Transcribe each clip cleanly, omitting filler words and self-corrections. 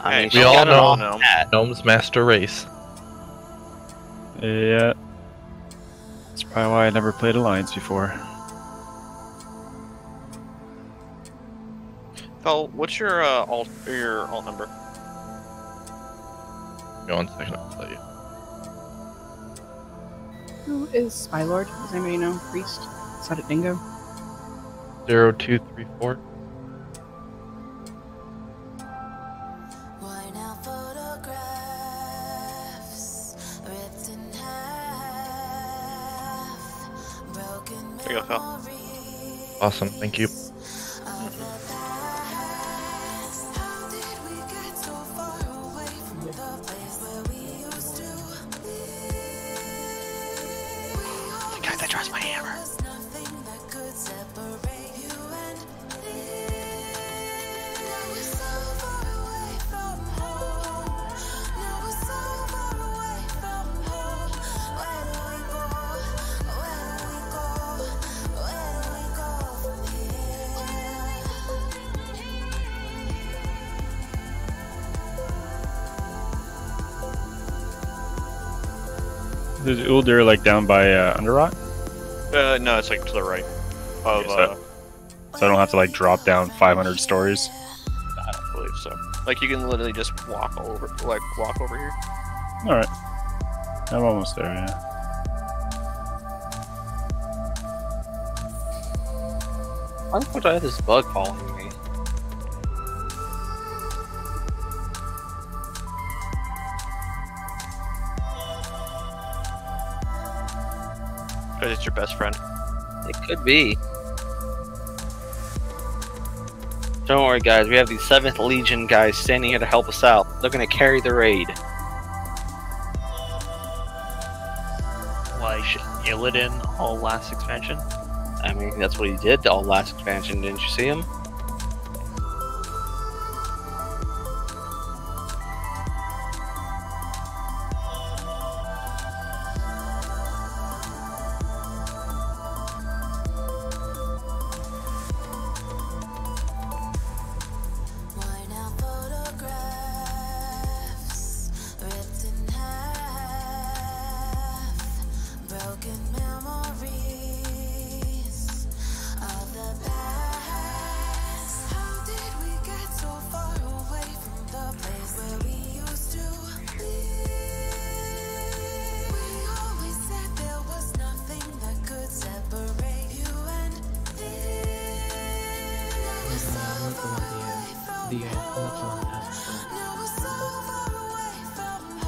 I mean, we all know that. Gnome's Master Race. Yeah. That's probably why I never played Alliance before. Phil, what's your alt number? Give me 1 second, I'll tell you. Who is Spylord? Does anybody know? Priest? Is that a dingo? 0234. There you go, Phil. Awesome, thank you. Guys, I trust my hammer. Is Uldir like down by Underrock? No, it's like to the right. Of, so I don't have to like drop down 500 stories? I don't believe so. Like you can literally just walk over here. Alright. I'm almost there, yeah. Why the fuck do I have this bug following me? Because it's your best friend. It could be. Don't worry, guys. We have the 7th Legion guys standing here to help us out. They're gonna carry the raid. Like Illidan all last expansion? I mean, that's what he did all last expansion. Didn't you see him?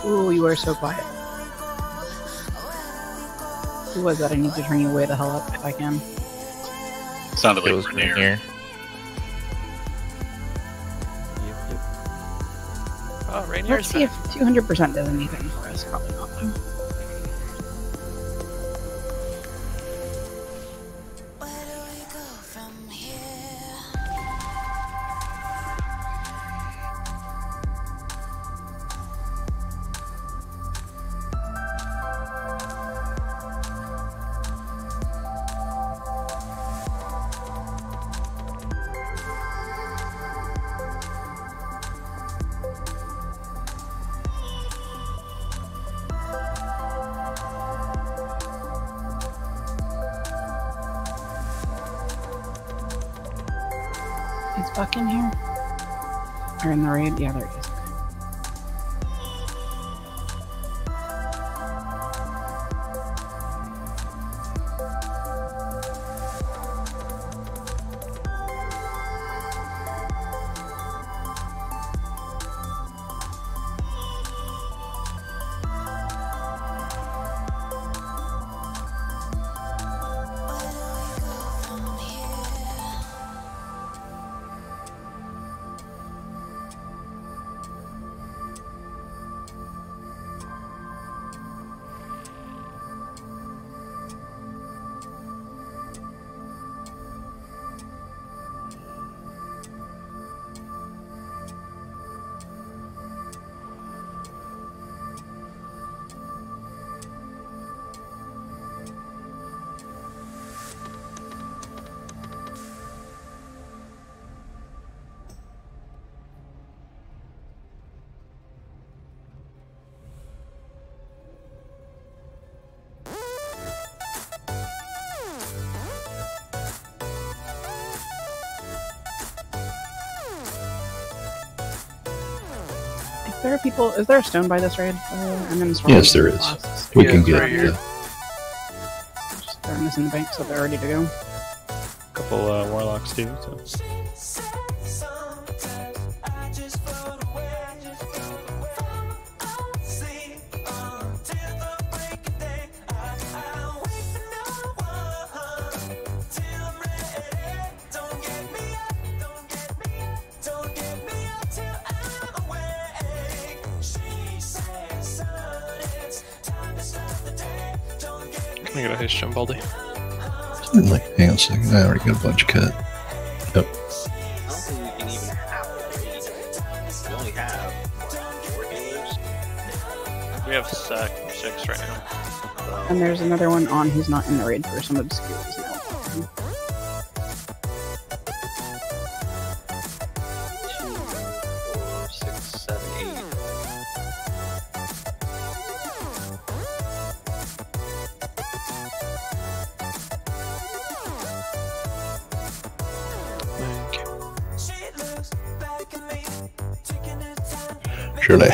Ooh, you are so quiet. Who was that? I need to turn you way the hell up if I can. Sounded It like was Rainier. Rainier. Oh, Rainier's Let's see if 200% does anything for us. Probably not, though. Is Buck in here? Or in the raid? Yeah, there he is. There are people. Is there a stone by this raid? I'm in storm. Yes, there is. Lost. We Yeah, can it's get right here. Just throwing this in the bank so they're ready to go. Couple warlocks too. So. I got a his jump baldy. Certainly. Hang on a second. I already got a bunch cut. Yep. I don't think we can even have it. We only have four healers. We have 6 right now. And there's another one on who's not in the raid for some obscure reason. 2, 4, 6, 7, 8. Surely.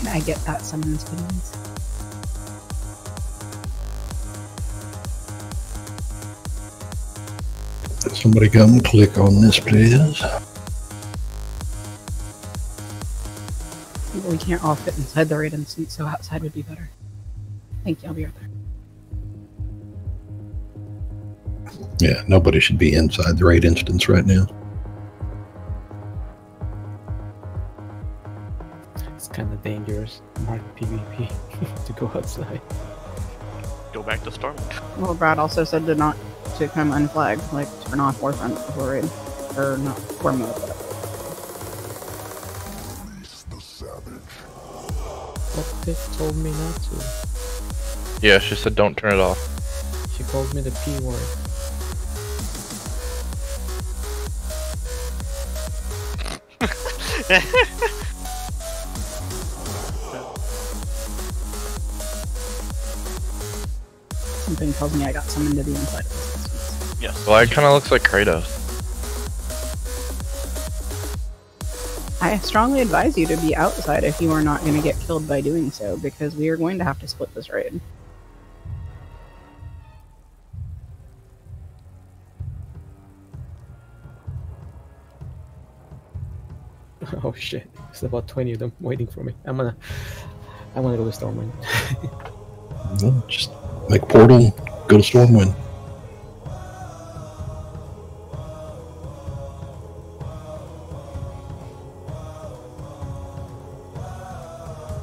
Can I get that summons, please? Somebody come click on this, please. We can't all fit inside the raid instance, so outside would be better. Thank you, I'll be right there. Yeah, nobody should be inside the raid instance right now. It's kind of dangerous, mark PvP, to go outside. Go back to Storm. Well, Brad also said to not to come unflagged, like turn off Warfront before raid, or not for mode. But Piff told me not to. Yeah, she said don't turn it off. She called me the P word. Something tells me I got summoned to the inside of this instance. Yes. Well, it kind of looks like Kratos. I strongly advise you to be outside if you are not going to get killed by doing so, because we are going to have to split this raid. Oh shit! There's about 20 of them waiting for me. I wanna go to Stormwind. Well, just make a portal, go to Stormwind.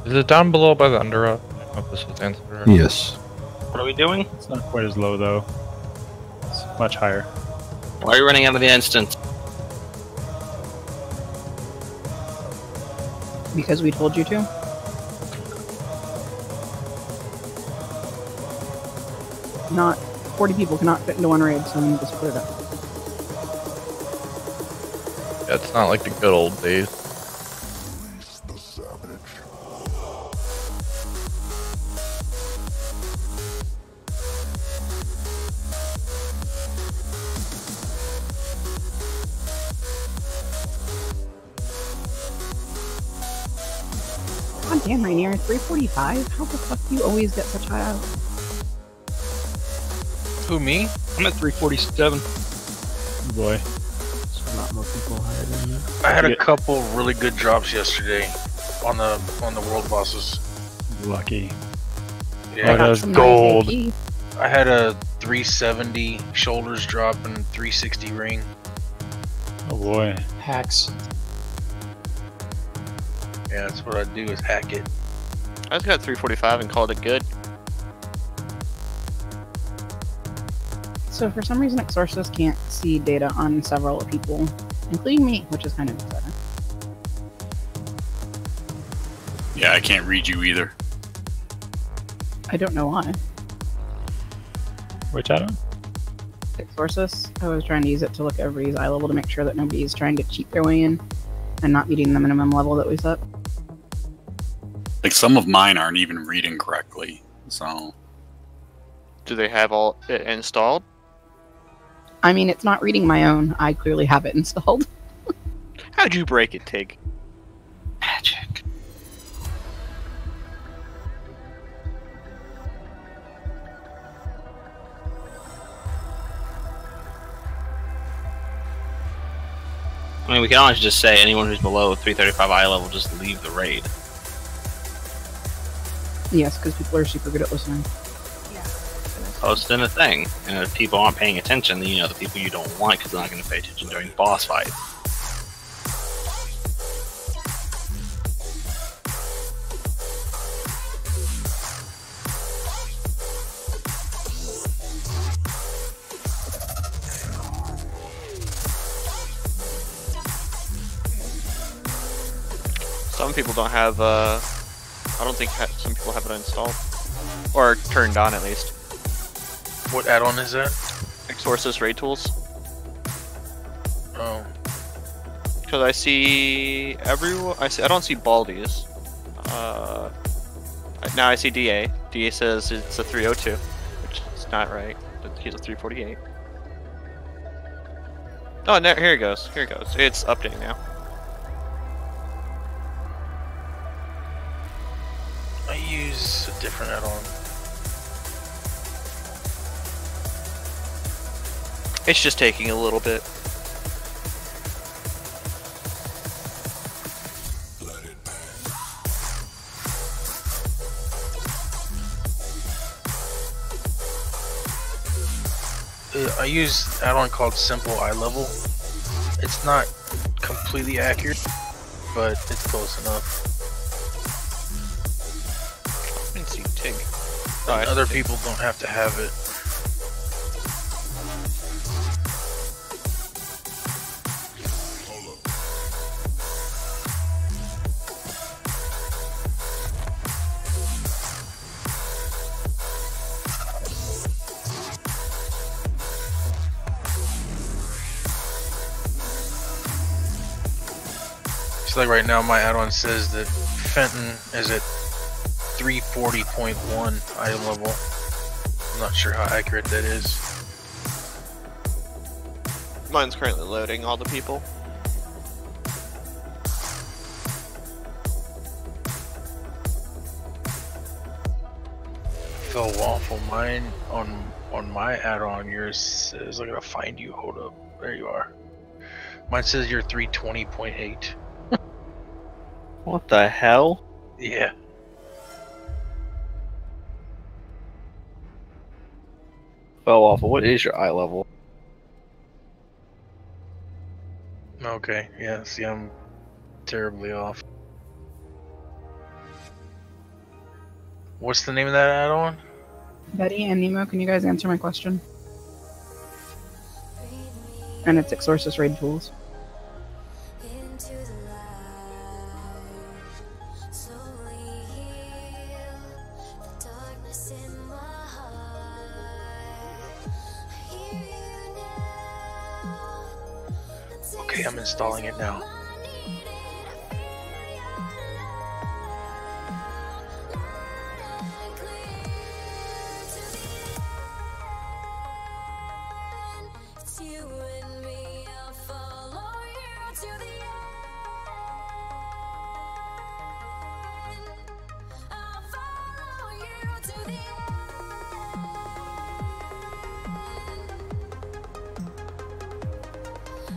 Is it down below by the under? I don't know if this was answered. Yes. What are we doing? It's not quite as low though. It's much higher. Why are you running out of the instance? Because we told you to. Not 40 people cannot fit into one raid, so we need to split it up. Yeah, it's not like the good old days. God damn, Rainier, 345? How the fuck do you always get such high out? Who, me? I'm at 347. Boy. So not more people higher than you. I had a couple really good drops yesterday on the world bosses. Lucky. Yeah, Oh, that was Some gold. nice AP. I had a 370 shoulders drop and 360 ring. Oh boy. Hacks. Yeah, that's what I do is hack it. I just got 345 and called it good. So for some reason, Exorcist can't see data on several people, including me, which is kind of exciting. Yeah, I can't read you either. I don't know why. Which add-on? Exorcist, I was trying to use it to look at everybody's eye level to make sure that nobody's trying to cheat their way in and not meeting the minimum level that we set. Like some of mine aren't even reading correctly, so. Do they have all it installed? I mean, it's not reading my own. I clearly have it installed. How'd you break it, Tig? Magic. I mean, we can always just say anyone who's below 335 eye level just leave the raid. Yes, because people are super good at listening. Posting a thing, and if people aren't paying attention, then you know the people you don't want because they're not going to pay attention during boss fights. Some people don't have, I don't think some people have it installed. Or turned on, at least. What add-on is that? Exorcist raid tools. Oh, Because I see everyone, I don't see Baldi's. Now I see DA. DA says it's a 302, which is not right. But he's a 348. Oh, no, here it goes. Here it goes. It's updating now. I use a different add-on. It's just taking a little bit. I use an add-on called Simple Eye Level. It's not completely accurate, but it's close enough. I didn't see Tig. And other people don't have to have it. So like right now my add-on says that Fenton is at 340.1 eye level. I'm not sure how accurate that is. Mine's currently loading all the people. Phil Waffle, mine on my add-on, yours says I gotta find you. Hold up, there you are. Mine says you're 320.8. What the hell? Yeah. Fell off. What is your eye level? Okay. Yeah. See, I'm terribly off. What's the name of that add-on? Betty and Nemo, can you guys answer my question? And it's Exorcist Raid Tools. Okay, I'm installing it now.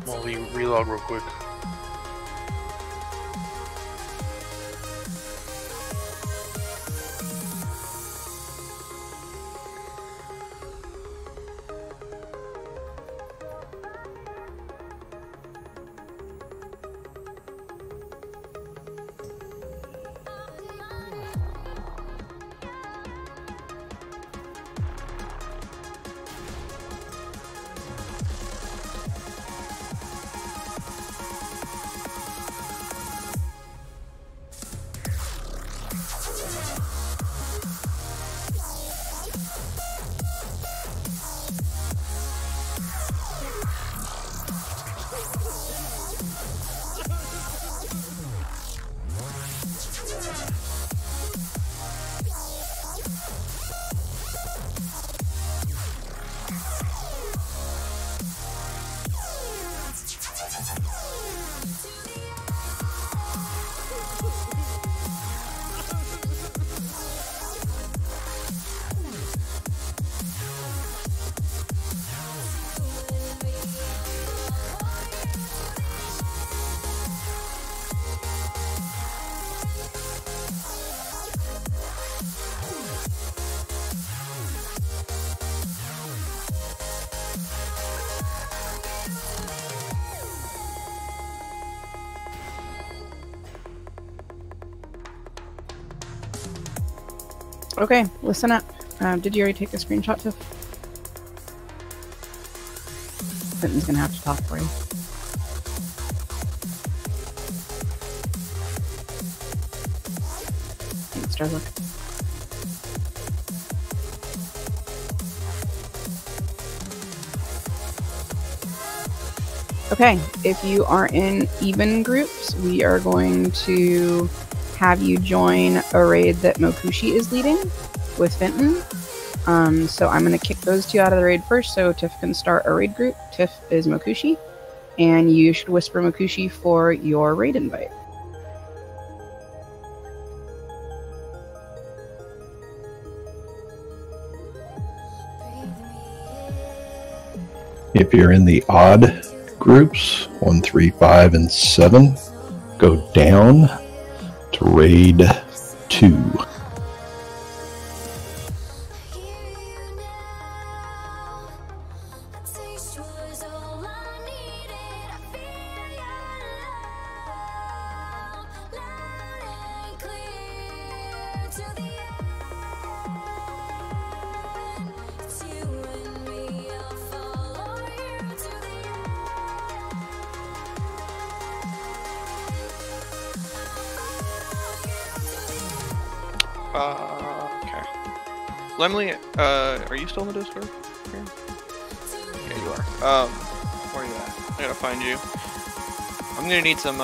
I'll relog real quick. Okay, listen up. Did you already take a screenshot, Tiff? Clinton's gonna have to talk for you. Thanks, Trevor. Okay, if you are in even groups, we are going to have you join a raid that Mokushi is leading with Fenton. So I'm going to kick those two out of the raid first so Tiff can start a raid group. Tiff is Mokushi, and you should whisper Mokushi for your raid invite. If you're in the odd groups, 1, 3, 5, and 7, go down to raid 2. Okay. Lemley, are you still in the Discord? Here? Yeah, you are. Where are you at? I gotta find you. I'm gonna need some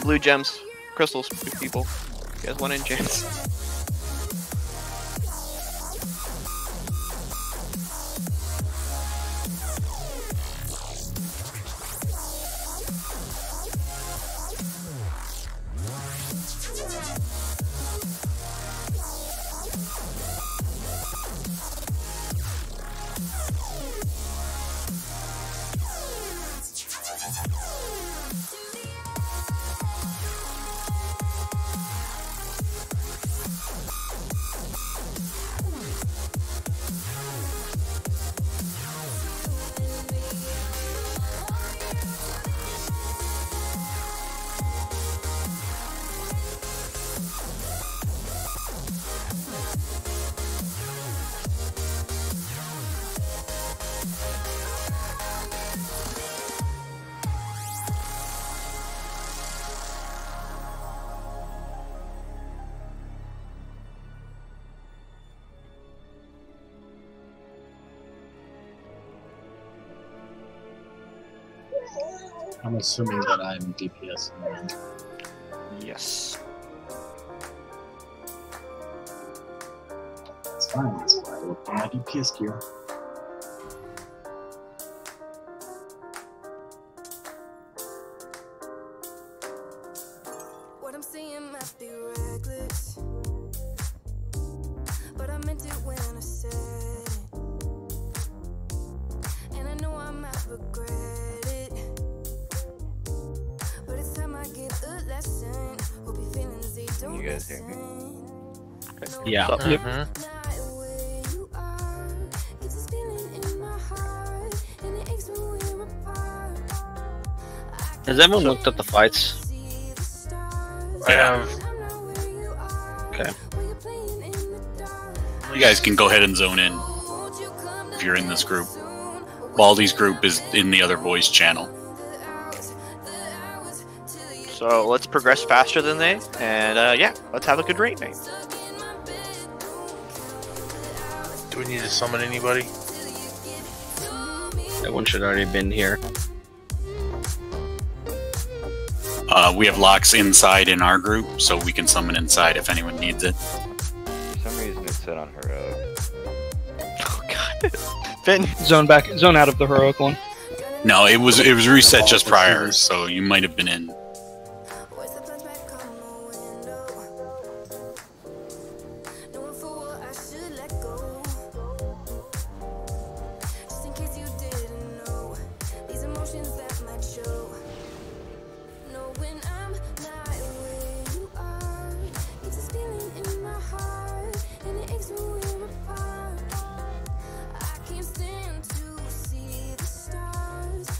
blue gems, crystals, people. You guys want in gems? I'm assuming that I'm DPS. Yes. It's fine, that's why I looked at my DPS gear. What I'm saying might be reckless, but I meant it when I said it. And I know I might regret it, but it's time I get a lesson. Hope your feelings they don't You guys hear me? Yeah. Mhm. Has everyone looked at the fights? I have. Okay. You guys can go ahead and zone in if you're in this group. Baldy's group is in the other boys' channel. So let's progress faster than they, and yeah, let's have a good raid night. Do we need to summon anybody? That one should already been here. We have locks inside in our group, so we can summon inside if anyone needs it. For some reason, it said on heroic. Oh god. Finn. Zone out of the heroic one. No, it was reset just prior, so you might have been in.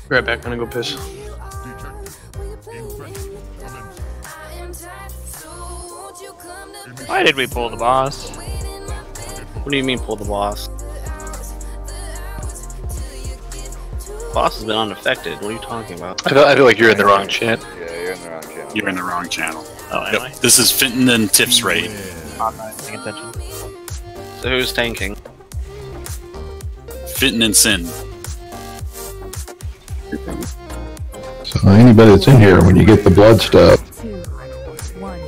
Right back, gonna go piss. Why did we pull the boss? What do you mean pull the boss? Boss has been unaffected. What are you talking about? I feel like you're in the wrong chant. Yeah, you're in the wrong channel. You're in the wrong channel. Oh, am I? Yep. This is Fenton and Tiff's raid. I'm not paying attention. So who's tanking? Fenton and Sin. So anybody that's in here, when you get the blood stuff, 2, 1.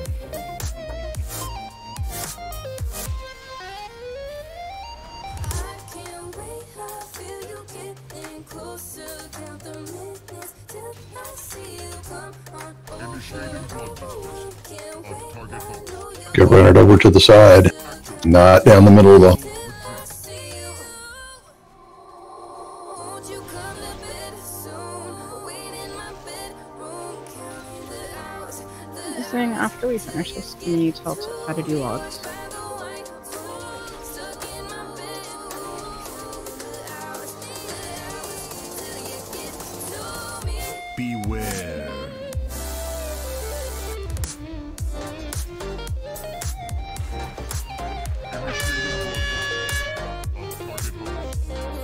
go run it over to the side, not down the middle of the. Saying after we finish this, can you tell how to do logs? Beware.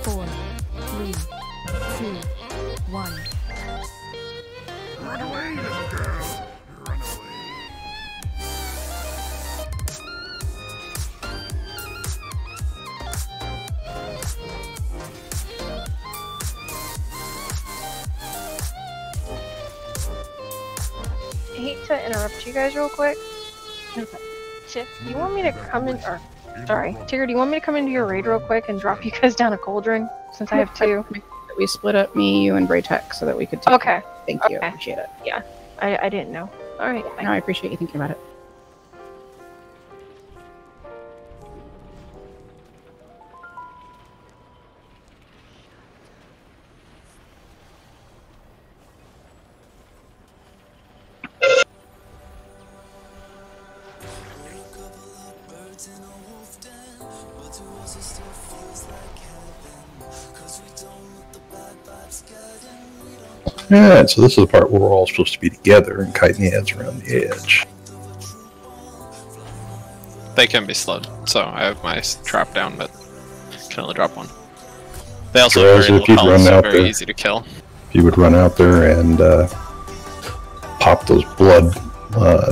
Four, 3, 2, 1. Run away, little girl. Run away. I hate to interrupt you guys real quick. Tiff, you want me to come in, or sorry, Tigger, do you want me to come into your raid real quick and drop you guys down a cauldron since I have 2? We split up me, you, and Braytech so that we could take Okay. it. Thank you. Okay. Appreciate it. Yeah, I didn't know. All right. No, I appreciate you thinking about it. Yeah, so this is the part where we're all supposed to be together and kiting the heads around the edge. They can be slowed, so I have my trap down, but can only drop one. They also So have very if you'd little run health, so out very there, easy to kill. if you would run out there and pop those blood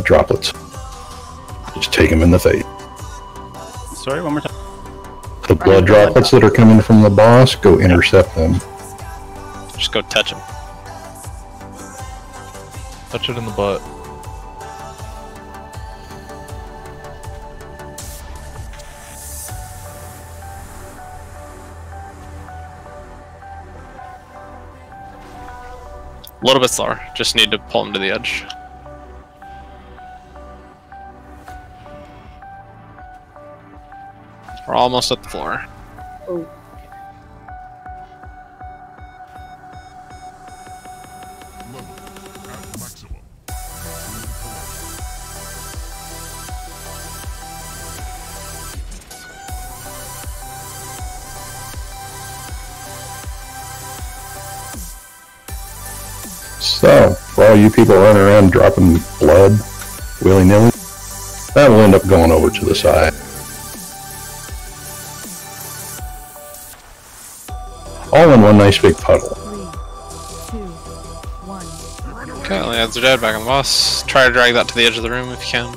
droplets, just take them in the face. Sorry, one more time. The blood droplets that are coming from the boss, go intercept them. Just go touch him. Touch it in the butt. A little bit slower. Just need to pull him to the edge. We're almost at the floor. Oh. So, for all you people running around dropping blood willy-nilly, that will end up going over to the side. All in one nice big puddle. 3, 2, 1. Okay, only adds are dead. Back on the boss. Try to drag that to the edge of the room if you can.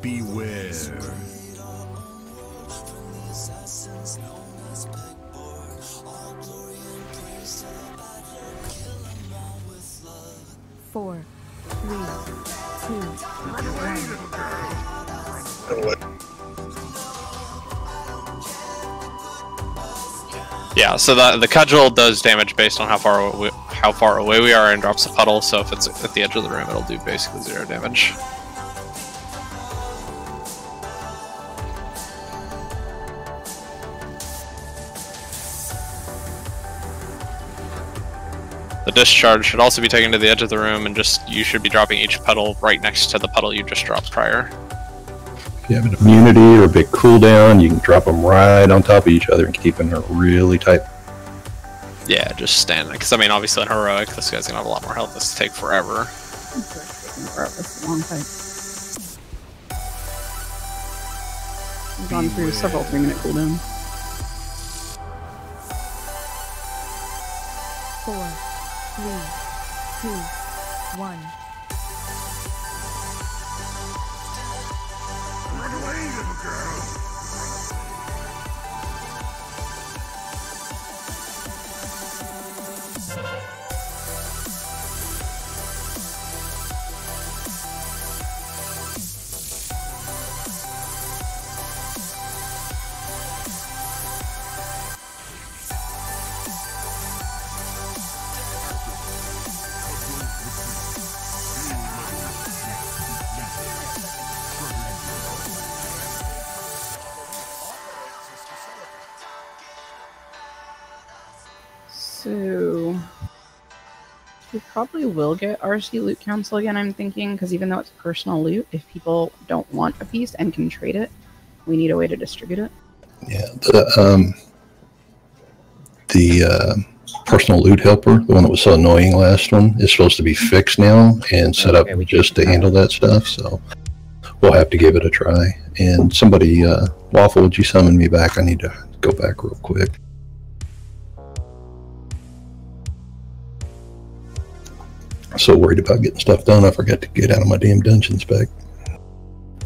Beware. Four, 3, 2, 1. Yeah, so the cudgel does damage based on how far away we are and drops a puddle. So if it's at the edge of the room, it'll do basically 0 damage. The discharge should also be taken to the edge of the room, and just you should be dropping each puddle right next to the puddle you just dropped prior. If you have an immunity or a big cooldown, you can drop them right on top of each other and keep them really tight. Yeah, just stand. Because I mean, obviously in heroic, this guy's gonna have a lot more health. This will take forever. That's a long time. We've gone through several 3-minute cooldowns. 4, 3, 2, 1. Run away, little girl. So we probably will get RC Loot Council again, I'm thinking, because even though it's personal loot, if people don't want a piece and can trade it, we need a way to distribute it. Yeah, the personal loot helper, the one that was so annoying last one, is supposed to be fixed now and set up just to handle that stuff, so we'll have to give it a try. And somebody, Waffle, would you summon me back? I need to go back real quick. So worried about getting stuff done, I forgot to get out of my damn dungeon spec.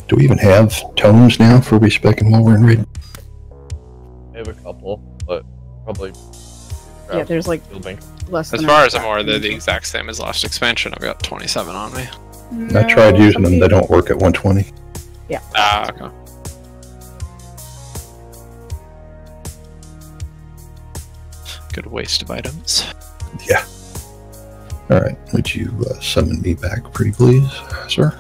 Do we even have tomes now for respecing while we're in raid? I have a couple, but probably. Yeah, there's like less As than far as I'm aware, they're the exact same as last expansion. I've got 27 on me. I tried using them, they don't work at 120. Yeah. Ah, okay. Good waste of items. Yeah. Alright, would you summon me back, pretty please, sir?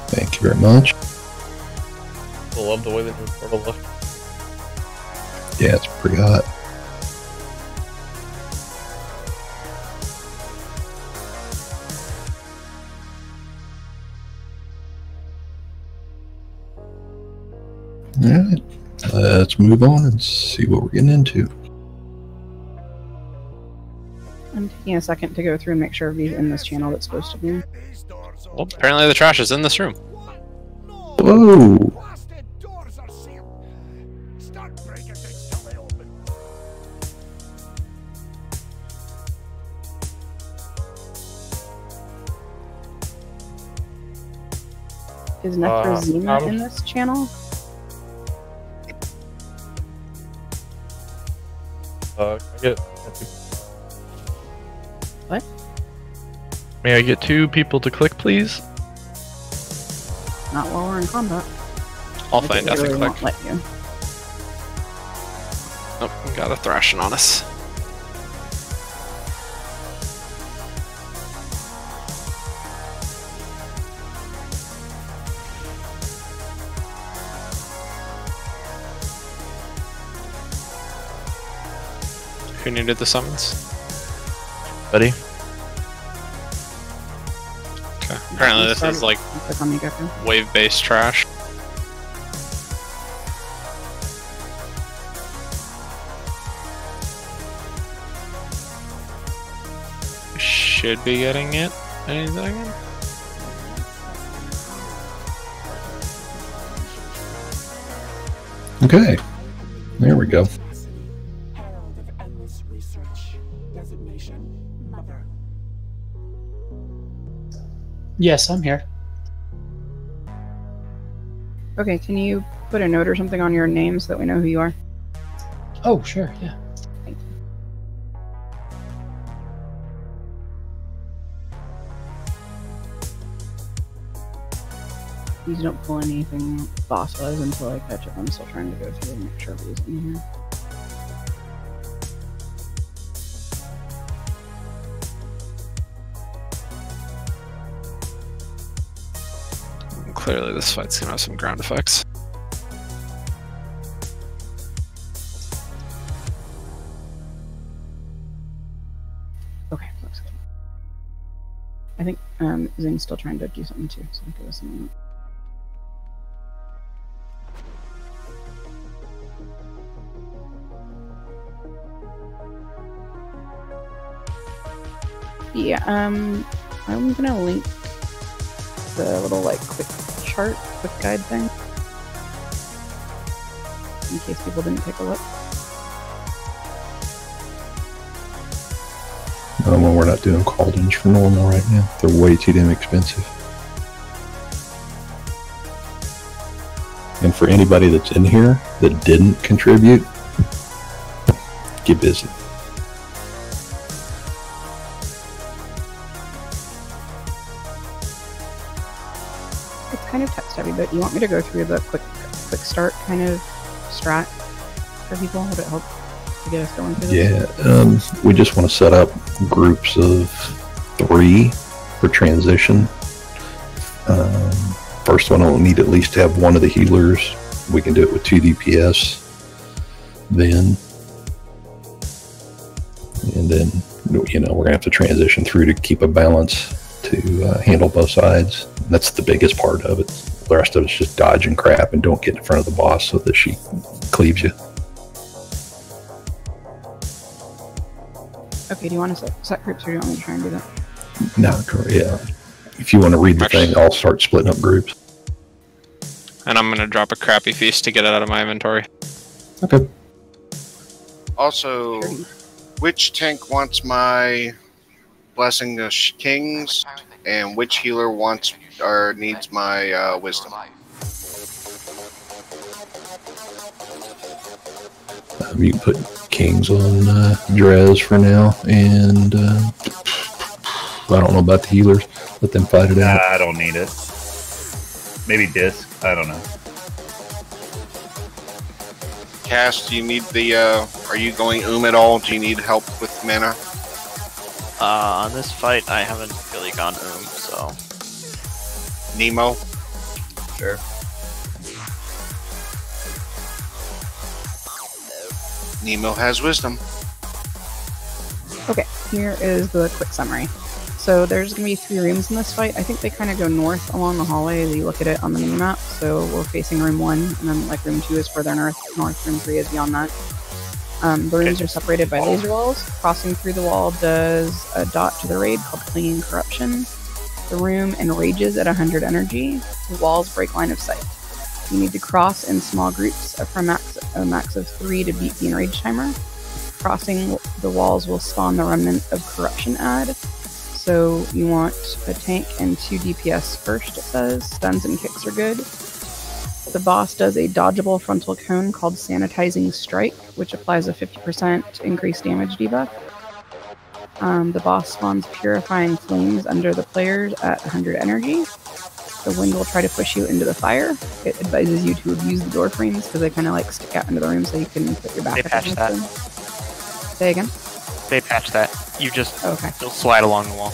Thank you very much. I love the way they do portal lift. Yeah, it's pretty hot. Alright, let's move on and see what we're getting into. I'm taking a second to go through and make sure everybody's in this channel that's supposed to be. Well, apparently the trash is in this room. Whoa! Is Necrozema in this channel? Can I get... What? May I get 2 people to click, please? Not while we're in combat. I'll find Death and click. Won't let you. Oh, we got a thrashing on us. Who needed the summons? Buddy. Okay. Apparently this is like wave-based trash. Should be getting it any second. Okay, there we go. Yes, I'm here. Okay, can you put a note or something on your name so that we know who you are? Oh, sure, yeah. Thank you. Please don't pull anything boss-wise until I catch up. I'm still trying to go through and make sure everybody's in here. Clearly this fight's gonna have some ground effects. Okay, looks good. I think Zing's still trying to do something too, so give us a moment. Yeah, I'm gonna link the little like quick chart, quick guide thing, in case people didn't take a look. Well, we're not doing cauldrons for normal right now. They're way too damn expensive. And for anybody that's in here that didn't contribute, get busy. It's kind of text heavy, but you want me to go through the quick start kind of strat for people? Would it help to get us going through this? Yeah, we just want to set up groups of 3 for transition. First one will need at least to have one of the healers. We can do it with 2 DPS. Then, you know, we're gonna have to transition through to keep a balance to handle both sides. That's the biggest part of it. The rest of it's just dodging crap and don't get in front of the boss so that she cleaves you. Okay, do you want to set groups or do you want me to try and do that? No, yeah. If you want to read the thing, I'll start splitting up groups. And I'm gonna drop a crappy feast to get it out of my inventory. Okay. Also, which tank wants my Blessing of Kings, and which healer wants or needs my Wisdom? You can put Kings on Drez for now, and I don't know about the healers. Let them fight it out. I don't need it. Maybe Disc. I don't know. Cass, do you need the, are you going at all? Do you need help with mana? On this fight, I haven't really gone so. Nemo? Sure. Nemo has wisdom. Okay, here is the quick summary. So there's going to be 3 rooms in this fight. I think they kind of go north along the hallway as you look at it on the mini-map. So we're facing room 1, and then like room 2 is further north, room 3 is beyond that. The rooms are separated by laser walls. Crossing through the wall does a dot to the raid called Clinging Corruption. The room enrages at 100 energy. The walls break line of sight. You need to cross in small groups for a max of 3 to beat the enrage timer. Crossing the walls will spawn the remnant of corruption add. So you want a tank and 2 DPS first, it says. Stuns and kicks are good. The boss does a dodgeable frontal cone called Sanitizing Strike, which applies a 50% increased damage debuff. The boss spawns Purifying Flames under the players at 100 energy. The wind will try to push you into the fire. It advises you to abuse the door frames because they kind of like stick out into the room so you can put your back They up patched against that. them. Say again? They patched that. You just Okay. you'll slide along the wall.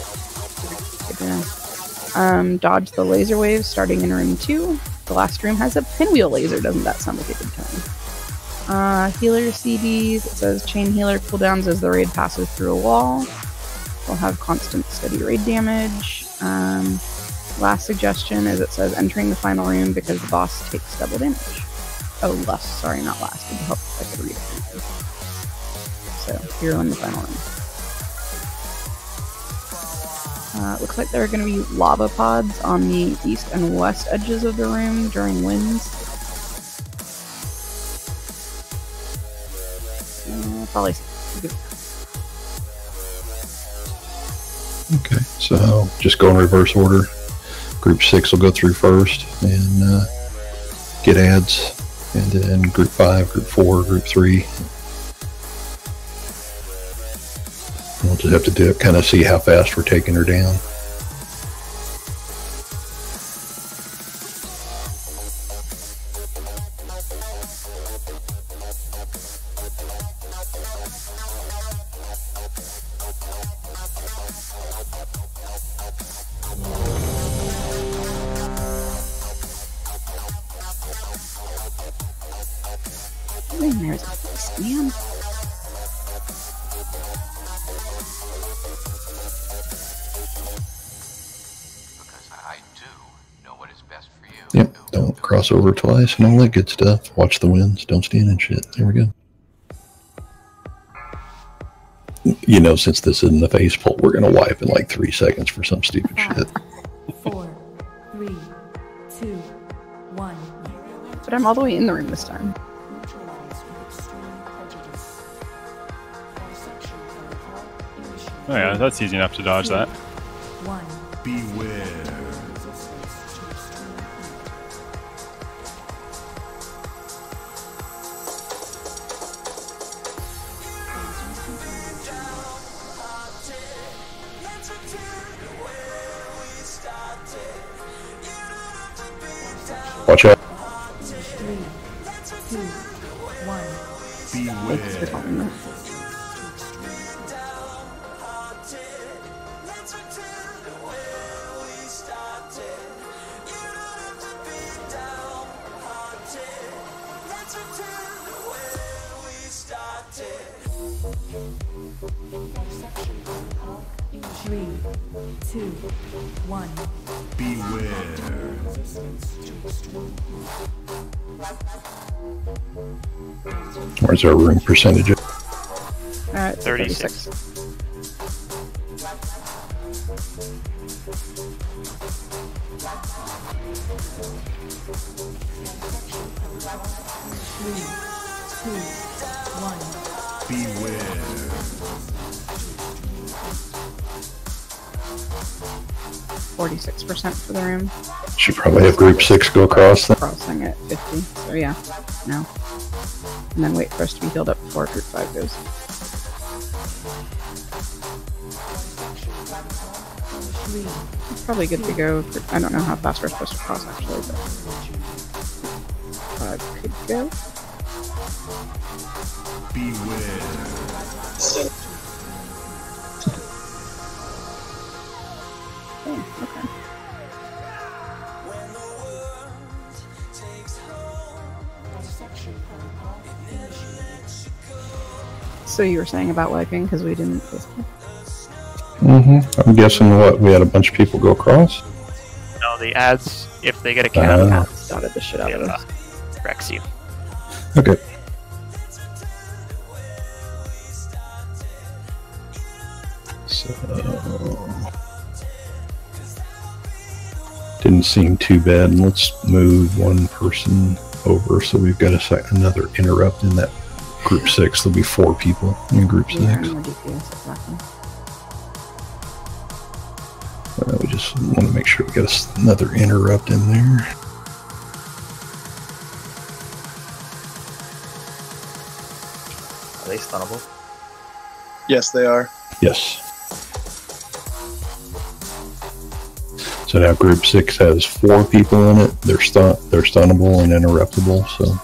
Good to know. Dodge the laser waves starting in room 2. The last room has a pinwheel laser. Doesn't that sound like a good time? Healer CDs. It says chain healer cooldowns as the raid passes through a wall. We'll have constant steady raid damage. Last suggestion is it says entering the final room because the boss takes double damage. Oh, last. Sorry, not last. It would help if I could read it. So, here in the final room. Looks like there are going to be lava pods on the east and west edges of the room during winds. Probably. Okay, so just go in reverse order. Group 6 will go through first and get ads, and then Group 5, Group 4, Group 3. We'll just have to do it, kind of see how fast we're taking her down. There's a face, man. Yep, don't cross over twice and all that good stuff. Watch the winds, don't stand in shit. There we go. You know, since this isn't the face pull, we're gonna wipe in like 3 seconds for some stupid shit. 4, 3, 2, 1. But I'm all the way in the room this time. Oh yeah, that's easy enough to dodge that. 1. Beware. Watch out. 3, 2, 1. Beware. Three, two, one. Beware. Where's our room percentage? 36. Three, two, one. Beware. 46% for the room. Should probably have Group 6 go across then. Crossing at 50. So yeah, no. And then wait for us to be healed up before Group 5 goes. It's probably good to go. I don't know how fast we're supposed to cross actually, but 5 could go. Beware. Oh, okay. So you were saying about wiping because we didn't. I'm guessing what we had a bunch of people go across. No, the ads, if they get a count, Started the shit out of us. wrecks you. Okay. So didn't seem too bad. And let's move one person over so we've got another interrupt in that group 6. There'll be 4 people in group 6. We just want to make sure we got another interrupt in there. Are they stunnable? Yes, they are. Yes. So now group 6 has 4 people in it. They're stunnable and interruptible, so.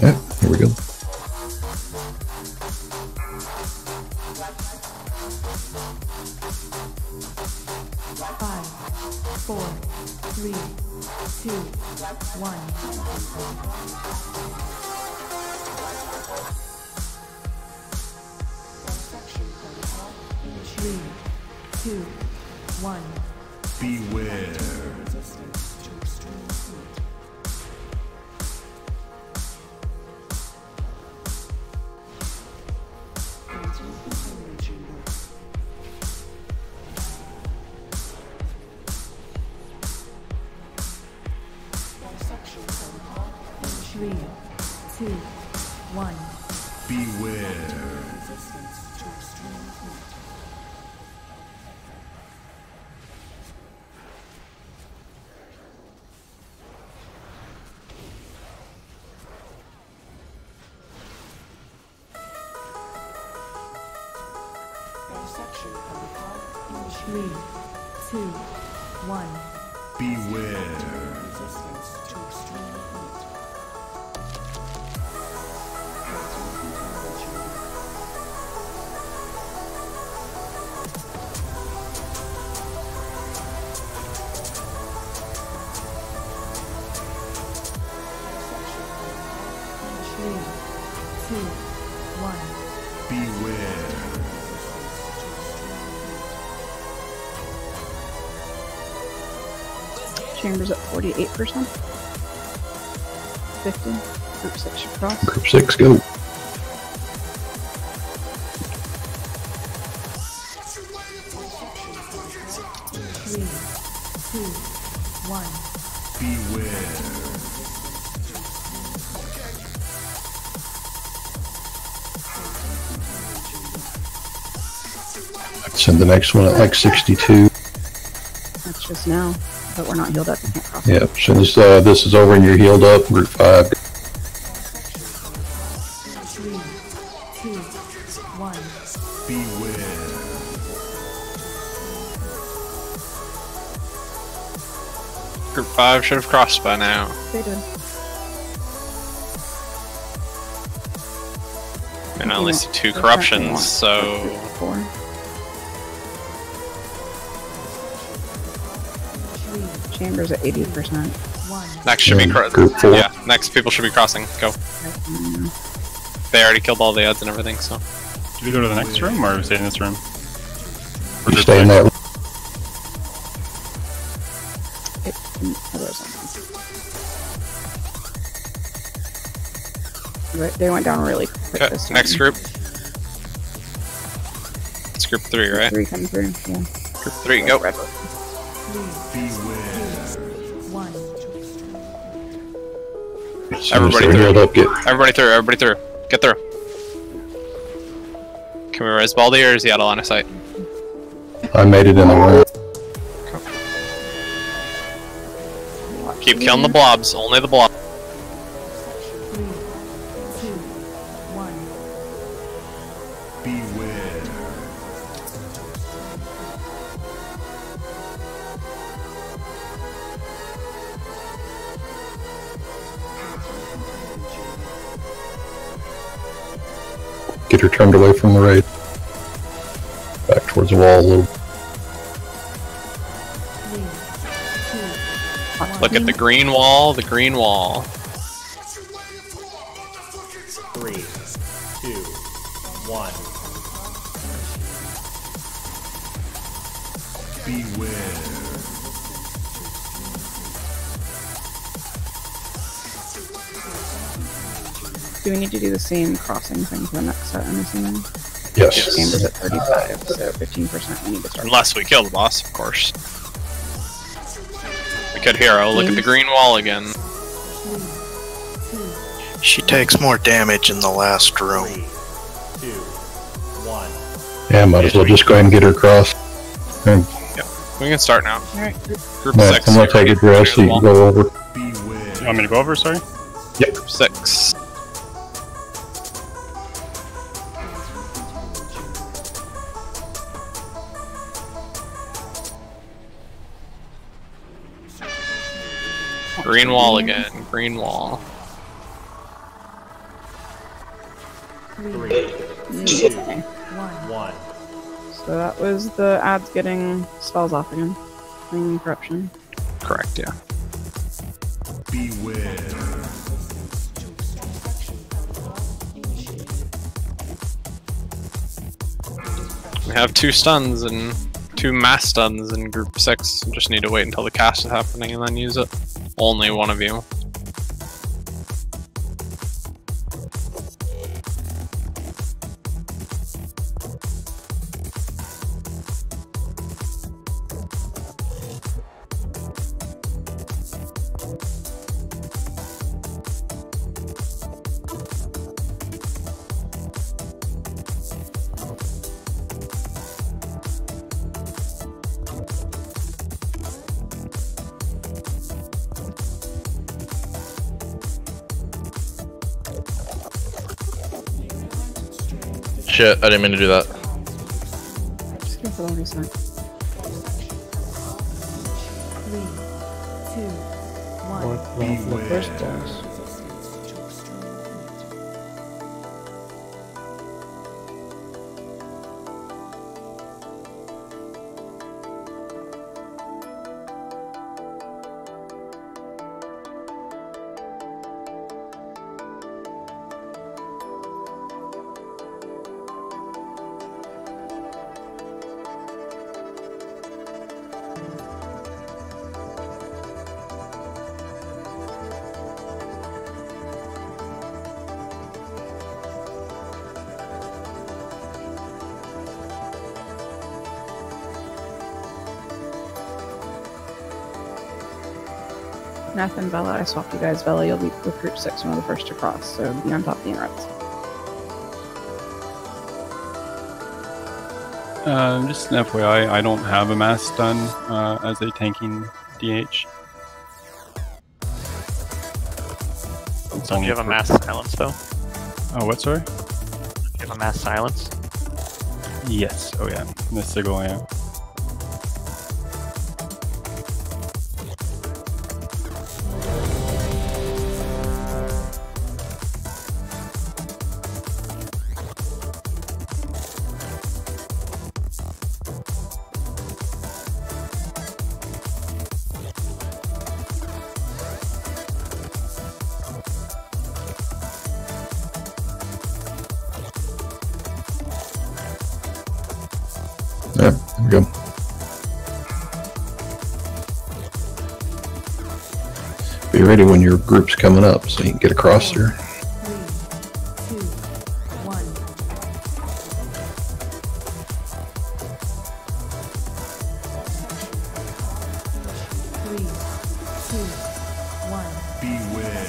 Yeah, here we go. Five, four, three, two, one. Three, two, one. Beware. Three, two, one. Beware. Three, two, one. Beware. Three, two, one. Beware. Chambers at 48%. 50. Group 6 should cross. Group 6, go. Three, two, one. Beware. Send the next one at like 62. That's just now, but we're not healed up. We can't cross. Yeah, as soon as this is over and you're healed up, group 5. Three, two, one. Beware. Group 5 should have crossed by now. They did. And I only see 2 corruptions, so... 4. Chambers at 80%. Next should be Group 4. yeah. Next people should be crossing. Go. They already killed all the ads and everything, so. Do we go to the next room or stay in this room? Or You stay in that room. They went down really quick. Okay, This time. next group. It's group 3, right? 3 come through. Yeah. Group 3, go. One. Everybody they're through. healed up, Everybody through. Everybody through. Get through. Can we res Baldy or is he out of line of sight? I made it in the room. Watch Keep killing the blobs. Only the blobs. 3, 2, 1. Beware. Get her turned away from the raid. Back towards the wall a little. Look at the green wall. The green wall. 3, 2, 1. Beware. Do we need to do the same crossing thing for the next set, I'm assuming? Yes. Game is at 35, so 15% we need to start. Unless we kill the boss, of course. We could hero. Look at the green wall again. She takes more damage in the last room. 2, 1. Yeah, might as well just go ahead and get her across. And, Yep. We can start now. Alright. Group no, 6. I'm gonna take a dress so you can go over. You want me to go over, sorry? Yep. Group 6. Green wall again. Green wall. 3, 2, 1. So that was the ads getting spells off again. Bringing corruption. Correct, yeah. Beware. We have 2 stuns and 2 mass stuns in group 6. Just need to wait until the cast is happening and then use it. Only one of you. Shit, I didn't mean to do that. Just give it a reset. 3, 2, 1. Beware. First dose. Nath and Bella, I swapped you guys. Bella, you'll be with group 6, one of the first to cross, so be on top of the interrupts. Just an FYI, I don't have a mass stun as a tanking DH. Don't you have a mass silence though? Oh, what, sorry? Do you have a mass silence? Yes. Oh, yeah. The sigil, yeah. Yeah, there we go. Be ready when your group's coming up so you can get across there. 3, 2, 1. Beware.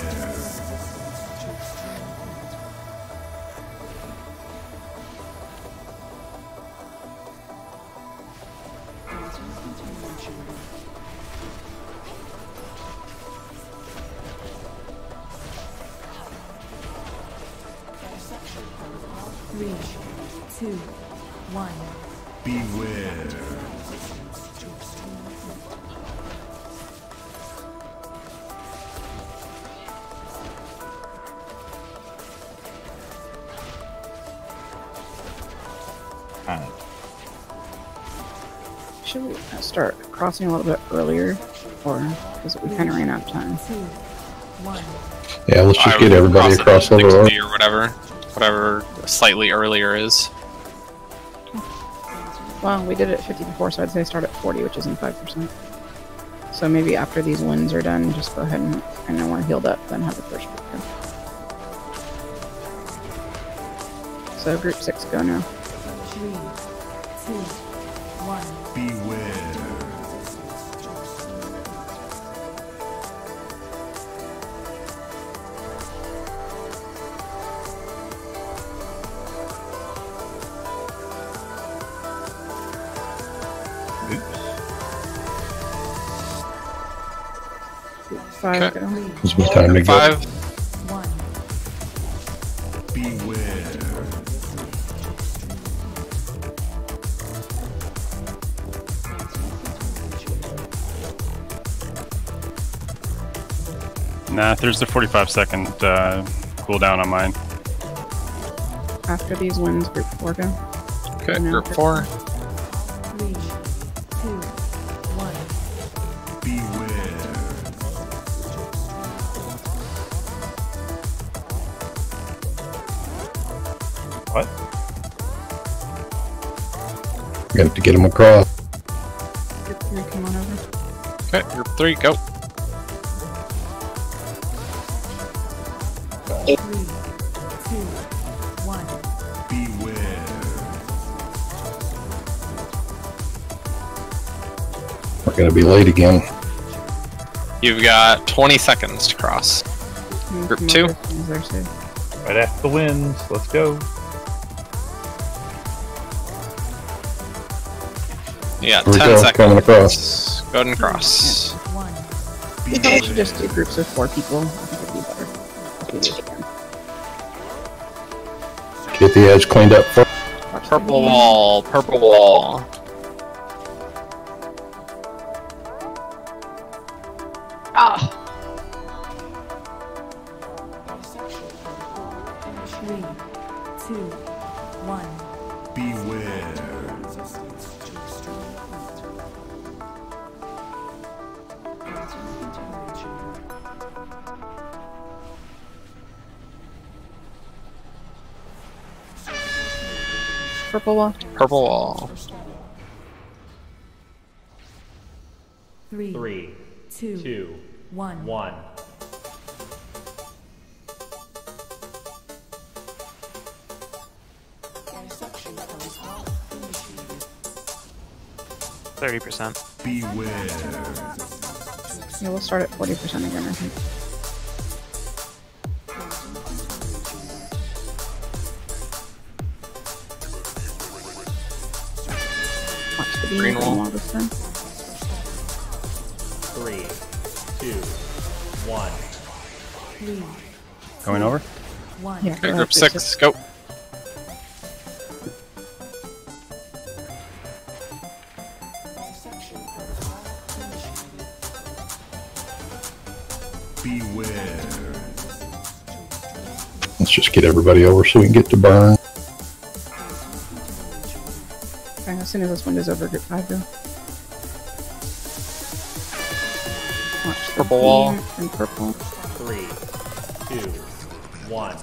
3, 2, 1. Beware. Should we start crossing a little bit earlier, or because we kind of ran out of time? 2, 1. Yeah, let's just get would everybody cross across it level. 60 or whatever slightly earlier is. Well, we did it at 50 before, so I'd say start at 40, which isn't 5%. So maybe after these wins are done, just go ahead and then we're healed up, then have the first group go. So group 6 go now. 3, 2, 1. Beware. Five Okay. go. It's about time to go. 5. 1. Beware. Nah, there's the 45-second cooldown on mine. After these wins, group 4 go. Okay, And now group 4. 3, 2, 1. Beware. What? We have to get them across. Group 3, come on over. Okay, group 3, go. 3, 2, 1. Beware. We're going to be late again. You've got 20 seconds to cross. Group 2. Right after the winds. Let's go. Yeah, Here we 10 go, seconds. coming across. Go ahead and cross. We probably should just do groups of 4 people. I think it'd be better. Do this again. Get the edge cleaned up first. Purple wall, purple wall. Ah! 3, 2, 1. Beware. Purple wall. Purple wall. 3, 2, 1. 1. 30%. Beware. Yeah, we'll start at 40% again, I think. Watch the Green wall. this time. 3, 2, 1. 3, Going over? 1. Yeah, Okay, go group ahead, 6, go. Beware. Let's just get everybody over so we can get to burn. Okay, as soon as this window's over, group 5 go. Watch the Purple wall. green and purple. 3, 2, 1.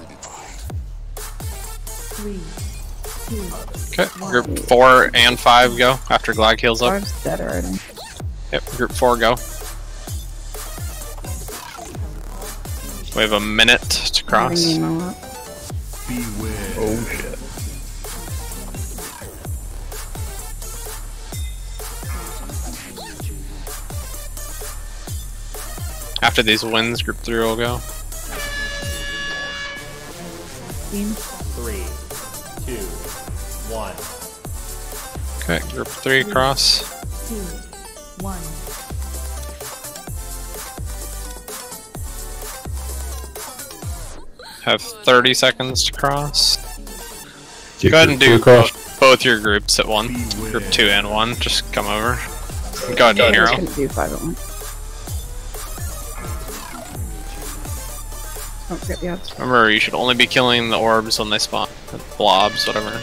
3, 2, Okay, group 4 and 5 go after Glide heals up. 5's dead already. Yep, group 4 go. We have a minute to cross. Having Nemo up. Beware. Oh shit. After these wins, group 3 will go. Beam. 3, 2, 1. Okay, group 3 cross. 2, 1. Have 30 seconds to cross. You Go ahead and do across. both your groups at once. Group 2 and 1. Just come over. Go ahead and I'm hero. just gonna do 5 at once. Don't forget the odds. Remember, you should only be killing the orbs when they spawn. The blobs, whatever.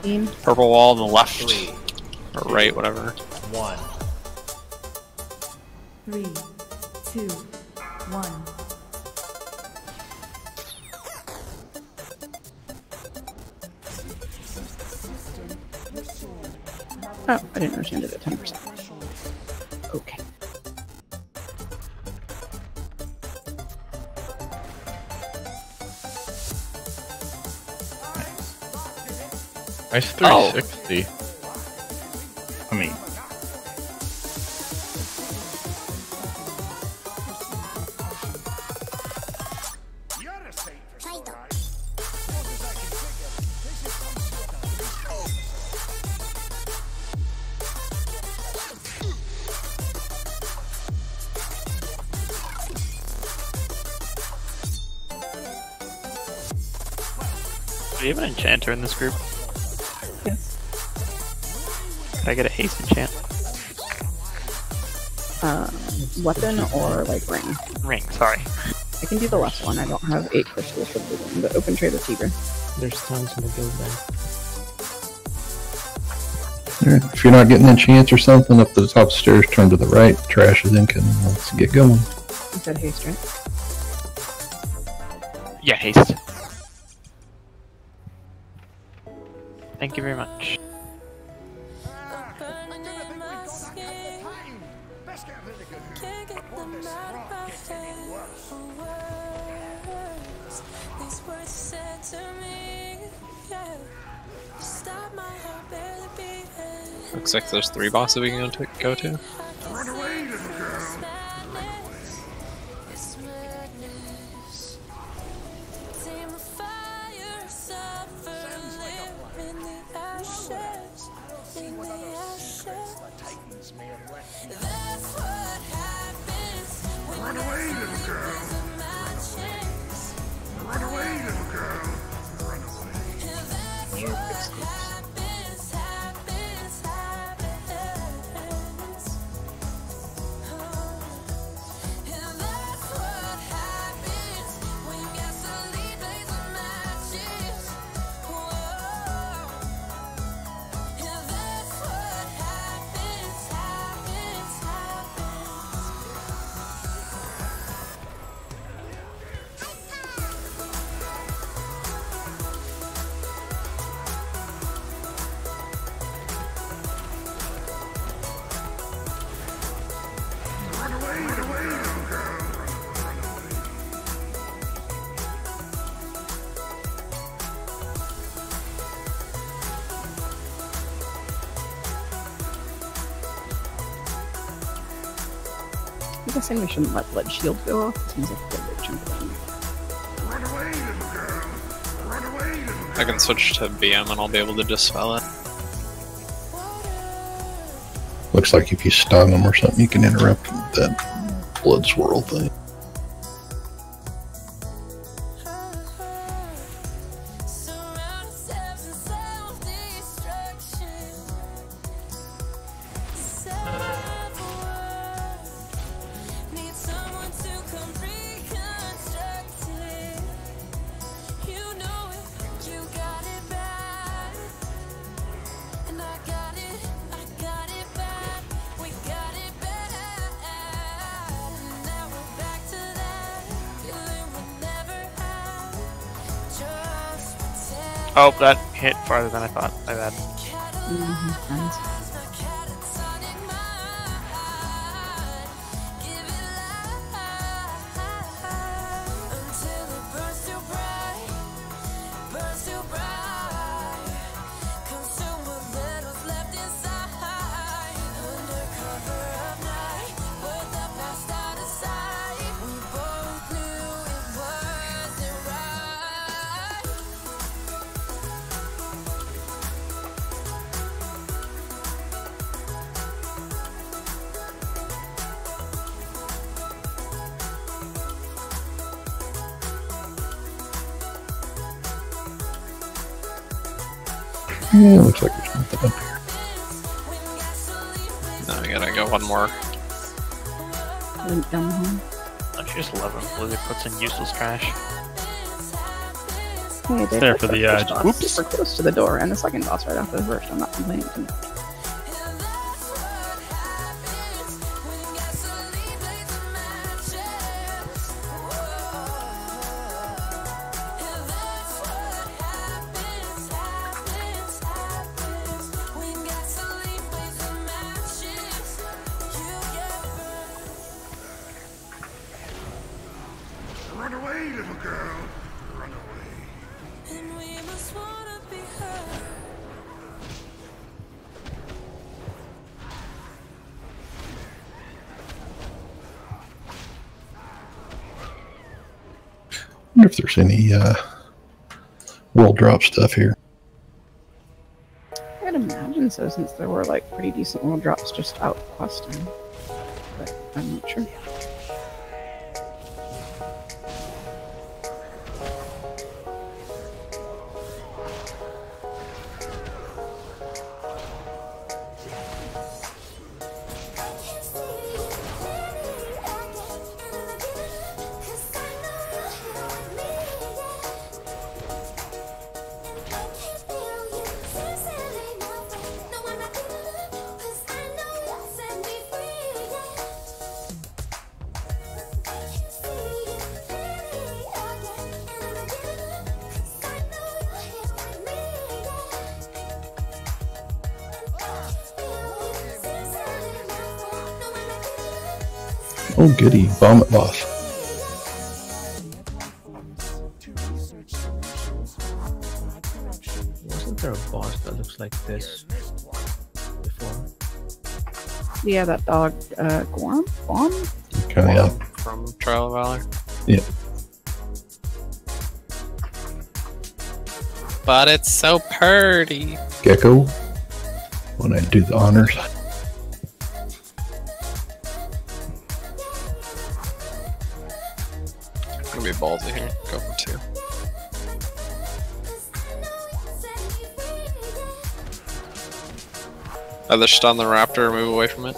Beam. Purple wall on the left. Or right, whatever. 1. 3, 2, 1. Oh, I didn't understand it at 10%. Okay. Nice 360. I mean, Do you have an enchanter in this group? Yes. Could I get a haste enchant? Weapon or like ring? Ring, sorry. I can do the last one. I don't have 8 crystals for the one, but open trade with Tigra. There's tons in the guild bank. Alright, if you're not getting a chance or something, up to the top of the stairs, turn to the right, trash is incoming. Let's get going. You said haste, right? Yeah, haste. Thank you very much. Looks like there's 3 bosses we can go to. Run away, little girl. Run away, little girl. Run away, little girl. Run I'm guessing we shouldn't let blood shield go off. It seems like a good chunk of them. Run away, little girl. Run away, little girl. I can switch to BM and I'll be able to dispel it. Looks like if you stun them or something, you can interrupt that blood swirl thing. Oh, that hit farther than I thought. My bad. Yeah, looks like there's nothing up here. No, we gotta go one more. Link down the hall. Don't you just love when Blizzard puts in useless trash? Hey, they There put for the, first boss whoops. super close to the door, and the second boss right after the first. I'm not complaining too much. Run away, little girl. Run away. And we must wanna be heard. I wonder if there's any world drop stuff here. I'd imagine so, since there were like pretty decent world drops just out questing. But I'm not sure. Oh, goody. Vomit boss. Wasn't there a boss that looks like this before? Yeah, that dog, Gorm? Gorm? Okay, yeah. From Trial of Valor. Yeah. But it's so purty. Gecko. When I do the honors. Gonna be ballsy here. Go for 2. Either stun the raptor or move away from it.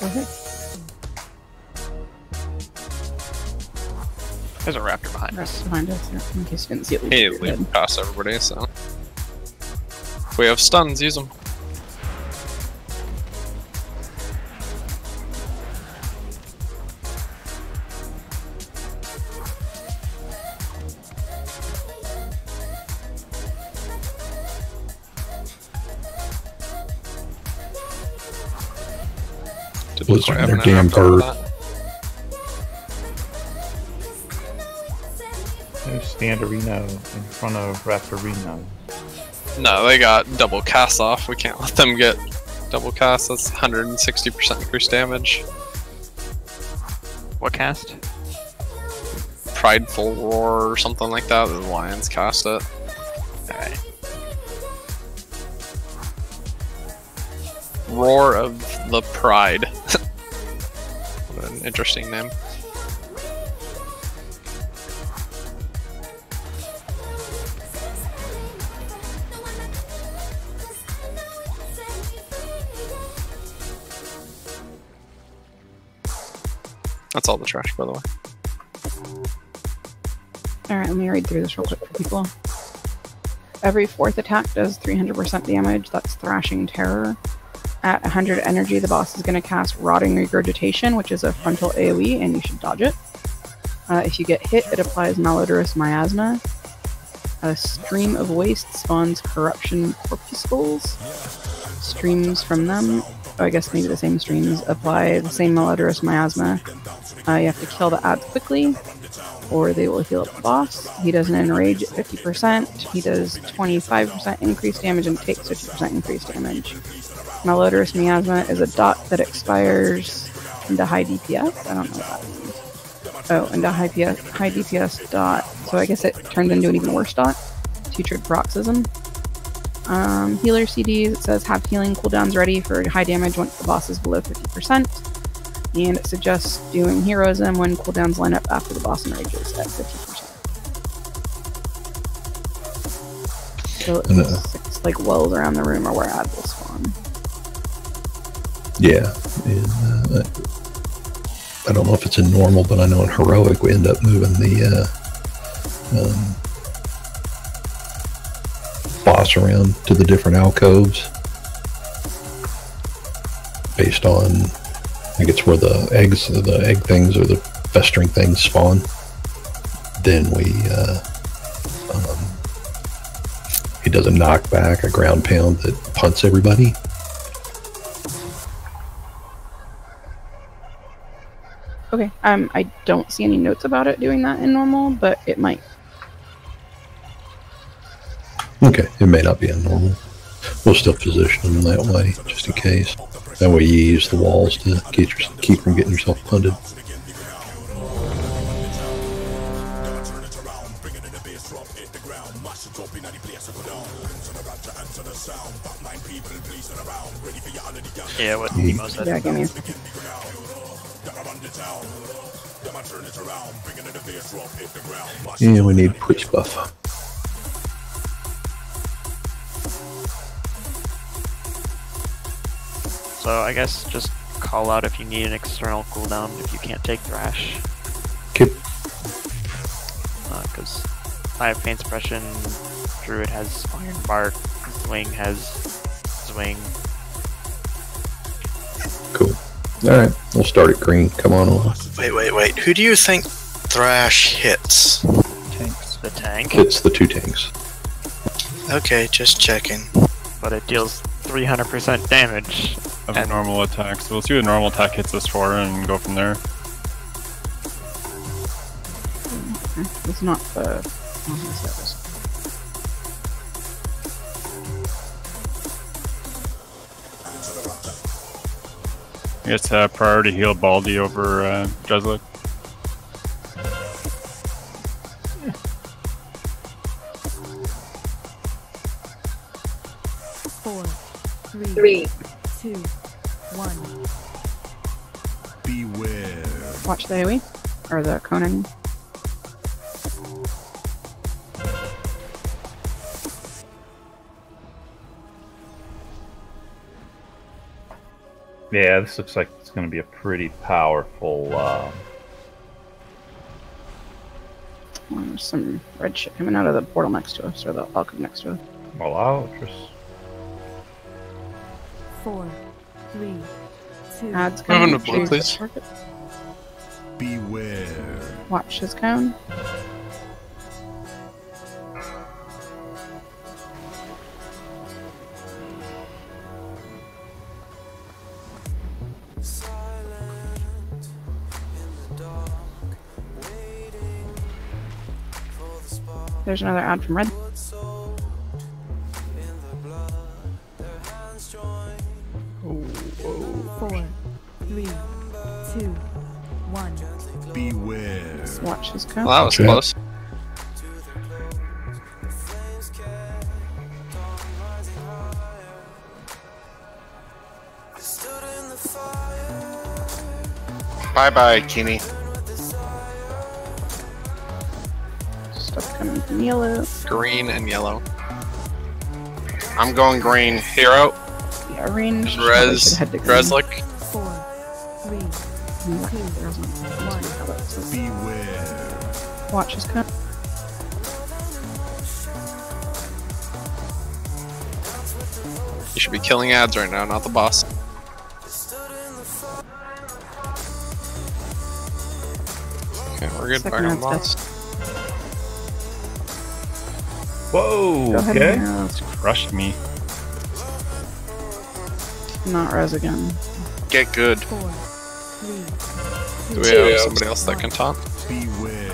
Okay. There's a raptor behind us. Rest behind us, yeah, in case you didn't see it. Hey, we pass everybody, so. If we have stuns, use them. Blizzard and their damn bird. There's Standarino in front of Raptorino. No, they got double cast off. We can't let them get double cast. That's 160% increased damage. What cast? Prideful Roar or something like that. The Lions cast it. Alright. Roar of the Pride. What an interesting name. That's all the trash, by the way. Alright, let me read through this real quick for people. Every 4th attack does 300% damage. That's Thrashing Terror. At 100 energy, the boss is going to cast Rotting Regurgitation, which is a frontal AoE, and you should dodge it. If you get hit, it applies Malodorous Miasma. A Stream of Waste spawns Corruption Corpuscles. Streams from them, I guess maybe the same streams, apply the same Malodorous Miasma. You have to kill the ads quickly. or they will heal up the boss. He does an enrage at 50%. He does 25% increased damage and takes 50% increased damage. Malodorous Miasma is a dot that expires into high DPS. I don't know what that means. Oh, into high DPS dot. So I guess it turns into an even worse dot. Two-trigger paroxysm. Healer CDs, it says have healing cooldowns ready for high damage once the boss is below 50%. And it suggests doing heroism when cooldowns line up after the boss enrages at 50%. So it's like wells around the room or where ads will spawn. Yeah. And, I don't know if it's in normal, but I know in heroic we end up moving the boss around to the different alcoves based on, I think it's where the egg things or the festering things spawn. Then he does a knockback, a ground pound that punts everybody. Okay, I don't see any notes about it doing that in normal, but it might. Okay, it may not be in normal. We'll still position them that way, just in case. That way you use the walls to keep from getting yourself punted. Yeah, what Nemo said. Yeah, give me a second. And we need priest buff. So I guess just call out if you need an external cooldown if you can't take Thrash. Okay. Because I have Pain Suppression, Druid has Iron Bark, Zwing has Zwing. Cool. Alright, we'll start at green. Come on over. Wait. Who do you think Thrash hits? Tanks. The tank? Hits the two tanks. Okay, just checking. But it deals 300% damage. Of a normal attack. So we'll see what the normal attack hits us for and go from there. It's not the... I guess priority heal Baldy over Jeslek. Three, two, one. Beware. Watch the AoE. Or the Conan. Yeah, this looks like it's going to be a pretty powerful. There's some red shit coming out of the portal next to us, or the alcove next to us. Well, I'll just. 4, 3, 2. Ads Move coming. into blue, please. Beware. Watch his cone. There's another ad from Red. Oh, 4, 3, 2, 1. Beware. Just watch his cone. Well, that was close. Bye-bye, Kenny. Stuff coming from yellow. Green and yellow. I'm going green. Hero. Yeah, range. Reslick. 4, 3, 2, 1. Beware. Watch his cone. You should be killing ads right now, not the boss. Okay, we're good. Back on boss. Whoa, Go ahead okay. and That's crushed me. Not res again. Get good. 4, 3, Do we have somebody else that can taunt? Beware.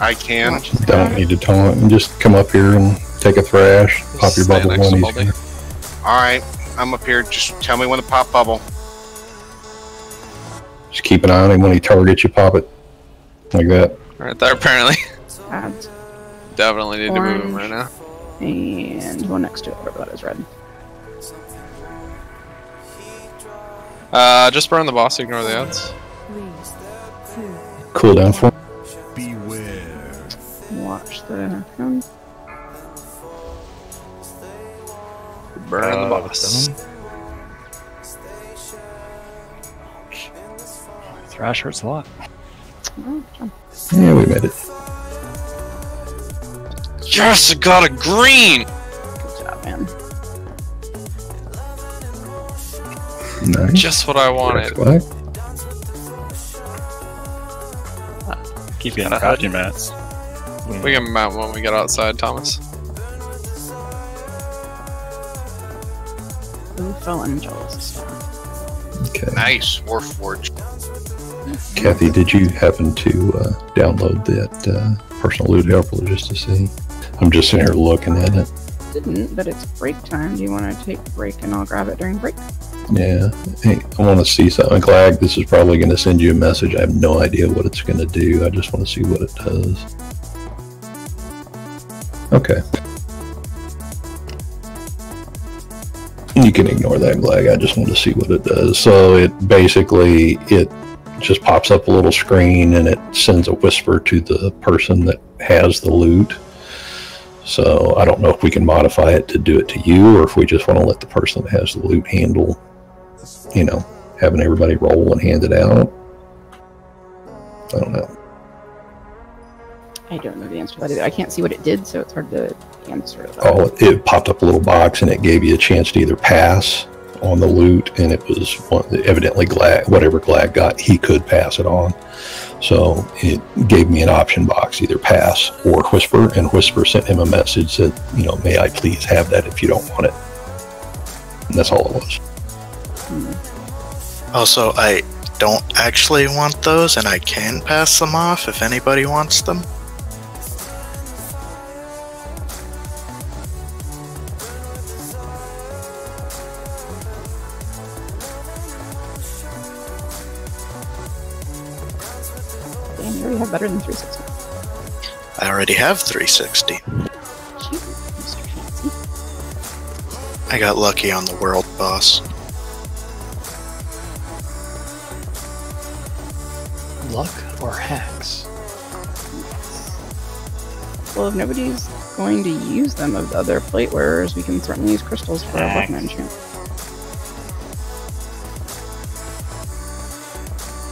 I can. Don't need to taunt. And just come up here and take a thrash. Pop your Stand bubble next to one Baldy. easier. Alright, I'm up here. Just tell me when to pop bubble. Just keep an eye on him. When he targets you, pop it. Like that. Right there, apparently. Add Definitely need to move him orange. right now. And one next to it, whatever that is, red. Just burn the boss, ignore the ads. Cool down for him. Watch the hound. Burn the boss. Thrash hurts a lot. Oh, John. Yeah, we made it. Yes, I got a green! Good job, man. Nice. Just what I wanted. Flag. Keep getting crouching mats. We can mount when we get outside, Thomas. Who fell in jealous? Okay. Nice, Warforge. Kathy, did you happen to download that personal loot helper just to see? I'm just sitting here looking at it. Didn't, but it's break time. Do you want to take a break and I'll grab it during break? Yeah. Hey, I want to see something. Glag, this is probably going to send you a message. I have no idea what it's going to do. I just want to see what it does. Okay. You can ignore that, Glag. I just want to see what it does. So it basically, it just pops up a little screen and it sends a whisper to the person that has the loot. So I don't know if we can modify it to do it to you, or if we just want to let the person that has the loot handle, you know, having everybody roll and hand it out. I don't know. I don't know the answer to that either. I can't see what it did, so it's hard to answer that. Oh, it popped up a little box and it gave you a chance to either pass on the loot, and it was evidently Glag, whatever Glag got, he could pass it on. So it gave me an option box, either pass or Whisper, and Whisper sent him a message that, you know, may I please have that if you don't want it. And that's all it was. Also, I don't actually want those, and I can pass them off if anybody wants them. Damn, you already have better than 360. I already have 360. I got lucky on the world boss. Luck or hacks? Well, if nobody's going to use them of the other plate wearers, we can certainly use crystals for our weapon enchant.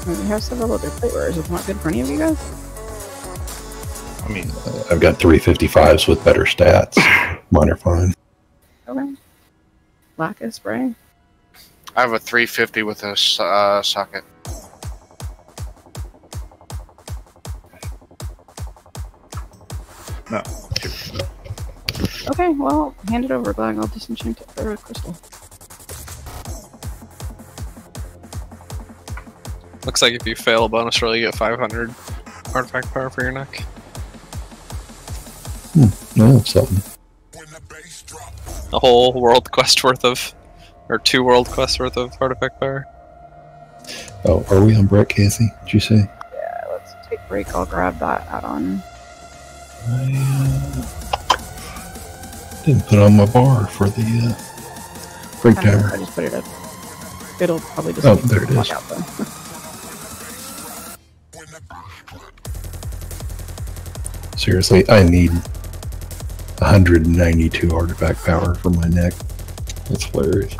We have several other plate wearers. It's not good for any of you guys? I mean, I've got 355s with better stats. Mine are fine. Okay. Lacquer spray. I have a 350 with a socket. No. Okay, well, hand it over, Glag. I'll disenchant it for a crystal. Looks like if you fail a bonus roll, you get 500 artifact power for your neck. No, that's something. A whole world quest worth of, or 2 world quests worth of artifact power. Oh, are we on Brett, Kathy? Did you say? Yeah, let's take a break. I'll grab that add-on. I didn't put on my bar for the break timer. I just put it up. It'll probably just there it is. out though. Seriously, I need 192 artifact power for my neck. That's hilarious.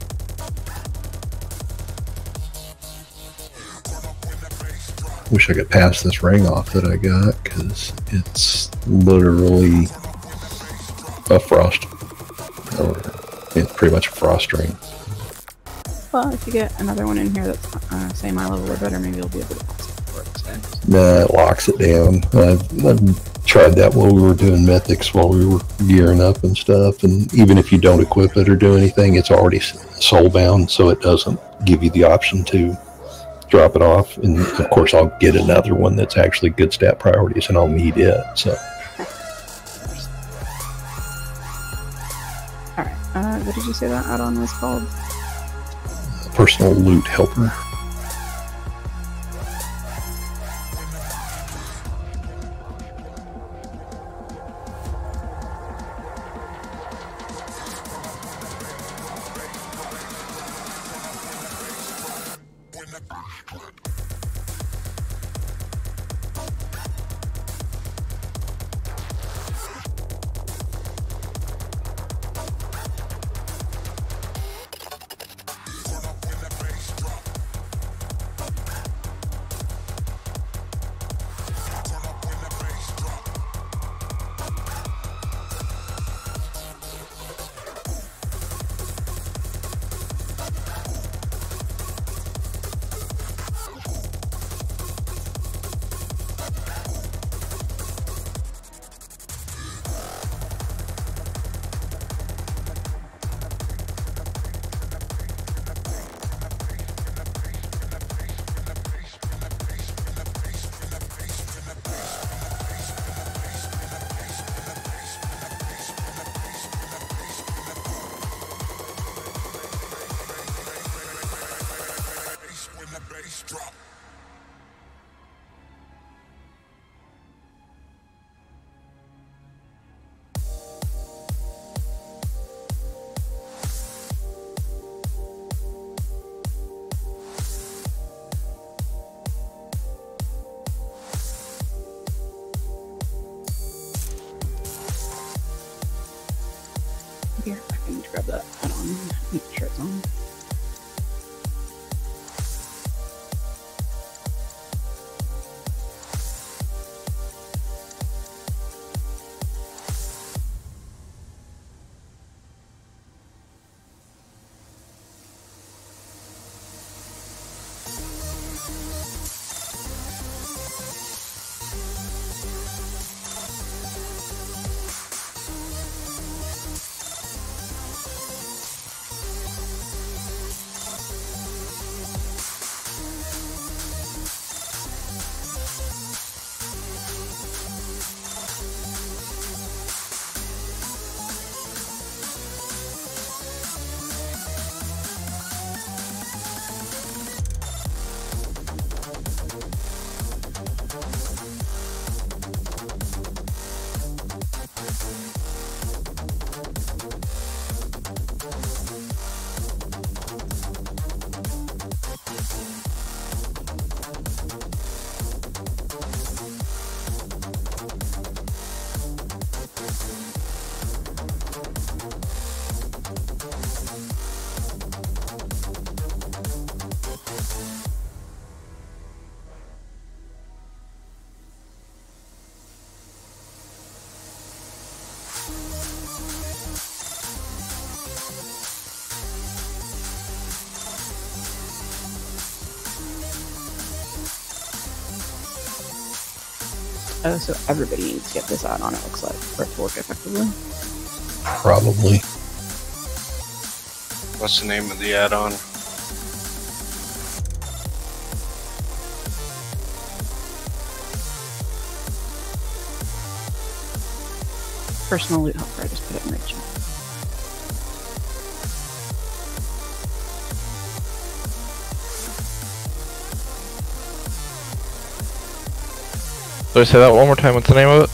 Wish I could pass this ring off that I got, because it's literally a frost, or it's pretty much a frost ring. Well, if you get another one in here that's same eye level or better, maybe you'll be able to pass it for it. Nah, it locks it down. I've tried that while we were doing mythics, while we were gearing up and stuff, and even if you don't equip it or do anything, it's already soul bound, so it doesn't give you the option to drop it off, and of course I'll get another one that's actually good stat priorities, and I'll need it. So. All right. What did you say that add-on was called? Personal loot helper. Here, I need to grab that add-on. Make sure it's on. So everybody needs to get this add-on, it looks like, for it to work effectively. Probably. What's the name of the add-on? Personal loot helper, I just put it in the chat. So I say that one more time, what's the name of it?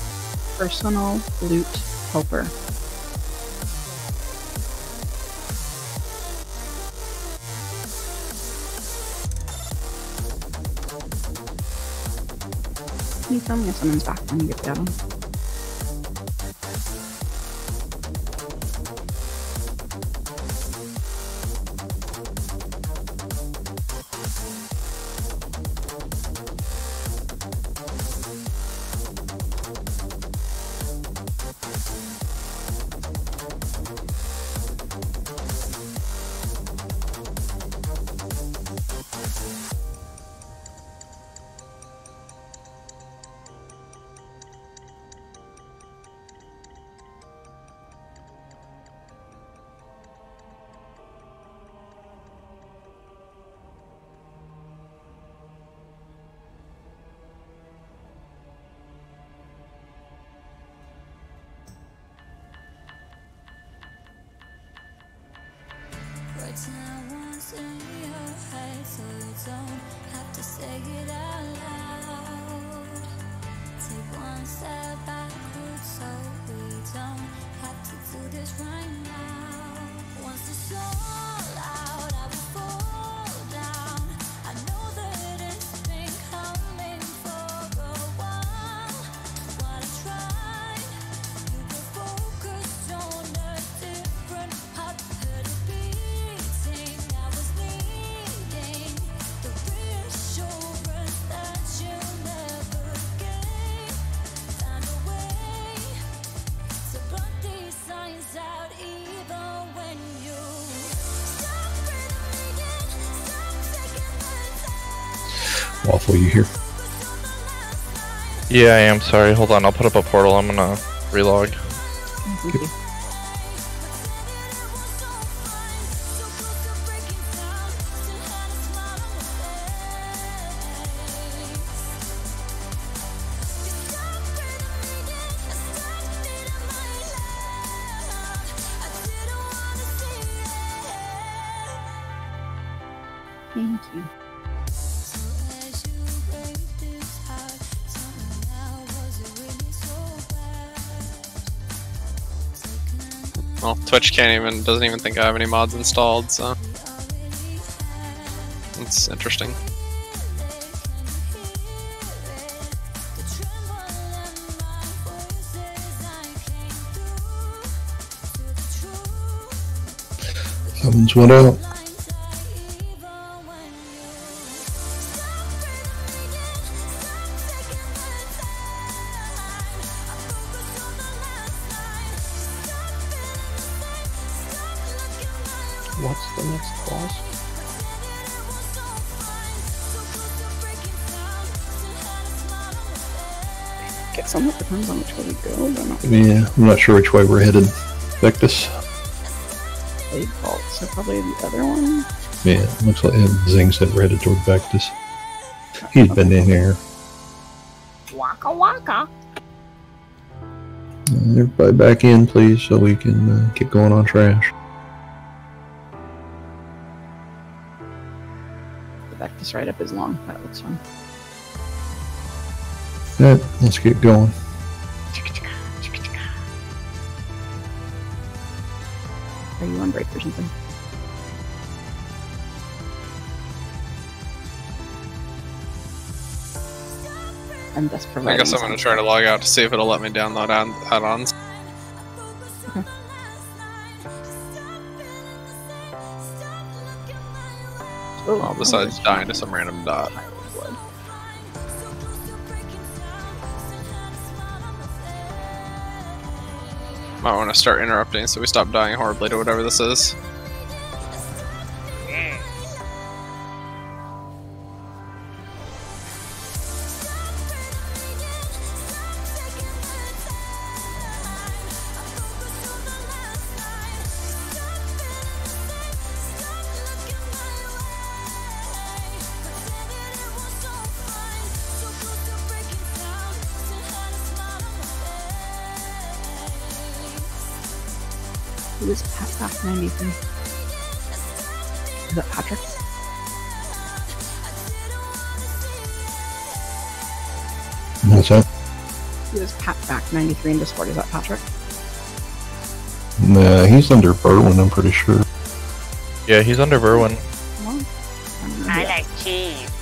Personal loot helper. Can you tell me if someone's back when you get down? Waffle, you here? Yeah, I am. Sorry. Hold on. I'll put up a portal. I'm gonna relog. Thank you. Thank you. Well, Twitch doesn't even think I have any mods installed, so it's interesting. Someone's went out. What's the next boss? Get some, it depends on which way we go. But not Yeah, I'm not sure which way we're headed. Vectus. Blade Vault, so probably the other one. Yeah, looks like Zing said we're headed toward Vectus. He's been in here. Waka waka. Everybody back in, please, so we can get going on trash. The back to right up is long. That looks fun. Alright, let's get going. Are you on break or something? I'm just I providing. guess I'm gonna try to log out to see if it'll let me download add-ons. Okay. Well, besides dying to some random dot. Might want to start interrupting so we stop dying horribly to whatever this is. Who is Pat 93? Is that Patrick? What's that? Who is Pat back 93 in Discord? Is that Patrick? Nah, he's under Berwin, I'm pretty sure. Yeah, he's under Berwin. I like cheese.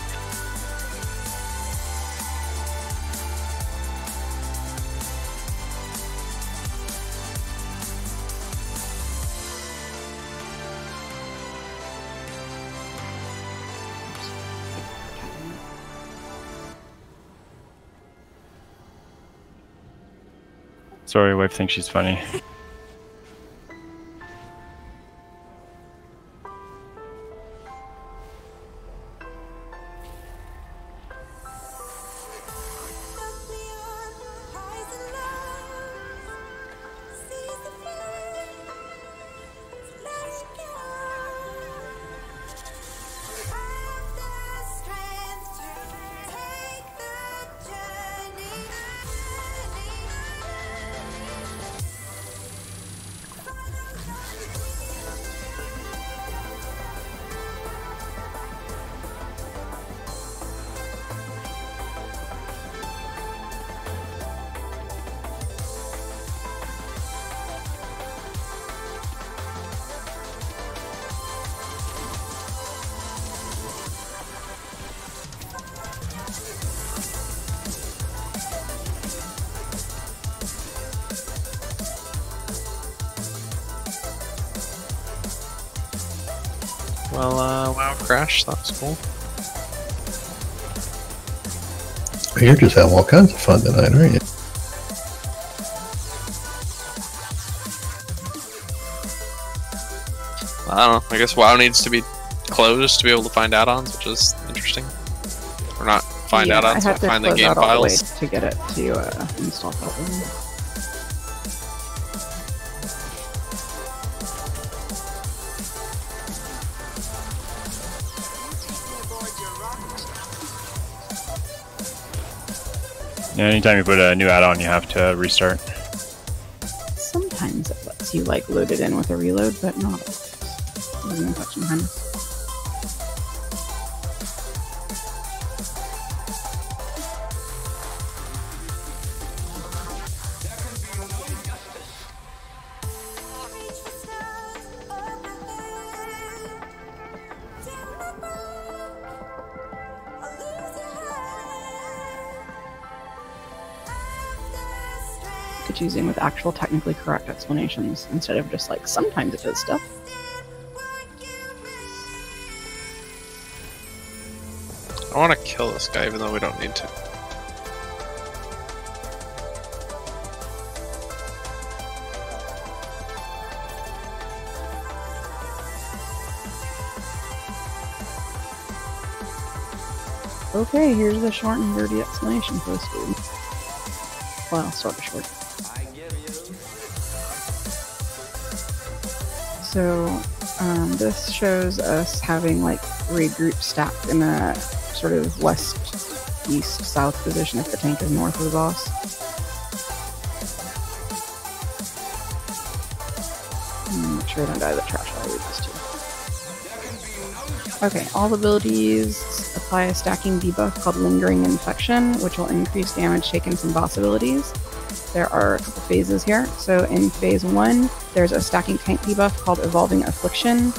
Sorry, wife thinks she's funny. Well, WoW crashed. That was cool. You're just having all kinds of fun tonight, aren't you? I don't know. I guess WoW needs to be closed to be able to find add-ons, which is interesting. Or not find add-ons, but find the game files. To get it to install properly. Yeah, anytime you put a new add-on, you have to restart. Sometimes it lets you like load it in with a reload, but not always. Doesn't touch behind us. Choosing with actual technically correct explanations instead of just like sometimes it does stuff. I want to kill this guy even though we don't need to. Okay, here's the short and dirty explanation for this dude. Well, sort of short. So, this shows us having like raid groups stacked in a sort of west, east, south position if the tank is north of the boss. Make sure I don't die to the trash while I read this too. Okay, all abilities apply a stacking debuff called Lingering Infection, which will increase damage taken from boss abilities. There are a couple phases here. So in phase 1, there's a stacking tank debuff called Evolving Affliction.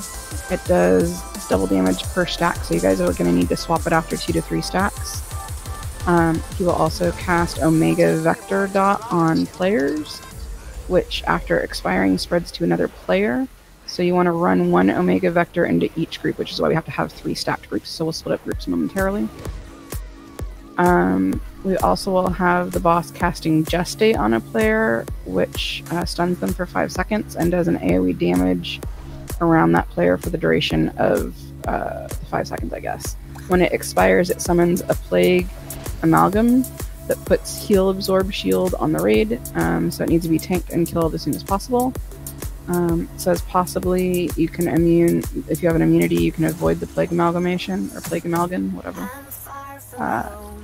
It does double damage per stack, so you guys are going to need to swap it after 2 to 3 stacks. He will also cast Omega Vector Dot on players, which after expiring spreads to another player. So you want to run 1 Omega Vector into each group, which is why we have to have 3 stacked groups, so we'll split up groups momentarily. We also will have the boss casting Gestate on a player, which stuns them for 5 seconds and does an AoE damage around that player for the duration of 5 seconds, I guess. When it expires, it summons a Plague Amalgam that puts Heal Absorb Shield on the raid, so it needs to be tanked and killed as soon as possible. It says possibly you can if you have an immunity, you can avoid the Plague Amalgamation, or Plague Amalgam, whatever.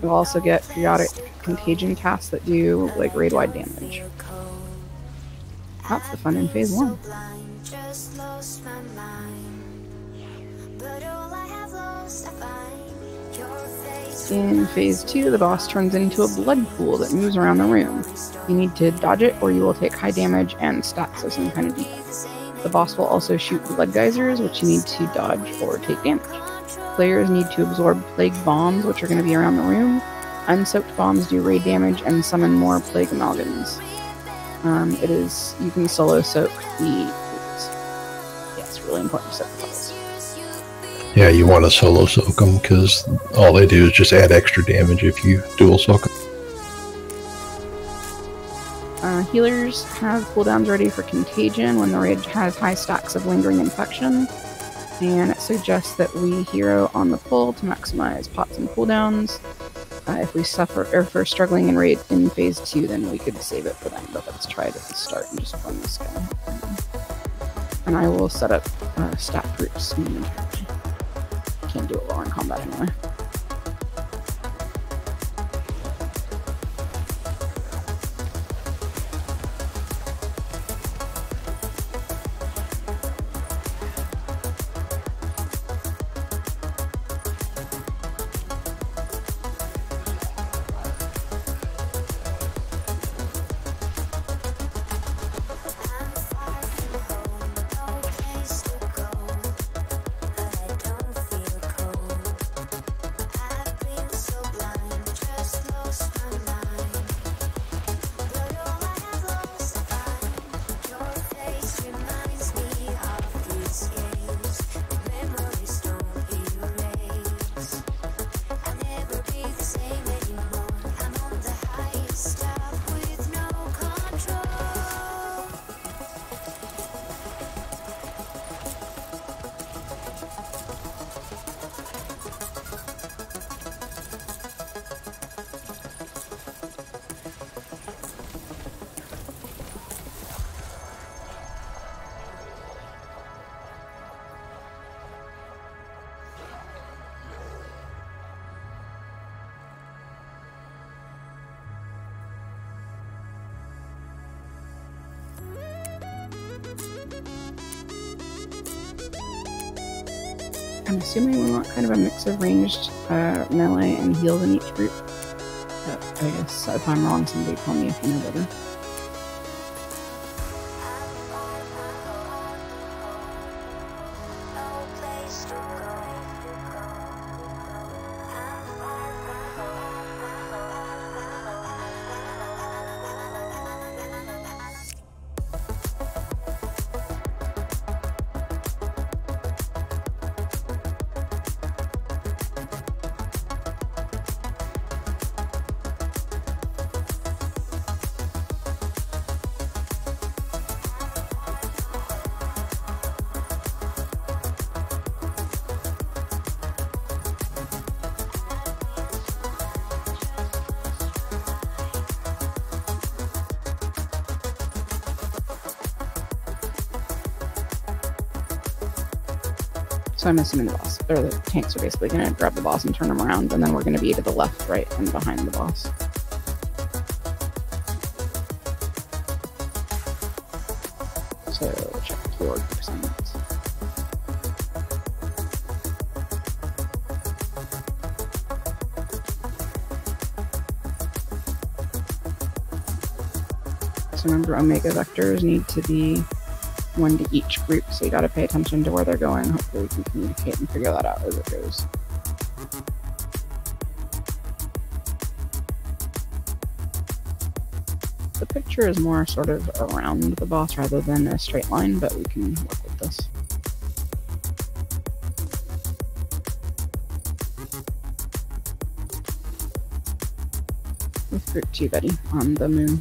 You'll also get periodic contagion casts that do like raid-wide damage. That's the fun in phase 1. In phase 2, the boss turns into a blood pool that moves around the room. You need to dodge it or you will take high damage and stats of some kind of debuff. The boss will also shoot blood geysers, which you need to dodge or take damage. Players need to absorb plague bombs, which are going to be around the room. Unsoaked bombs do raid damage and summon more plague amalgams. You can solo soak the foods. Yeah, it's really important to soak the bottles. Yeah, you want to solo soak them because all they do is just add extra damage if you dual soak them. Healers have cooldowns ready for contagion when the raid has high stacks of lingering infection. And it suggests that we hero on the pull to maximize pots and cooldowns. If we suffer, or if we're struggling in raid in phase 2, then we could save it for them. But let's try it at the start and just run this guy. And I will set up stat groups momentarily. Can't do it while in combat anyway. I'm assuming we want kind of a mix of ranged melee and heals in each group. But I guess if I'm wrong, somebody tell me if you know better. So I'm assuming the boss, or the tanks are basically going to grab the boss and turn them around, and then we're going to be to the left, right, and behind the boss. So check your percent. So remember, Omega vectors need to be one to each group, so you gotta pay attention to where they're going. Hopefully we can communicate and figure that out as it goes. The picture is more sort of around the boss rather than a straight line, but we can work with this. With group 2 Betty on the moon.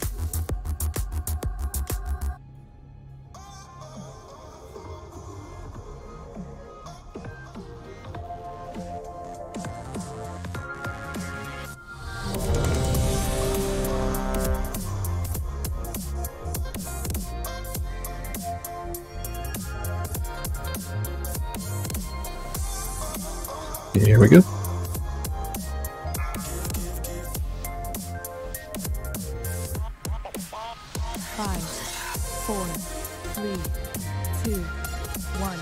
Here we go. Five, four, three, two, one.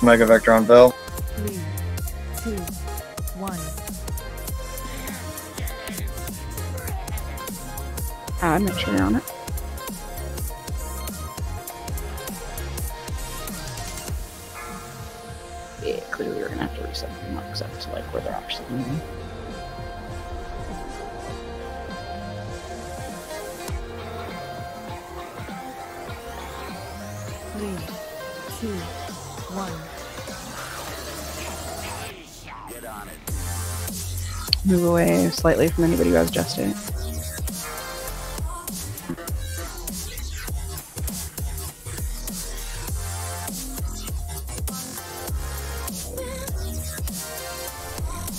Mega Vector on Bell. 3, 2, 1. Make sure you're on it. Yeah, clearly we're gonna have to reset the marks up to like where they're actually moving. Three, two, one. Move away slightly from anybody who has just it.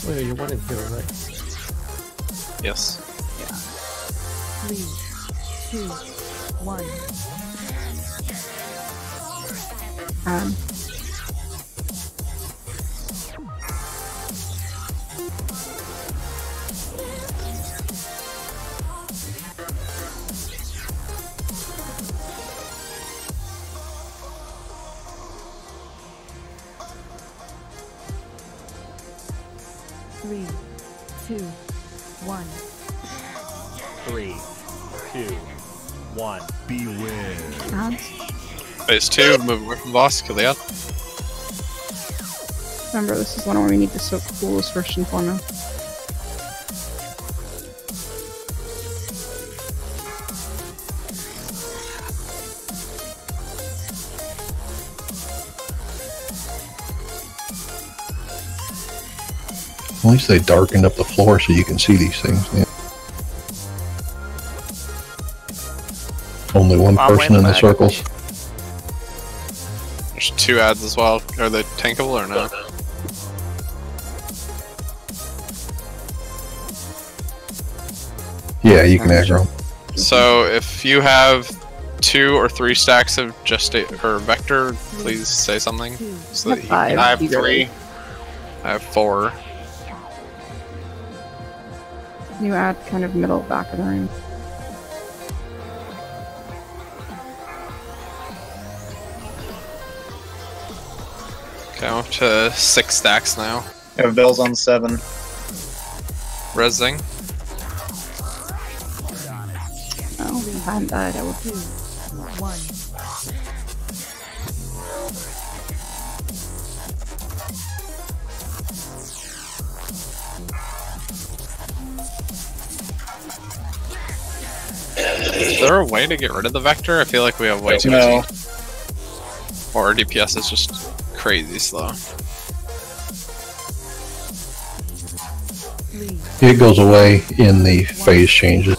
Wait, you wanted to, right? Yes. Yeah. 3, 2, 1. Three, two, one. 3, 2, 1. Beware. Phase 2, move away from the boss, kill the ad. Remember, this is one where we need to soak pools first and foremost. At least they darkened up the floor so you can see these things. Yeah. Only one person in the circles. There's 2 ads as well. Are they tankable or no? Yeah, you can aggro. So if you have 2 or 3 stacks of or vector, please say something. So that I have 3. I have 4. You add kind of middle back of the ring. Down to 6 stacks now. Yeah, Bell's on 7. Rezzing. Oh, if I hadn't died, I would. 2, 1. Is there a way to get rid of the vector? I feel like we have way too much. Or our DPS is just crazy slow. It goes away in the phase changes.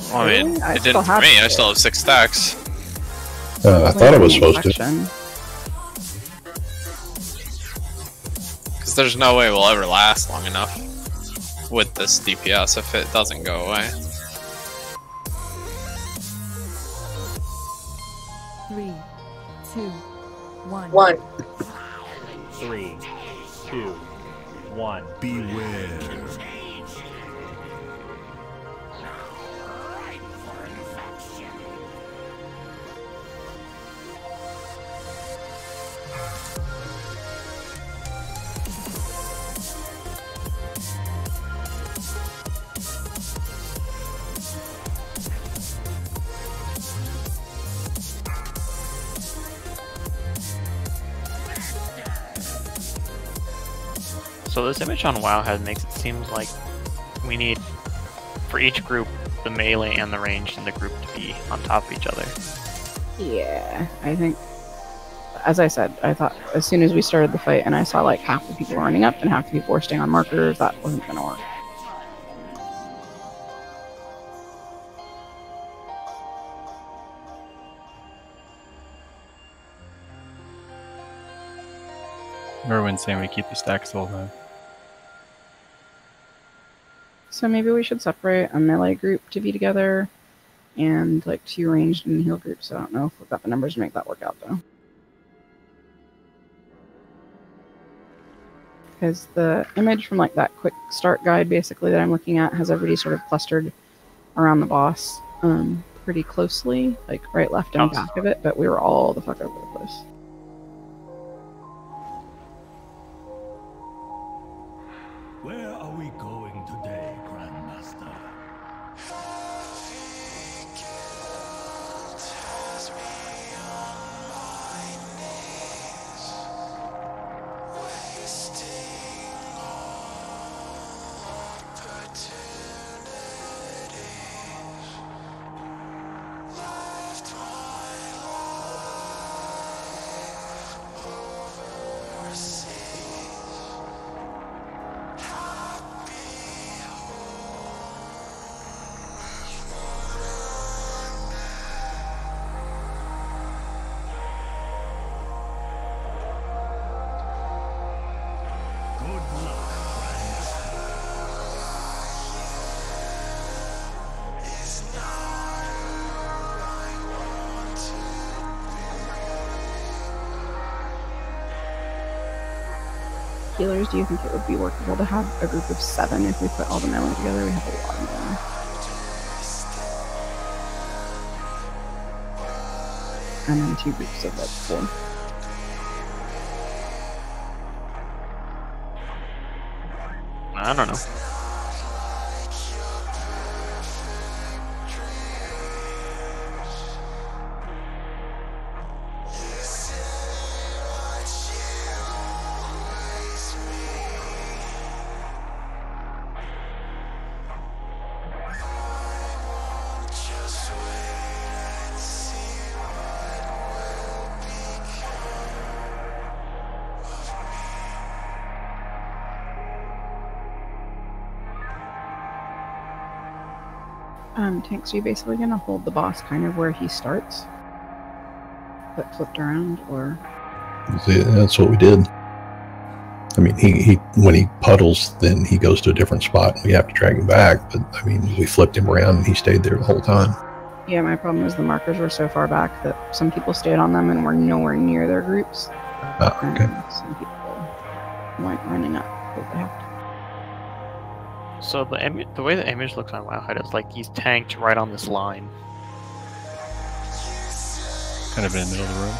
Well, I mean, it didn't for me. I still have 6 stacks. I thought it was supposed to. Because there's no way we'll ever last long enough with this DPS if it doesn't go away. 3, 2, 1. 3, 2, 1. Beware. So this image on Wowhead makes it seem like we need, for each group, the melee and the ranged in the group to be on top of each other. Yeah, I think, as I said, I thought as soon as we started the fight and I saw like half the people running up and half the people were staying on markers, that wasn't going to work. Merwin's saying we keep the stacks all time. So maybe we should separate a melee group to be together and like 2 ranged and heal groups. I don't know if we've got the numbers to make that work out though. Because the image from like that quick start guide basically that I'm looking at has everybody sort of clustered around the boss pretty closely, like right, left, and back of it, but we were all the fuck over the place. Where are we going today, Grandmaster? Healers, do you think it would be workable to have a group of 7 if we put all the melee together? We have a lot of melee. And then 2 groups of like 4. I don't know. Tank, so you're basically gonna hold the boss kind of where he starts, but flipped around, or? That's what we did. I mean, he when he puddles, then he goes to a different spot, and we have to drag him back. But I mean, we flipped him around, and he stayed there the whole time. Yeah, my problem is the markers were so far back that some people stayed on them and were nowhere near their groups. Okay. Some people went running up. But they have to. So the way the image looks on Wowhead is like he's tanked right on this line. Kind of in the middle of the room.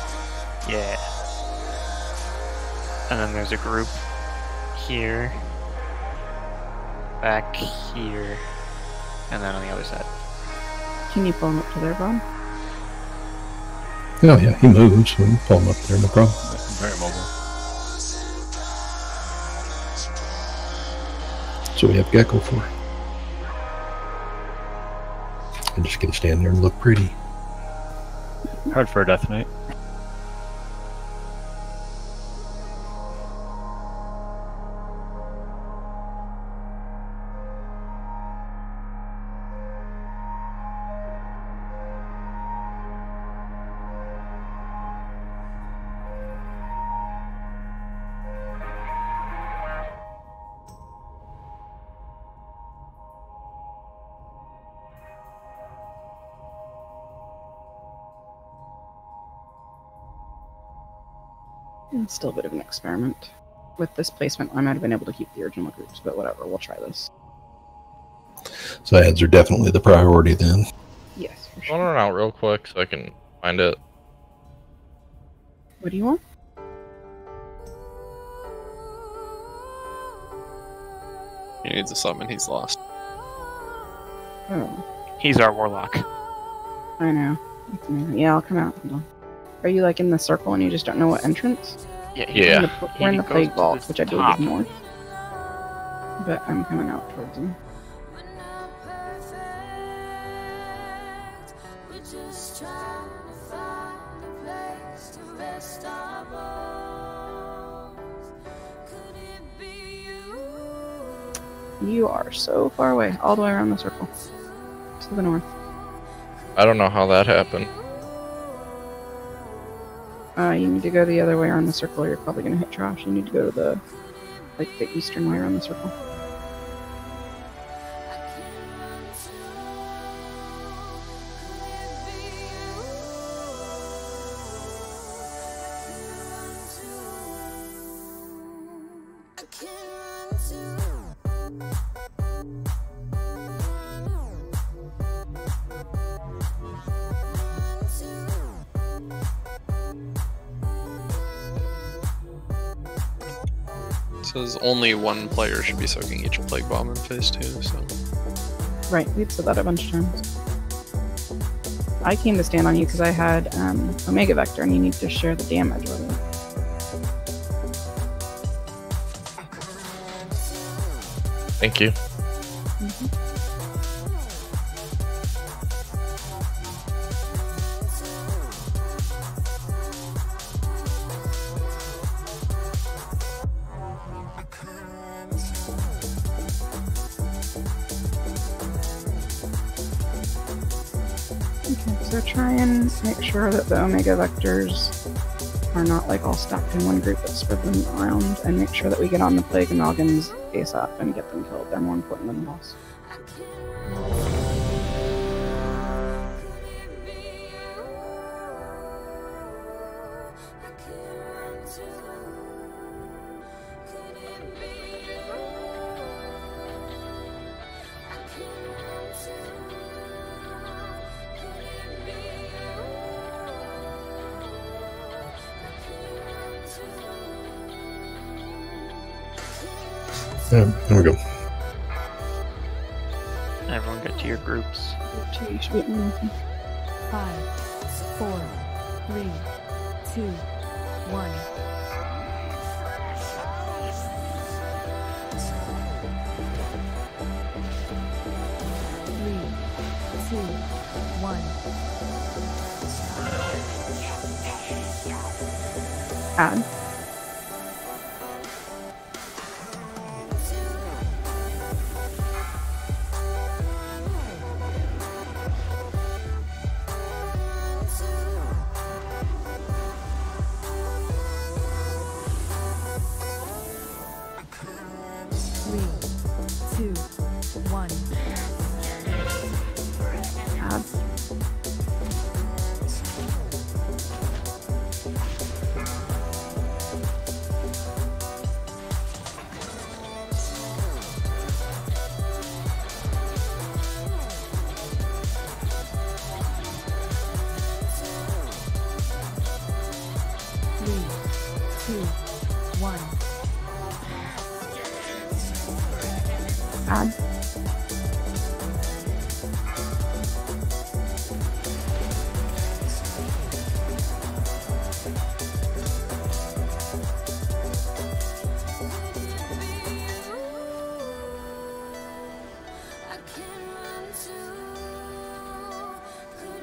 Yeah. And then there's a group here, back here, and then on the other side. Can you pull him up to there, Bob? Oh yeah, he moves. We can pull him up there, no problem. Very mobile. So we have Gecko for. I just get to stand there and look pretty. Hard for a Death Knight. It's still a bit of an experiment. With this placement, I might have been able to keep the original groups, but whatever, we'll try this. So ads are definitely the priority then. Yes, for I'll sure. run out real quick so I can find it. What do you want? He needs a summon, he's lost. Oh, He's our warlock. I know. Yeah, I'll come out. Hold on. Are you like in the circle and you just don't know what entrance? Yeah. We're in the He plague goes to vault, this which I believe top. is north. But I'm coming out towards him. You are so far away, all the way around the circle. To the north. I don't know how that happened. You need to go the other way around the circle or you're probably going to hit trash. You need to go to the, like, the eastern way around the circle. It says only one player should be soaking each plague bomb in phase 2, so. Right, we've said that a bunch of times. I came to stand on you because I had Omega Vector and you need to share the damage with it. Thank you. Okay, so try and make sure that the Omega Vectors are not like all stacked in one group, but spread them around, and make sure that we get on the Plague Amalgams ASAP and get them killed. They're more important than the boss. There we go. Everyone get to your groups. You should be at nothing. 5, 4, 3, 2, 1. Add. 3, 2, 1. Add.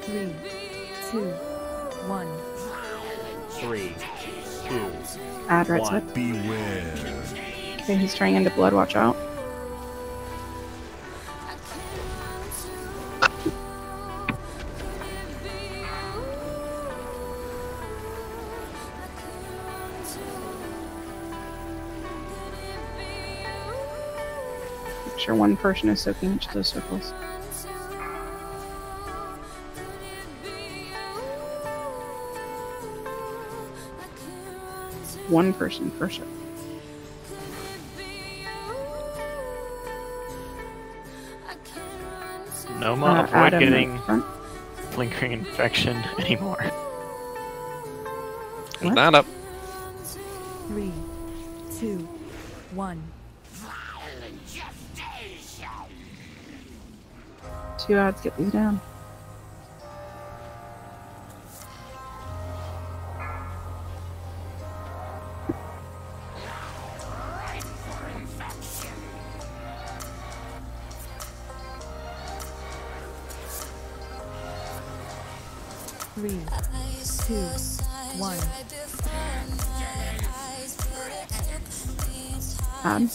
Three, two, 1. 3, 2, Add right 1. side. Beware. Okay, he's turning into blood. Watch out. Make sure one person is soaking each of those circles. One person per circle. Noma, avoid Adam in getting front. lingering infection anymore. Hold that up. 3, 2, 1. 2 odds, get these down. Three, 2, 1. Add.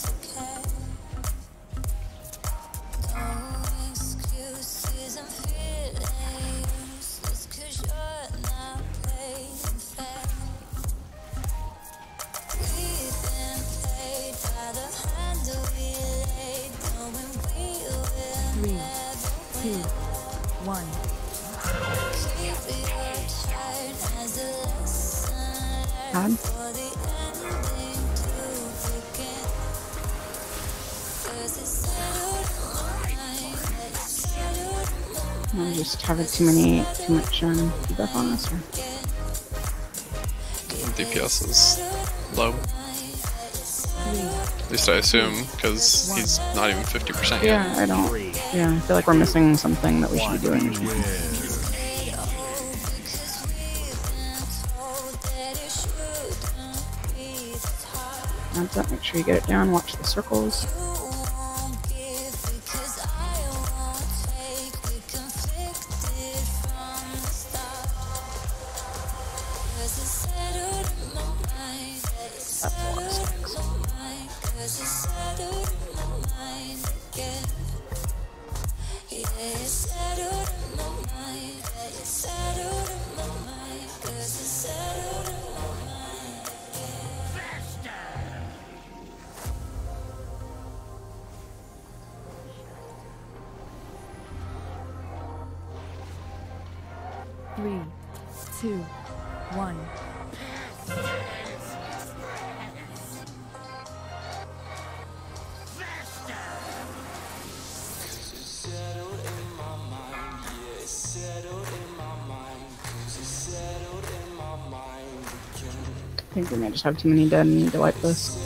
Three, 2, 1. Add. I just having too much debuff on us. Or... DPS is low. At least I assume, because he's not even 50% yet. Yeah, I don't. Yeah, I feel like we're missing something that we should be doing. Add that, make sure you get it down, watch the circles. Three, 2, 1. I think we may just have too many dead and need to wipe this.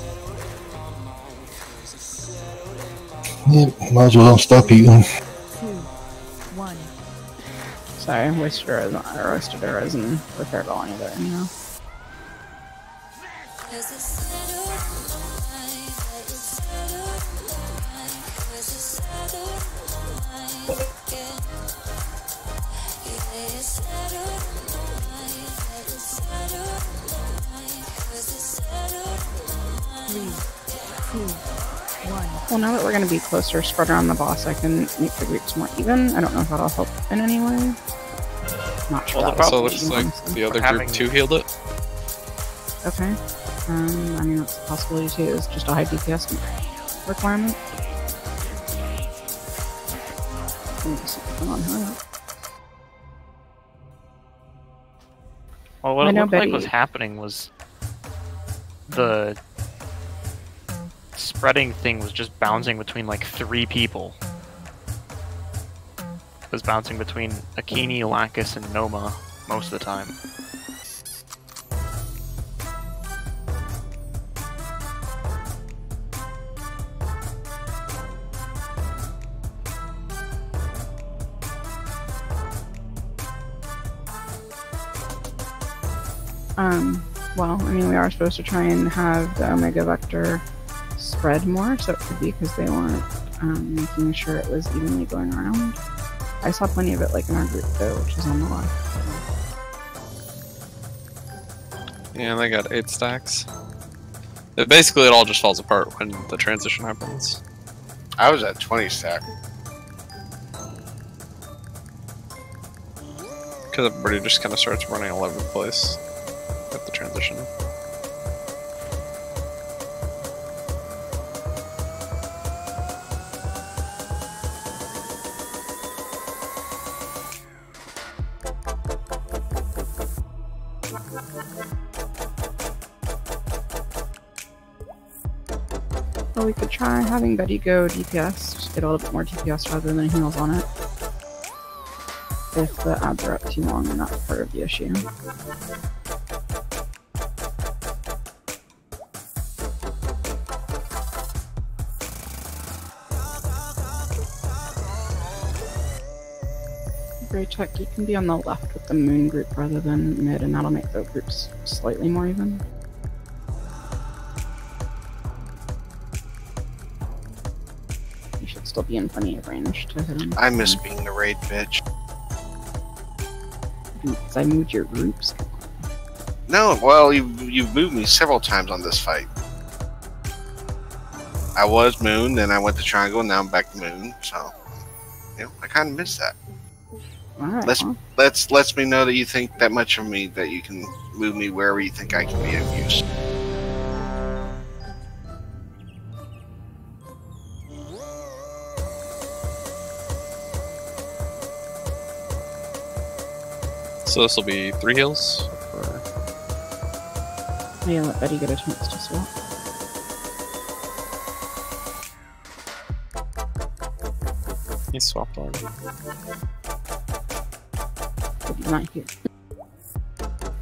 Yeah, might as well stop eating. 2, 1. Sorry, roasted a resin with their ball either, you know. Well, now that we're going to be closer, spread around the boss, I can make the groups more even. I don't know if that'll help in any way. Not sure. Well, also looks like the other group 2 healed it. Okay. I mean, that's a possibility too. It's just a high DPS requirement. Come on, hurry up. Well, what it looked like was happening was the spreading thing was just bouncing between like 3 people. It was bouncing between Akini, Lacus, and Noma most of the time. Well, I mean, we are supposed to try and have the Omega Vector spread more, so it could be because they weren't making sure it was evenly going around. I saw plenty of it, like, in our group, though, which is on the left. Yeah, they got 8 stacks. Basically, it all just falls apart when the transition happens. I was at 20 stack. Because everybody just kind of starts running all over the place at the transition. Well, we could try having Betty go DPS, just get a little bit more DPS rather than heals on it. If the ads are up too long, then that's part of the issue. Great check, you can be on the left with the moon group rather than mid, and that'll make the groups slightly more even. You should still be in plenty of range to hit him. I miss being the raid bitch. Because I moved your groups. No, well, you've moved me several times on this fight. I was moon, then I went to triangle, and now I'm back to moon. So, you know, I kind of miss that. All right. Lets me know that you think that much of me that you can move me wherever you think I can be of use. So this will be 3 heals? Or... Yeah, let Betty get a chance to swap. He swapped already. But he's not here.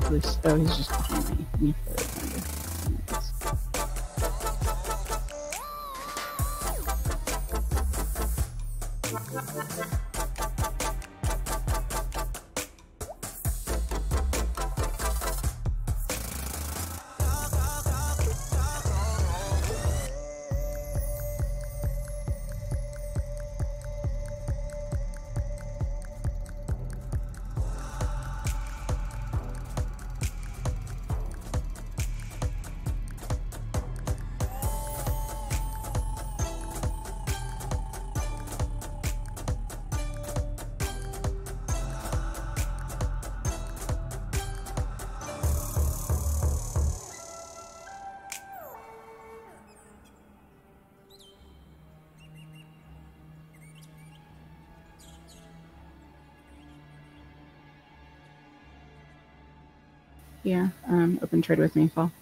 At least, oh, he's just behind me. Yeah, open trade with me, Paul.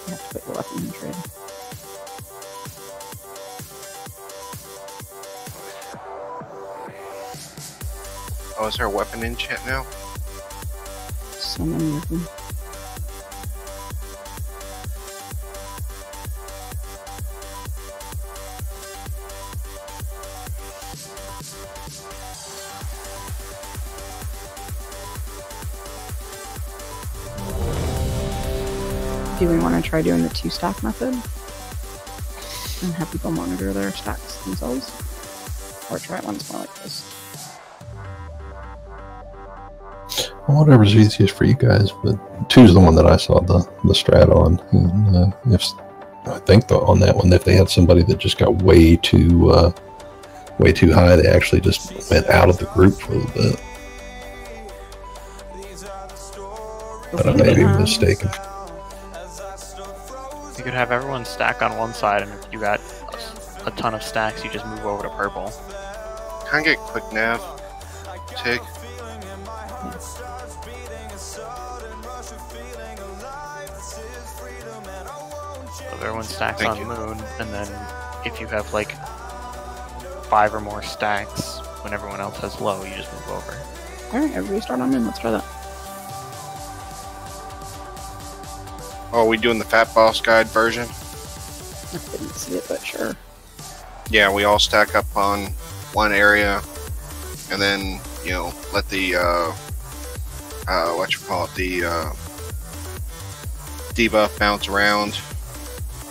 You have to put your weapon in trade. Oh, is there a weapon in chat now? So many of them. Do we want to try doing the 2-stack method? And have people monitor their stacks themselves? Or try it once more like this? Whatever's easiest for you guys, but 2's the one that I saw the strat on. And if I think on that one, if they had somebody that just got way too high, they actually just went out of the group for a little bit. But I may be mistaken. You could have everyone stack on one side, and if you got a ton of stacks, you just move over to purple. Can I get quick nav? Tick. So everyone stacks on moon, and then if you have like 5 or more stacks, when everyone else has low, you just move over. Alright, everybody start on in. Let's try that. Oh, are we doing the Fat Boss Guide version? I didn't see it, but sure. Yeah, we all stack up on one area, and then, you know, let the, the debuff bounce around.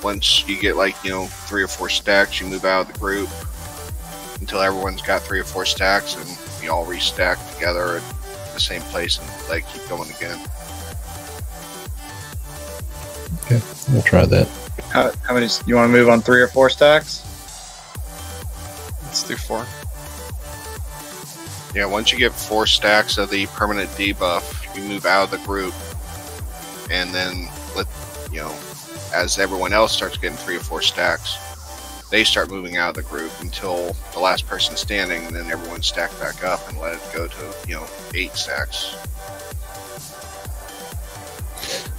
Once you get, like, you know, 3 or 4 stacks, you move out of the group until everyone's got 3 or 4 stacks, and you all restack together at the same place and let it keep going again. Okay, we'll try that. How many? You want to move on 3 or 4 stacks? Let's do 4. Yeah, once you get 4 stacks of the permanent debuff, you move out of the group, and then let, you know, as everyone else starts getting 3 or 4 stacks, they start moving out of the group until the last person standing, and then everyone stack back up and let it go to, you know, 8 stacks.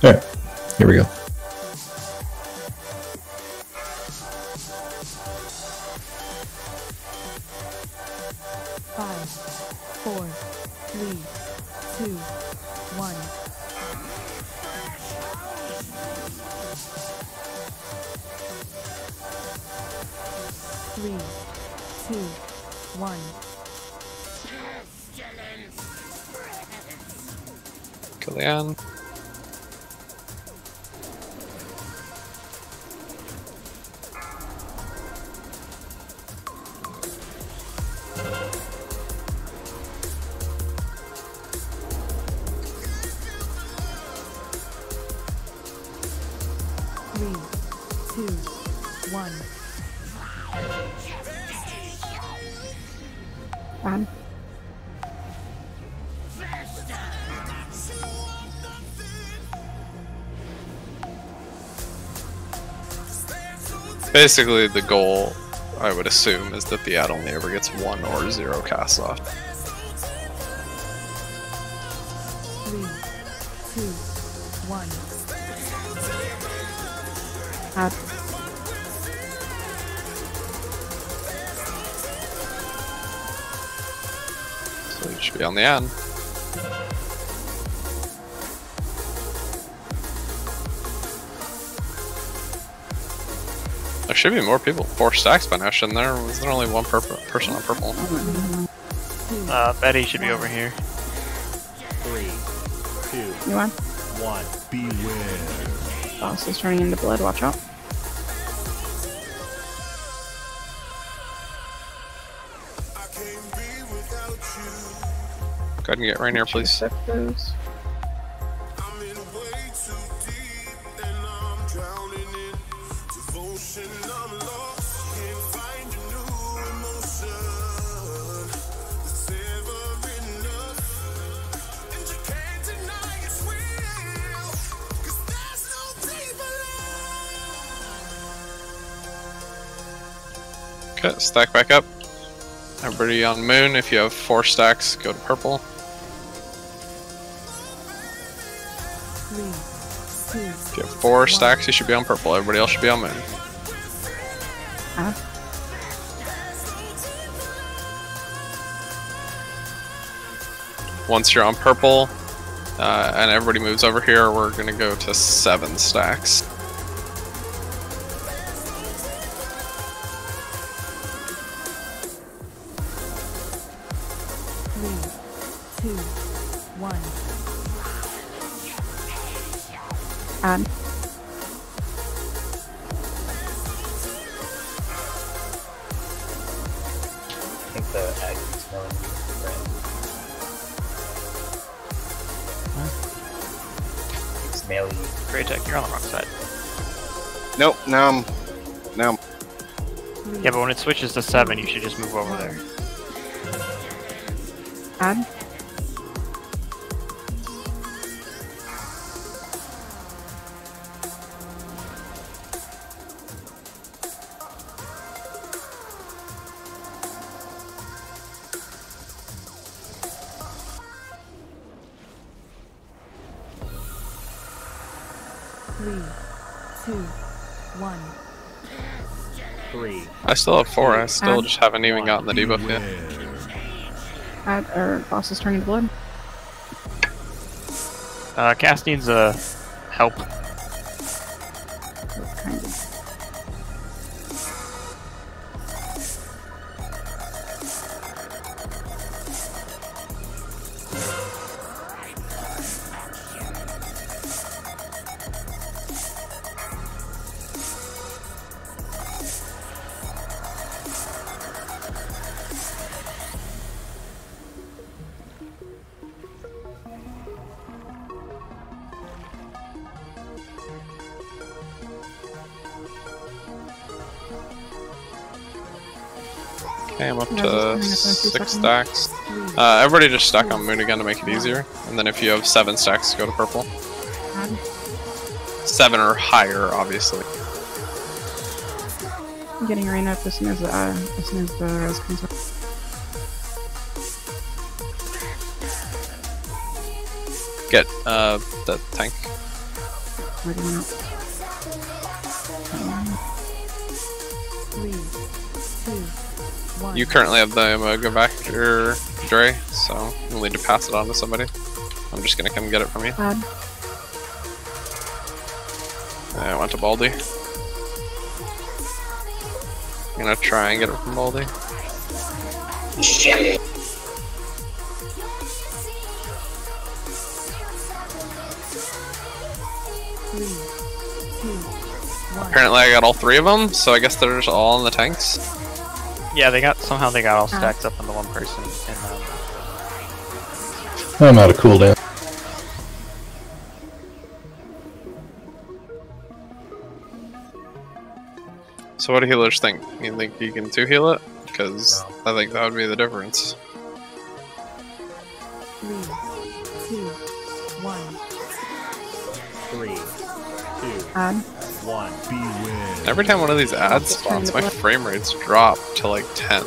Alright, here we go. Five, 4, 3, 2, 1. 3, 2, 1. Kilian. Fine. Basically, the goal, I would assume, is that the ad only ever gets 1 or 0 casts off. 3, 2, 1. So you should be on the ad. There should be more people. 4 stacks by now, shouldn't there? Was there only one person on purple? Betty should be over here. 3, 2, You want? 1. Beware. Boss is turning into blood. Watch out. Go ahead and get Rainier, please. Okay, stack back up. Everybody on moon, if you have 4 stacks, go to purple. 3, 2, If you have 4 stacks, you should be on purple. Everybody else should be on moon. Once you're on purple, and everybody moves over here, we're gonna go to 7 stacks. 3, 2, 1. I think the egg is smelling right. It's smelly. Great tech, you're on the wrong side. Nope, now I'm... Yeah, but when it switches to 7, you should just move over there. Add. 3. I still have 4. I still just haven't even gotten the debuff yet. Our boss is turning to blood. Cass needs help. Kind of. Okay, I'm up to 6 stacks. Everybody just stack on Moon again to make it easier. And then if you have 7 stacks, go to purple. 7 or higher, obviously. I'm getting rain up as soon as the res comes up. Get the tank. Waiting out. 3, 2, 1. You currently have the go back to your Dre, so you'll need to pass it on to somebody. I'm just gonna come get it from you. I went to Baldy. I'm gonna try and get it from Baldy. Shit. Apparently I got all 3 of them, so I guess they're just all in the tanks. Yeah, somehow they got all stacks up into one person. I'm out of cooldown. So what do healers think? You think you can 2 heal it? Because I think that would be the difference. 3, 2, 1. 3, 2, 1. Beware. Every time one of these ads spawns, my frame rates drop to like 10.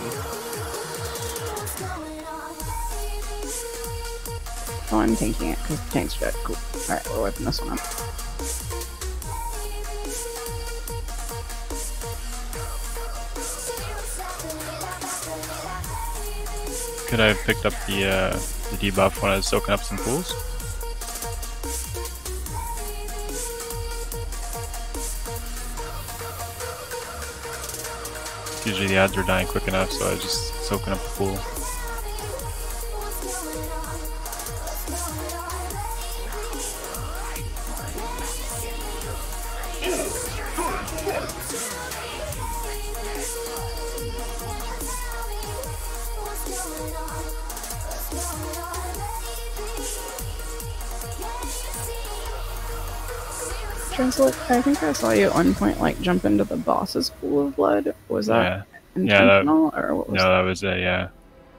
Oh, I'm tanking it because the tank's dead. Cool. Alright, we're wiping this one up. Could I have picked up the debuff when I was soaking up some pools? Usually the ads are dying quick enough, so I was just soaking up the pool. Translate, I think I saw you at one point like jump into the boss's pool of blood. Was that intentional or what was no, that was a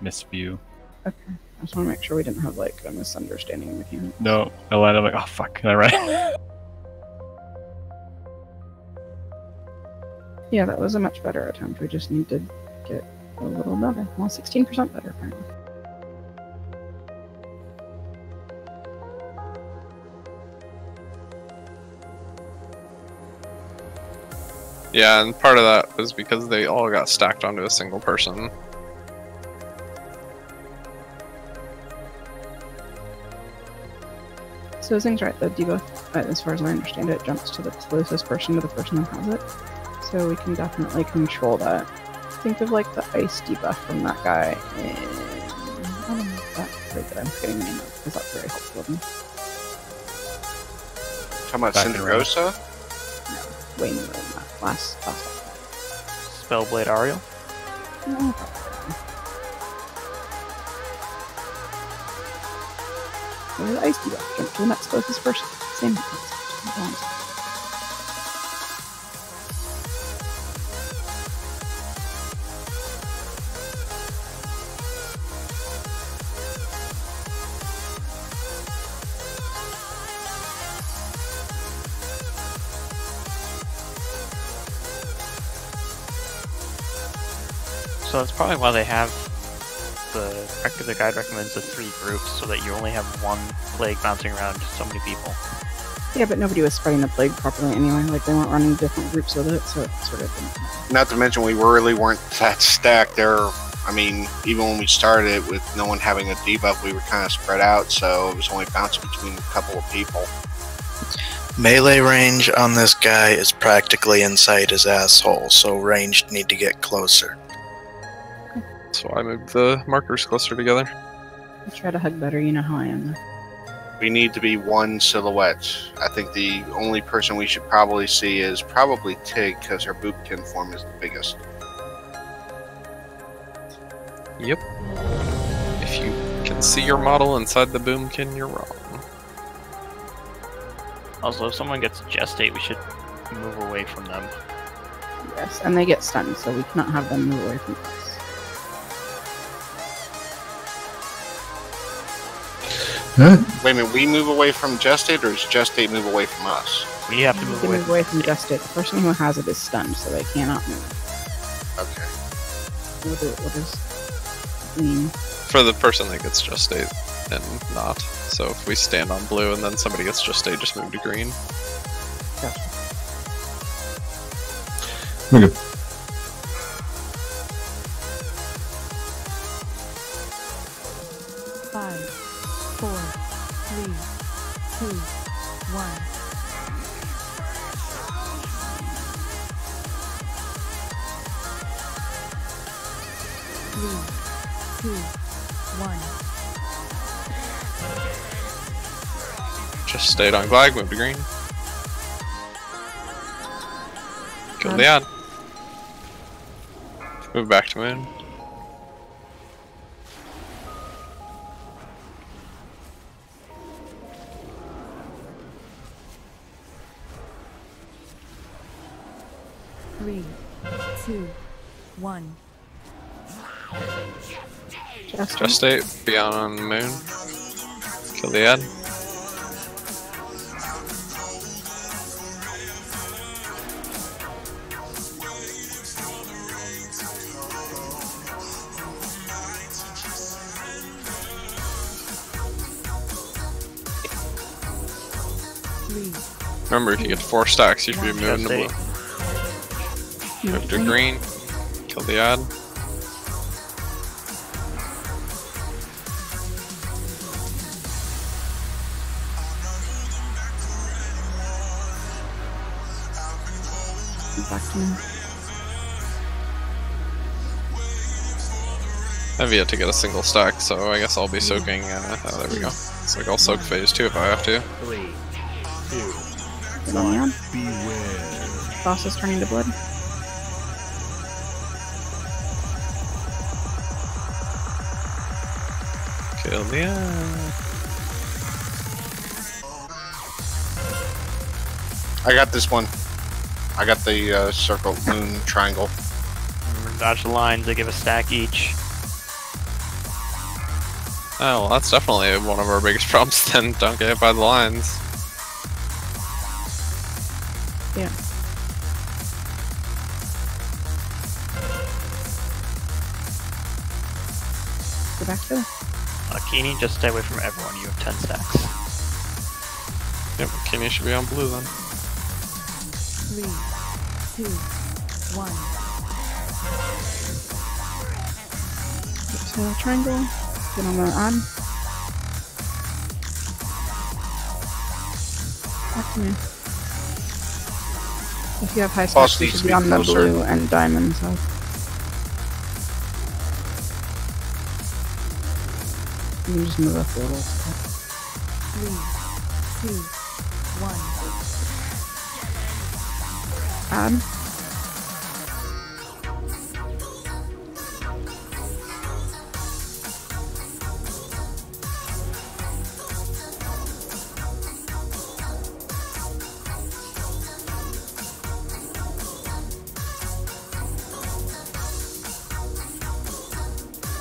misview. Okay. I just want to make sure we didn't have like a misunderstanding of the mechanic. No, I landed, I'm like, oh fuck, can I run? Yeah, that was a much better attempt. We just need to get a little better. Well, 16% better apparently. Yeah, and part of that was because they all got stacked onto a single person. So Zing's right, the debuff, as far as I understand it, jumps to the closest person to the person who has it. So we can definitely control that. Think of like the ice debuff from that guy in... I don't know if that's right that I'm forgetting the name of, because that's very helpful of me. Talking about Cinderosa? No, way more than that. Last Spellblade Ariel? No. The ice debuff, jump to the next closest person. Same concept. So that's probably why they have the guide recommends the 3 groups so that you only have one plague bouncing around so many people. Yeah, but nobody was spreading the plague properly anyway. Like, they weren't running different groups with it, so it sort of didn't matter. Not to mention, we really weren't that stacked there. I mean, even when we started with no one having a debuff, we were kind of spread out, so it was only bouncing between a couple of people. Melee range on this guy is practically inside his asshole, so ranged need to get closer. So I moved the markers closer together. I try to hug better, you know how I am. We need to be one silhouette. I think the only person we should probably see is probably Tig, because her bootkin form is the biggest. Yep. If you can see your model inside the boomkin, you're wrong. Also, if someone gets gestate, we should move away from them. Yes, and they get stunned, so we cannot have them move away from us. Wait a minute, we move away from gestate, or does gestate move away from us? We have to You can move away from gestate. The person who has it is stunned, so they cannot move. Okay. What does it mean? For the person that gets gestate and not. So if we stand on blue and then somebody gets gestate, just move to green. Gotcha. Okay. Five, 4, 3, 2, 1. Three, 2, 1. Just stayed on Glag, move to green. Kill the ad. Move back to moon. Three, 2, 1. Gestate, be on moon. Kill the ad. Remember, if you get 4 stacks, you should be moving to blue. Move to green. Kill the ad. Back to me. I've yet to get a single stack, so I guess I'll be soaking. Oh, there we go. It's like I'll soak phase 2 if I have to. 3, 2, Get on the ad. beware. Boss is turning to blood. Kill the ad. I got this one. I got the circle, moon, triangle. Dodge the lines, they give a stack each. Oh, well, that's definitely one of our biggest problems then. Don't get hit by the lines. Yeah. Go back to it. Keeney, just stay away from everyone. You have 10 stacks. Yep, Kenny should be on blue then. 3, 2, 1. Get to the triangle. Get on the ad. Back to me. If you have high Boss stacks, you needs should to be be on the closer. blue and diamond side. You can just move up a little. 3, 2, 1. Add.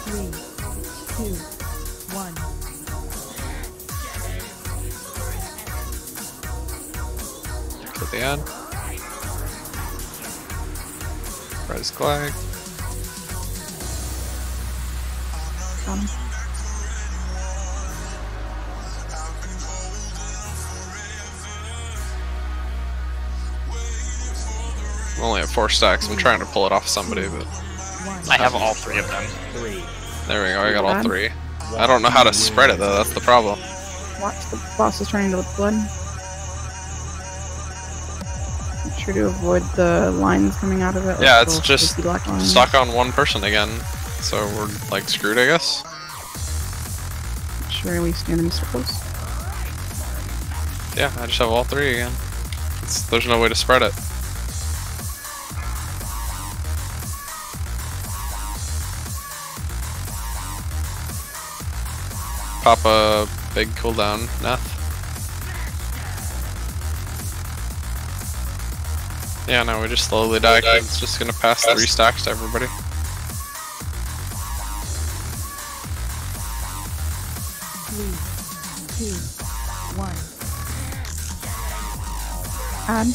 Three, 2, 1. Kill the ad. Res Glag. I'm only at 4 stacks. I'm trying to pull it off somebody, but I have all 3 of them. there we go. I got all 3. I don't know how to spread it though. That's the problem. Watch the boss is turning to blood. Make sure to avoid the lines coming out of it. Yeah, like it's little just sticky black lines. stuck on one person again. So we're like screwed, I guess. Make sure we stand in circles. Yeah, I just have all 3 again. There's no way to spread it. Pop a big cooldown, Neth. Yeah, no, we just slowly die. It's just gonna pass 3 stacks to everybody. Three, two, one. Add.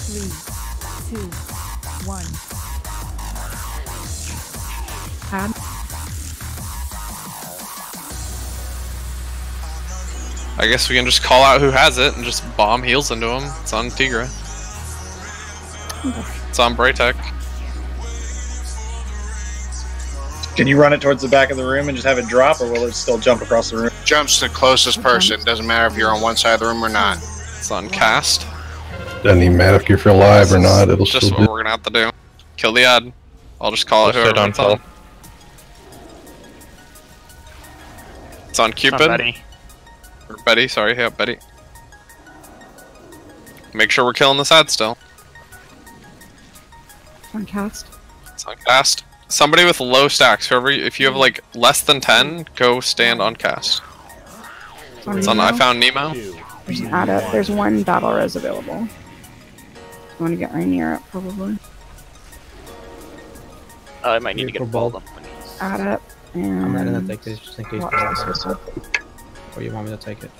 Three, two, one. Add. I guess we can just call out who has it and just bomb heals into him. It's on Tigra. It's on Braytech. Can you run it towards the back of the room and just have it drop, or will it still jump across the room? Jumps to the closest person. Doesn't matter if you're on one side of the room or not. It's on cast. Doesn't even matter if you're alive or not. It'll Just still what do. we're gonna have to do. Kill the ad. I'll just call it whoever it's on. It's on Cupid. It's on Betty. Or Betty, sorry, yeah, Betty. Make sure we're killing this ad still. On cast. It's on cast. Somebody with low stacks, whoever, if you have like less than 10, go stand on cast. It's on I found Nemo. There's an add up. There's 1 battle res available. You want to get Rainier up, probably. I might need to get balled up. Add up. And I'm not gonna take this just in case. watch this whistle. Or you want me to take it?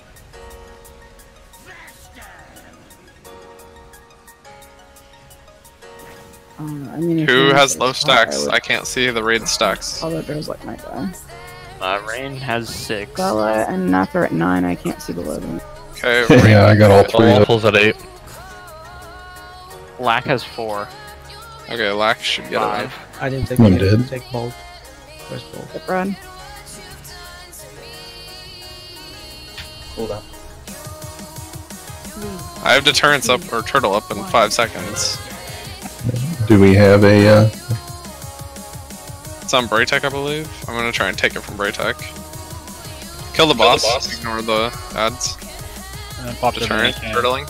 I mean, if Who you has miss low this spot, stacks? I can't see the raid stacks. All the girls like my guy. Rain has 6. Bella and Nath are at 9. I can't see below them. Okay, Yeah, I got all 3 of them. Pulls at 8. Lack has 4. Okay, Lack should get 5. it. I didn't take One it. dead. Take bolt. Where's bolt? Get Brad. Hold up. I have deterrence up or turtle up in 5 seconds. Do we have a? It's on Braytech, I believe. I'm gonna try and take it from Braytech. Kill the boss. Ignore the ads. Pop Deterrent, turtling.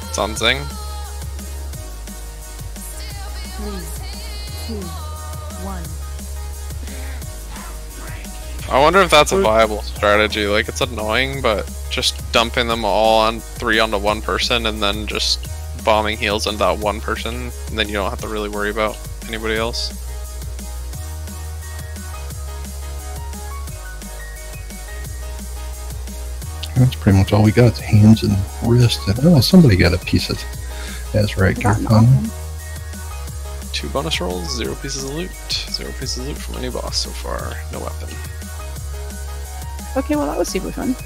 It's on Zing. 3, 2, 1. I wonder if that's a viable strategy. Like, it's annoying, but just dumping them all on 3 onto 1 person and then just bombing heals into that 1 person, and then you don't have to really worry about anybody else. That's pretty much all we got. Hands and wrist. And oh, somebody got a piece of Azrac gear on them. 2 bonus rolls, 0 pieces of loot. 0 pieces of loot from any boss so far. No weapon. Okay, well that was super fun.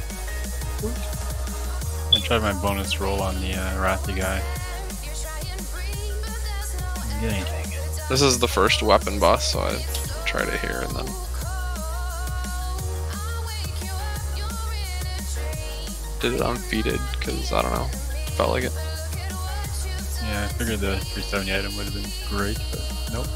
I tried my bonus roll on the Wrathy guy. Didn't get anything. This is the first weapon boss, so I tried it here and then. Did it unfeated because I don't know, felt like it. Yeah, I figured the 370 item would have been great, but nope.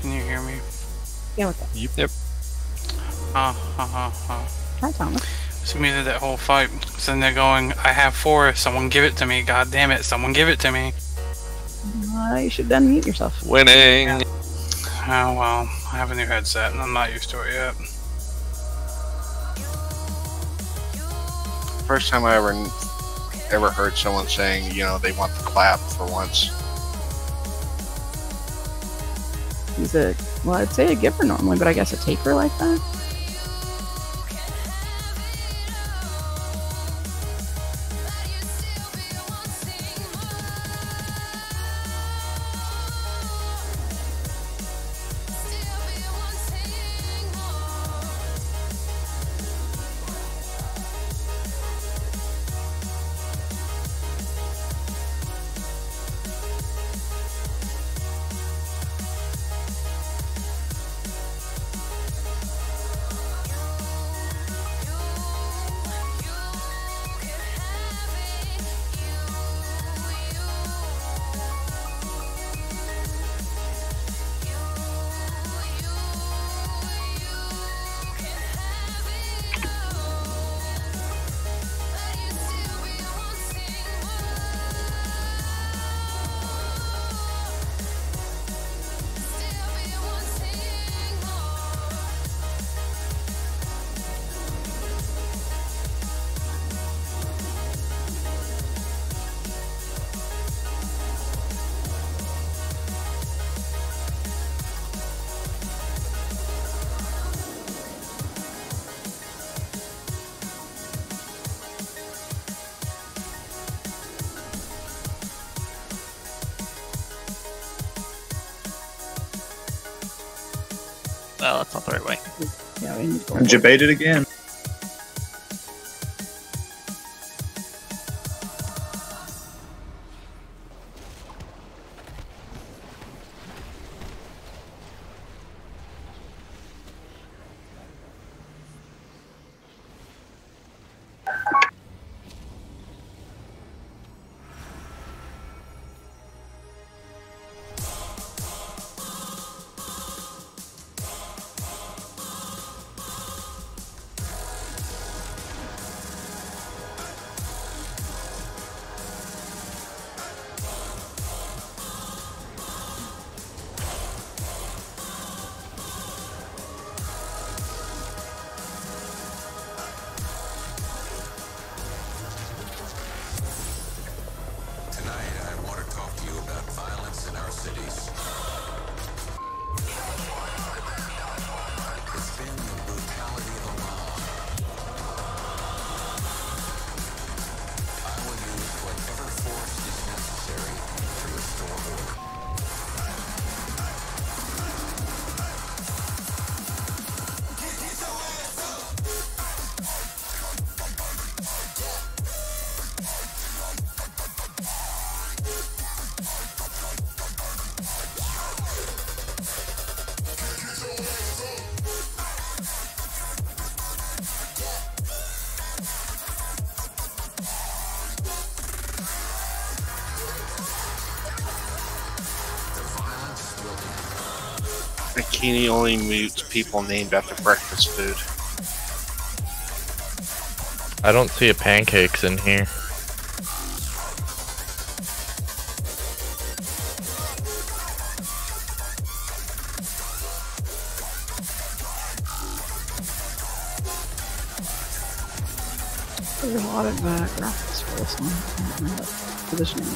Can you hear me? Yeah, what's up? Yep. Yep. Hi, Thomas. It's muted that whole fight. So then they're going, I have 4, someone give it to me, god damn it, someone give it to me. You should unmute yourself. Winning! Oh well, I have a new headset and I'm not used to it yet. First time I ever heard someone saying, you know, they want the clap for once. He's a, well, I'd say a giver normally, but I guess a taker like that. No, that's not the right way. Yeah, we need to go. Debate it again. Bikini only mutes people named after breakfast food. I don't see a pancakes in here. There's a lot of graphics for this one. I don't know what positioning.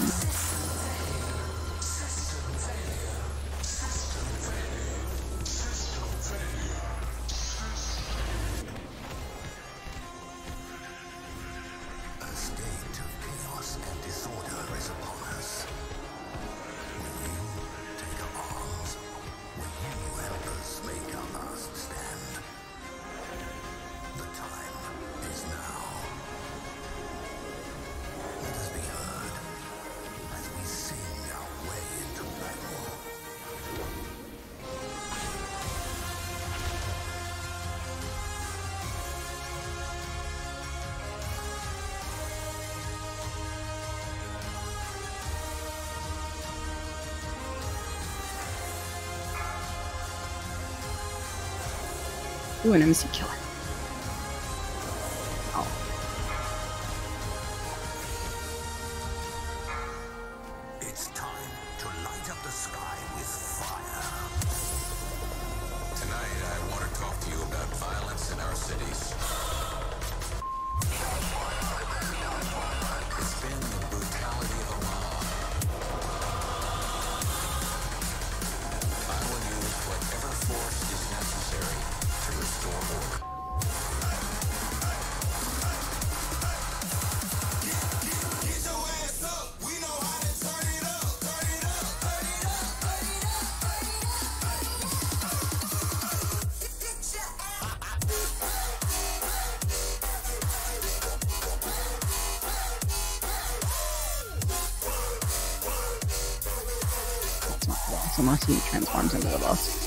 Ooh, an MC killer. Oh, sky with fire. Tonight, I want to talk to you about violence in our cities. It's been the brutality of a mob. I will use whatever force is necessary to restore order. That's not the boss, unless he transforms into the boss.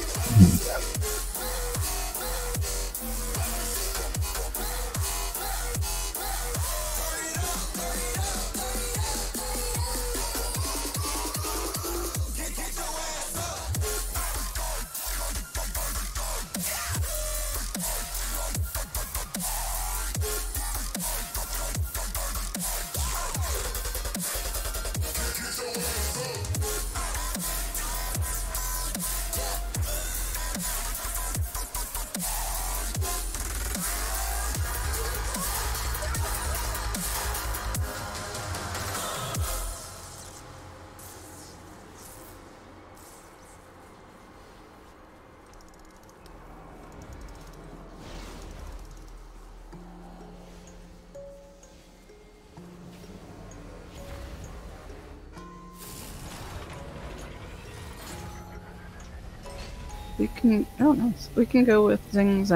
We can, oh nice. We can go with Zing's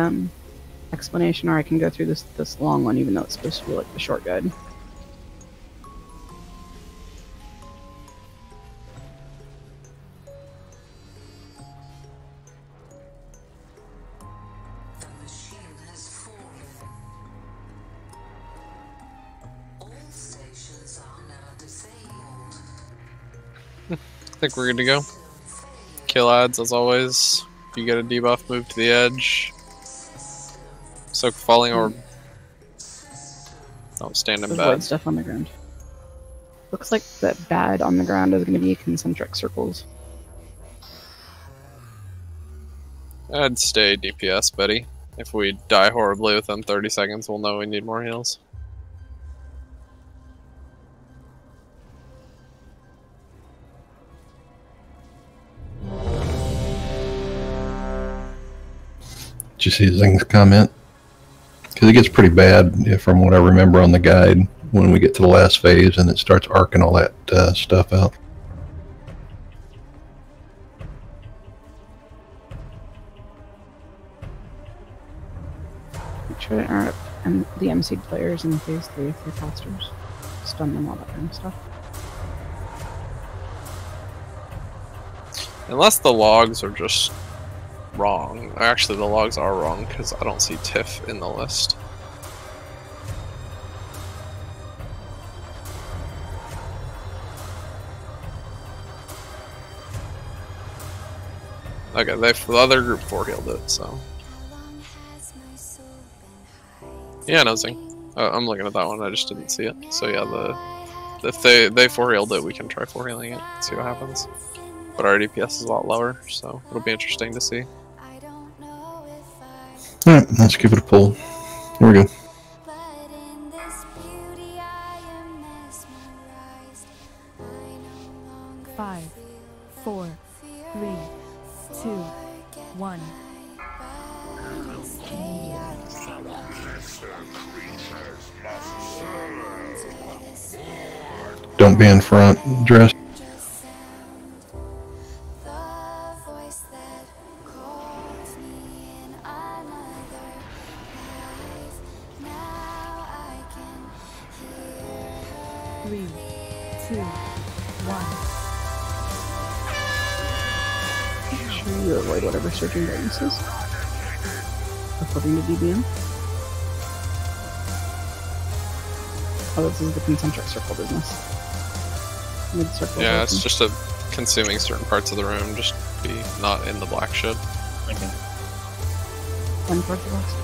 explanation, or I can go through this long one, even though it's supposed to be like the short guide. I think we're good to go. Kill ads as always. If you get a debuff, move to the edge. Soak falling orb. Don't stand in There's bad. white stuff on the ground. Looks like that bad on the ground is going to be concentric circles. I'd stay DPS, Betty. If we die horribly within 30 seconds, we'll know we need more heals. Did you see Zing's comment? Because it gets pretty bad, from what I remember on the guide, when we get to the last phase and it starts arcing all that stuff out. Make sure to interrupt the MC players in phase 3 if they're casters. Stun them, all that kind of stuff. Unless the logs are just wrong. Actually, the logs are wrong because I don't see Tiff in the list. Okay, the other group 4 healed it, so. Yeah, no Zing. I'm looking at that one, I just didn't see it. So yeah, if they 4 healed it, we can try 4 healing it, see what happens. But our DPS is a lot lower, so it'll be interesting to see. Alright, let's give it a pull. Here we go. 5, 4, 3, 2, 1. Don't be in front, dress. You avoid whatever surging bonuses according to DBM. Oh, this is the concentric circle business. Mid-circle. Yeah, it's just a consuming certain parts of the room, just be not in the black shit. Okay. One towards the left.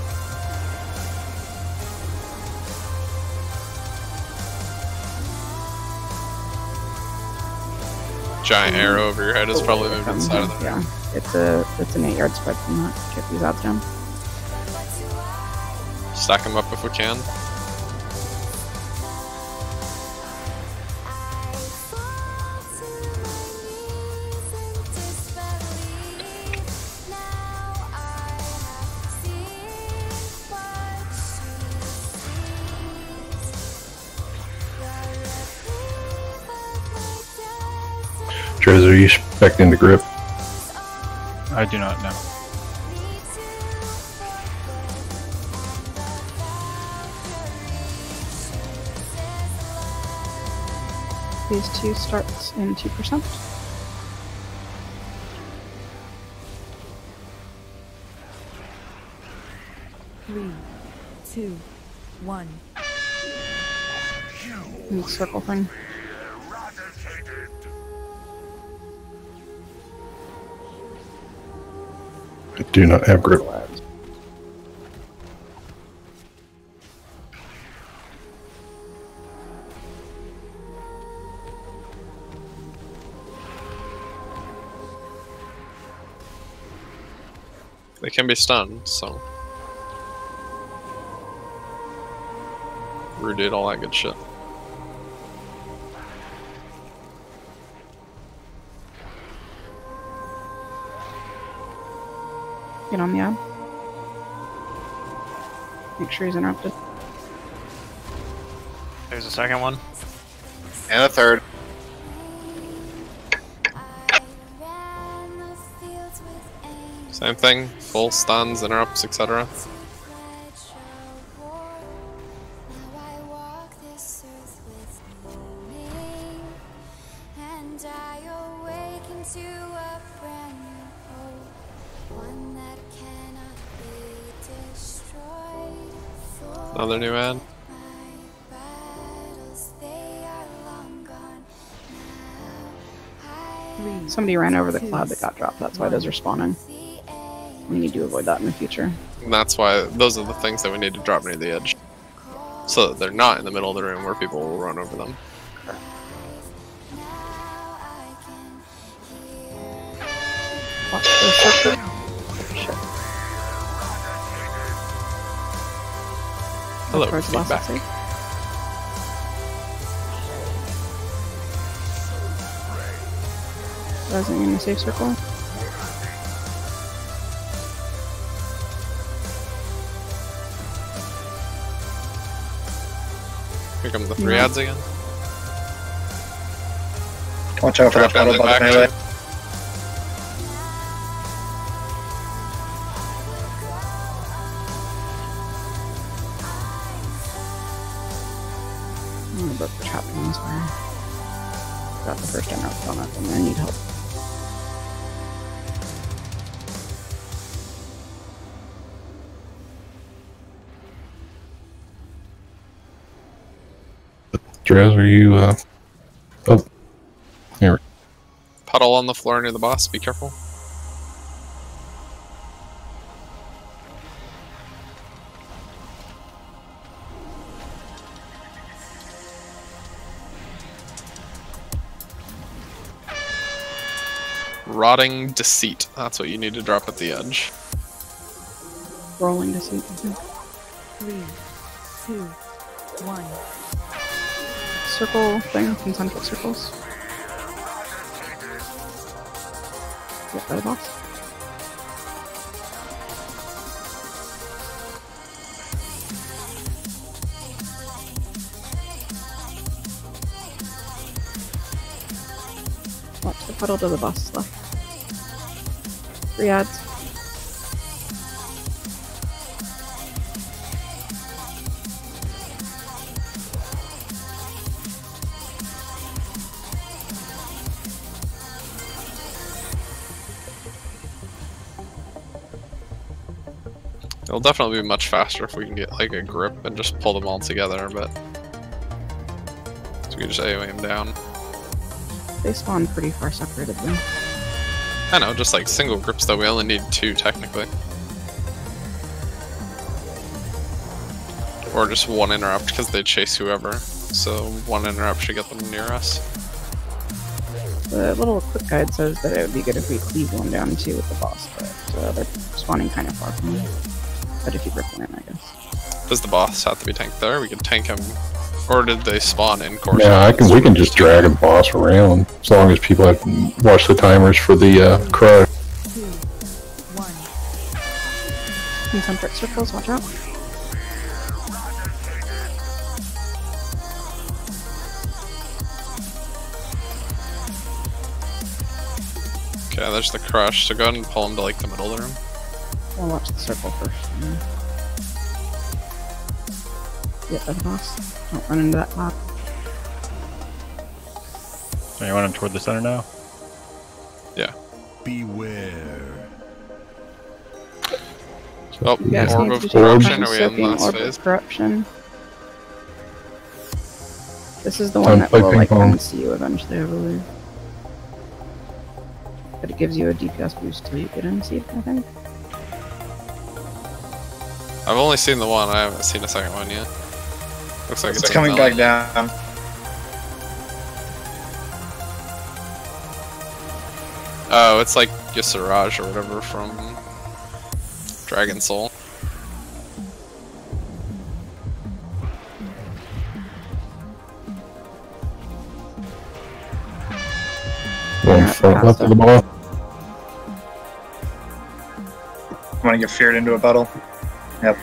giant arrow over your head is probably moving inside of there. Yeah, it's an 8-yard spread from that. Get these out down. Stack them up if we can. Trez, are you expecting the grip? I do not know. Phase 2 starts in 2%. Three, two, one. And the circle thing. I do not have grip. They can be stunned, so. Rooted, all that good shit. Get on the ad. Make sure he's interrupted. There's a second one. And a third. Same thing, full stuns, interrupts, etc. Another new ad. Somebody ran over the cloud that got dropped. That's why those are spawning. We need to avoid that in the future. And that's why those are the things that we need to drop near the edge. So that they're not in the middle of the room where people will run over them. Watch the circle. Shit. Hello, Towards the boss, feedback. safe. Rising in the safe circle. Here come the 3 ads again. Watch out for that puddle by the melee. I'm gonna book the trap ones where got the first interrupt on it and I need help. Trez, are you, oh. Here. Puddle on the floor near the boss, be careful. Rotting Deceit, that's what you need to drop at the edge. Rolling deceit. 3, 2, 1. Circle thing, concentric circles. Get by the boss. Watch the puddle to the boss left. 3 ads. It'll definitely be much faster if we can get like a grip and just pull them all together, but so we can just AoE them down. They spawn pretty far separated though. I know, just like single grips though, we only need 2 technically. Or just 1 interrupt because they chase whoever, so 1 interrupt should get them near us. The little quick guide says that it would be good if we cleave one down too with the boss, but they're spawning kind of far from me. But if you rip one in, I guess. Does the boss have to be tanked there? We can tank him, or did they spawn in course? Yeah, we can just drag the boss around as long as people have watch the timers for the crush. 2, 1. Concentric circles, watch out. Okay, there's the crush, so go ahead and pull him to like the middle of the room. I'll watch the circle first. Yep, that's the boss. Don't run into that pop. So you want him toward the center now? Yeah. Beware. Oh, Yeah, orb of corruption, are we in last orb phase? of corruption. This is the one that will like MC you eventually, I believe. But it gives you a DPS boost till you get MC'd, I think. I've only seen the one, I haven't seen a second one yet. Looks like It's coming back down. Oh, it's like Gisaraj or whatever from Dragon Soul. One front left of the ball. I'm gonna get feared into a puddle. Yep.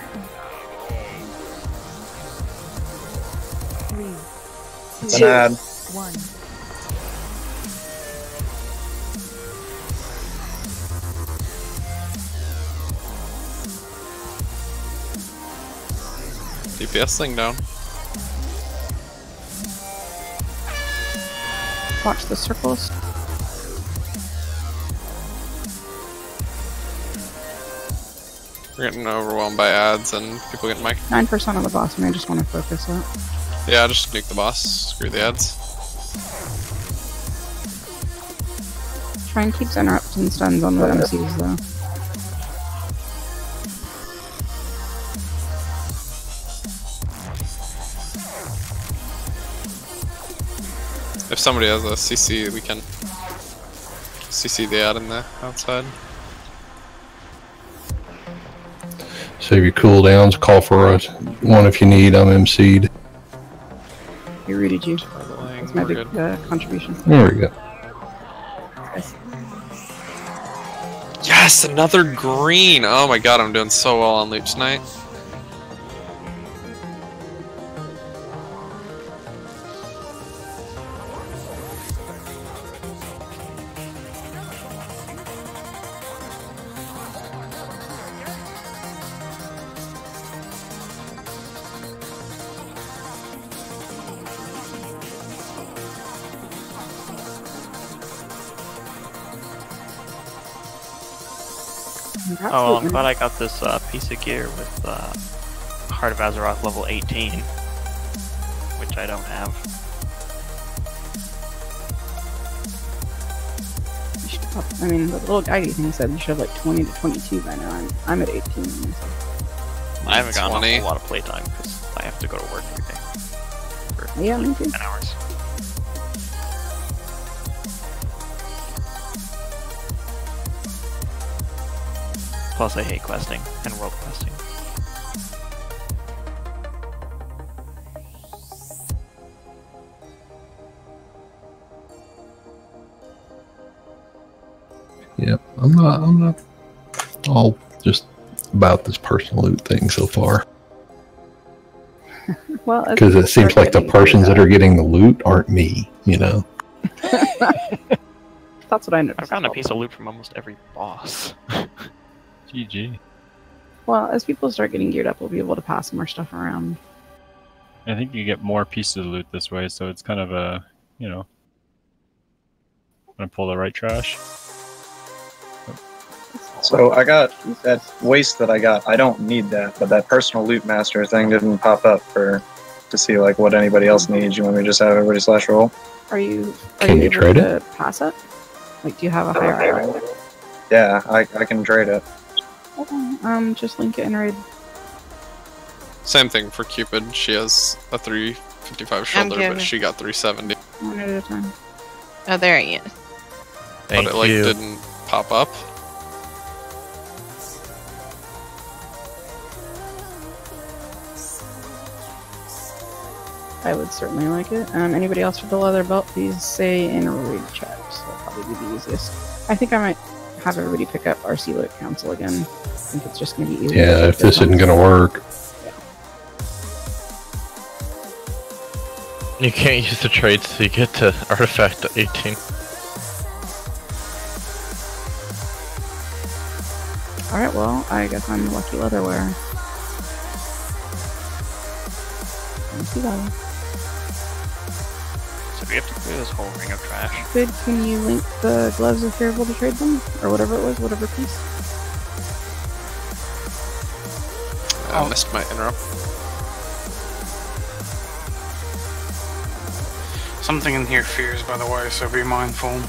3, 2, Bad. 1. DPS thing down. Watch the circles. We're getting overwhelmed by ads and people getting mic. 9% on the boss, and I just want to focus that. Yeah, just nuke the boss. Screw the ads. Try and keep interrupts and stuns on the MCs though. If somebody has a CC, we can CC the ad in the outside. Save your cooldowns, call for us. One if you need, I'm MC'd. You rooted you. That's my big contribution. There we go. Yes, another green! Oh my god, I'm doing so well on loot tonight. Oh, well, I'm glad I got this piece of gear with Heart of Azeroth level 18, which I don't have. You should I mean, the little guidey thing said you should have like 20 to 22 by now. I'm at 18. I haven't gotten a whole lot of playtime because I have to go to work every day for yeah, me too. 10 hours. Plus I hate questing and world questing. Yeah, I'm not all just about this personal loot thing so far. Well, because it seems like the persons that are getting the loot aren't me, you know. That's what I noticed. I've gotten a piece of loot from almost every boss. GG. Well, as people start getting geared up, we'll be able to pass more stuff around. I think you get more pieces of loot this way, so it's kind of a, you know, gonna pull the right trash. So I got that waste that I got. I don't need that, but that personal loot master thing didn't pop up to see like what anybody else needs. You want me to just have everybody slash roll? Are you Can you able trade to it? pass it? Like, do you have a higher level? Yeah, I can trade it. Okay, just link it in raid. Same thing for Cupid. She has a 355 shoulder, but she got 370. One at a time. Oh, there he is. But it like didn't pop up. I would certainly like it. Anybody else with the leather belt, please say in raid chat. So that'll probably be the easiest. I think I might have everybody pick up RC Loot Council again. I think it's just going to be easier. Yeah, if this isn't going to work. You can't use the trades till you get to artifact 18. Alright, well, I guess I'm the lucky leather wearer. Thank you, Bella. So we have to clear this whole ring of trash. Good, can you link the gloves if you're able to trade them? Or whatever it was, whatever piece? I missed my interrupt. Something in here fears, by the way, so be mindful.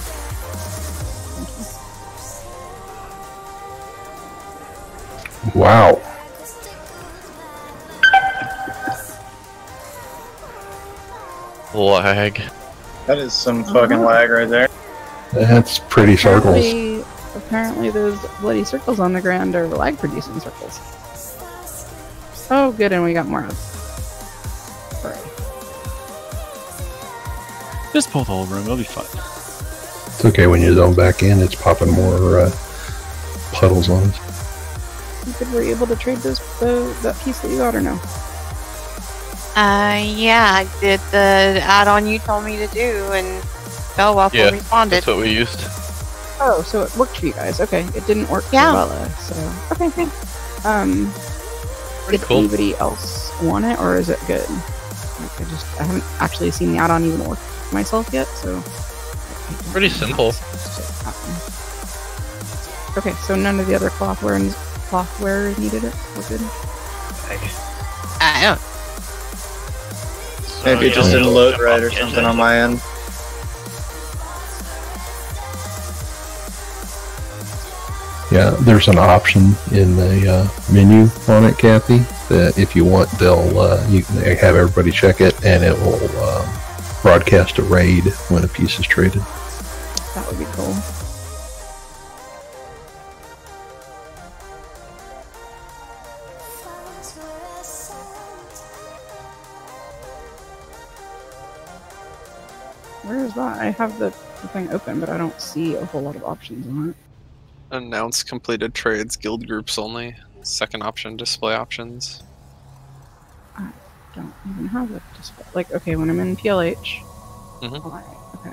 Wow. Lag. That is some fucking lag right there. That's pretty circles. Apparently those bloody circles on the ground are lag producing circles. Oh good, and we got more of them. Just pull the whole room, it'll be fun. It's okay when you zone back in, it's popping more puddles on us. You good, were you able to trade that piece that you got or no? Yeah, I did the add-on you told me to do, and Bellwaffle responded. That's what we used. Oh, so it worked for you guys. Okay, it didn't work for Bella, so... Okay, good. Did anybody else want it, or is it good? Like, I haven't actually seen the add-on even work myself yet, so... Pretty simple. Okay, so none of the other cloth wearers needed it? We're good? I don't... Maybe it just didn't load right or something on my end. Yeah, there's an option in the menu on it, Kathy, that if you want, you can have everybody check it, and it will broadcast a raid when a piece is traded. That would be cool. Where is that? I have the thing open, but I don't see a whole lot of options on it. Announce completed trades, guild groups only. Second option, display options. I don't even have a display. Like, okay, when I'm in PLH. Okay.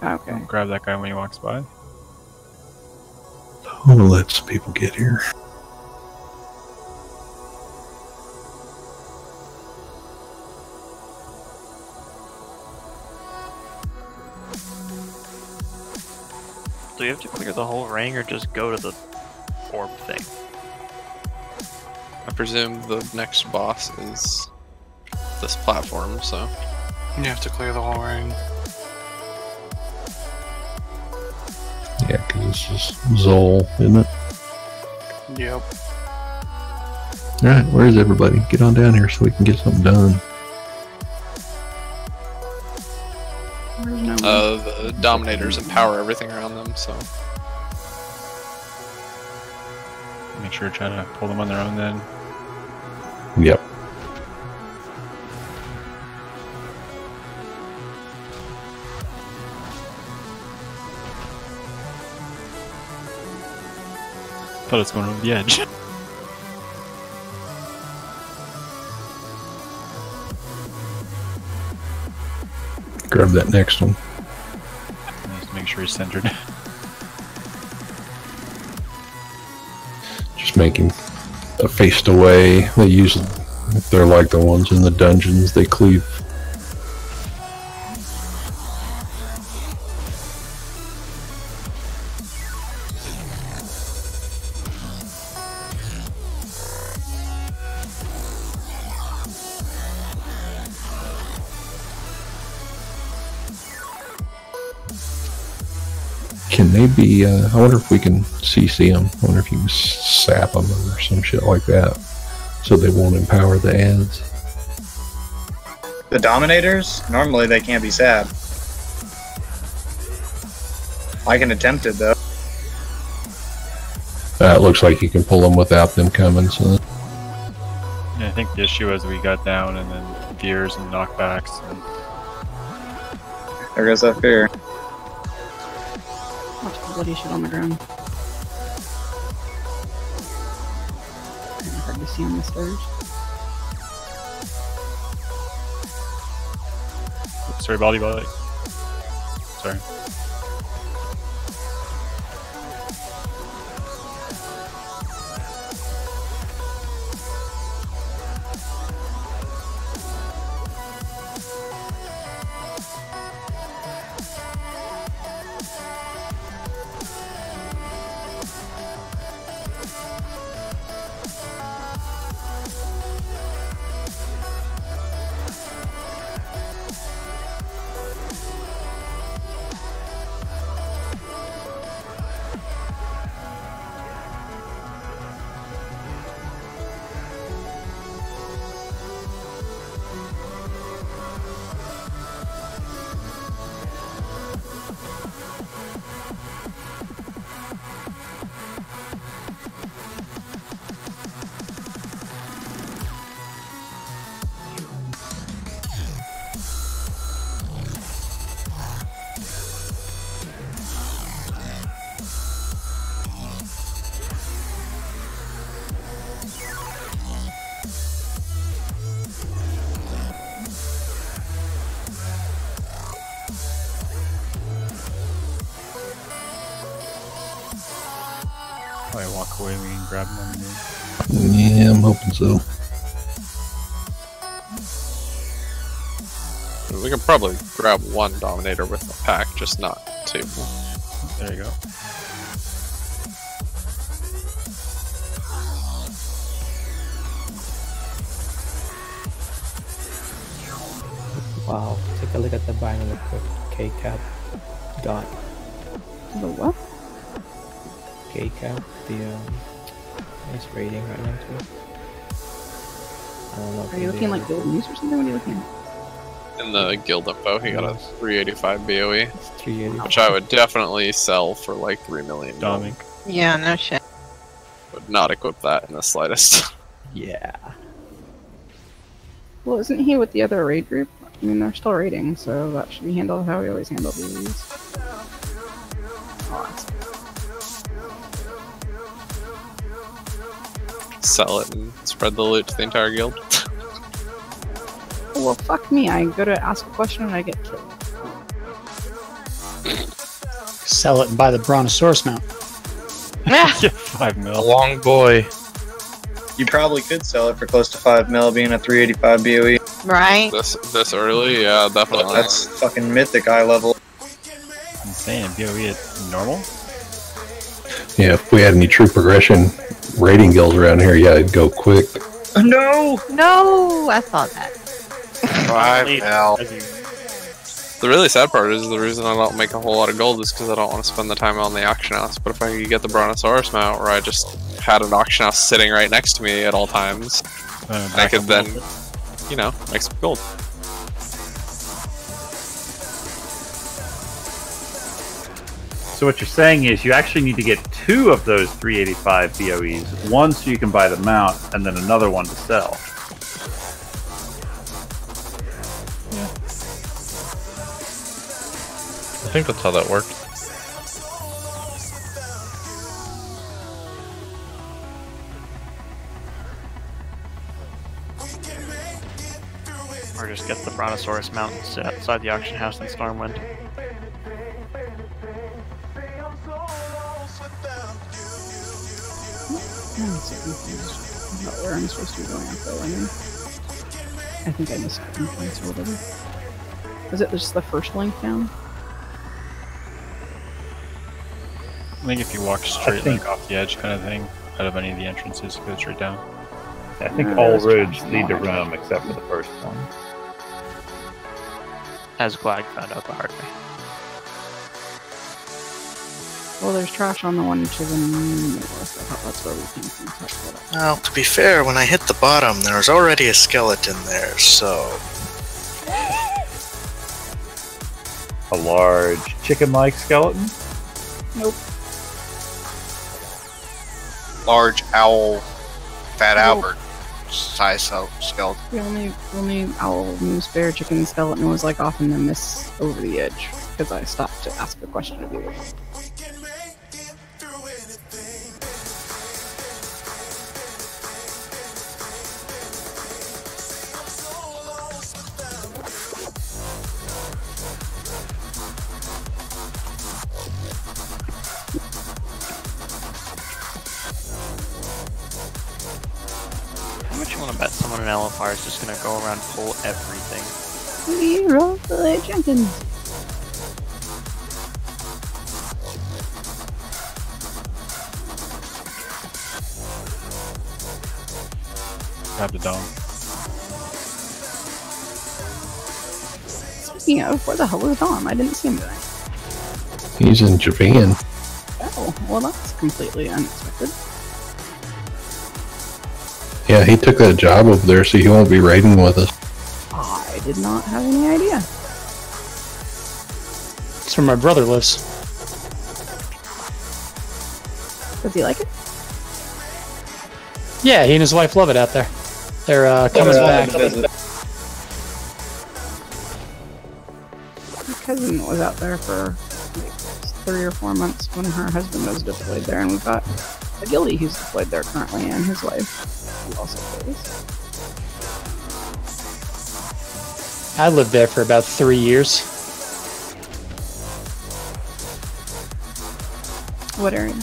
Okay. Grab that guy when he walks by. We'll let some people get here. Do we have to clear the whole ring or just go to the orb thing? I presume the next boss is this platform, so... You have to clear the whole ring. Yeah, because it's just Zol, isn't it? Yep. Alright, where is everybody? Get on down here so we can get something done. The Dominators empower everything around them, so... Make sure to try to pull them on their own then. Yep. Thought it was going over the edge. Grab that next one. Just make sure he's centered. Just make him faced away. They use, if they're like the ones in the dungeons, they cleave. Can they be, I wonder if we can CC them. I wonder if you can sap them or some shit like that. So they won't empower the ads. The Dominators? Normally they can't be sapped. I can attempt it though. It looks like you can pull them without them coming, so. Yeah, I think the issue was we got down and then gears and knockbacks. And... There goes that fear. Watch the bloody shit on the ground. Kinda hard to see on the stairs. Sorry, body. Sorry. Probably walk away, we can grab one. Yeah, I'm hoping so. We can probably grab one Dominator with the pack, just not two. There you go. Wow, take a look at the binary K-cap dot. The what? K-cap, the nice rating right now too. I don't know. Are you looking like Gold News or something? What are you looking at? In the guild info, he got a 385 BOE, 380. which I would definitely sell for like 3 million. Dominic. Yeah, no shit. Would not equip that in the slightest. Yeah. Well, isn't he with the other raid group? I mean, they're still raiding, so that should be handled how we always handle these. Sell it and spread the loot to the entire guild. Well, fuck me. I go to ask a question and I get killed. Sell it and buy the Brontosaurus mount. Yeah, 5 mil. A long boy. You probably could sell it for close to 5 mil, being a 385 BOE. Right. This early, yeah, definitely. That's fucking mythic eye level. Insane. BOE at normal? Yeah, if we had any true progression rating guilds around here, yeah, it'd go quick. No! No, I thought that. 5 mil. The really sad part is the reason I don't make a whole lot of gold is because I don't want to spend the time on the auction house. But if I could get the Brontosaurus mount where I just had an auction house sitting right next to me at all times, I could then, you know, make some gold. So what you're saying is you actually need to get 2 of those 385 BOEs. One so you can buy the mount, and then another one to sell. I think that's how that worked. Or just get the Brontosaurus mount and sit outside the auction house in Stormwind. I'm so confused about where I'm supposed to be going after landing. I think I missed points or whatever. Was it just the first link down? I think if you walk straight like off the edge kind of thing, out of any of the entrances, go straight down. I think all roads lead to Rome except for the first one. As Glag found out the hard way. Well, there's trash on the one to the north. I thought that's where we came from. Well, to be fair, when I hit the bottom, there was already a skeleton there, so... A large chicken-like skeleton? Nope. Large owl, fat Albert size skeleton. The only owl, moose, bear, chicken, skeleton was like off in the mist over the edge because I stopped to ask the question of you. How much you want to bet someone in LFR is just gonna go around pull everything? Leroy Jenkins. Grab the dome. Speaking of, where the hell is Dom? I didn't see him today. He's in Japan. Oh, well that's completely unexpected. Yeah, he took that job over there, so he won't be raiding with us. I did not have any idea. It's where my brother lives. Does he like it? Yeah, he and his wife love it out there. They're coming back. My cousin was out there for like 3 or 4 months when her husband was deployed there, and we've got a Gildy who's deployed there currently, and his wife who also plays. I lived there for about 3 years. What area?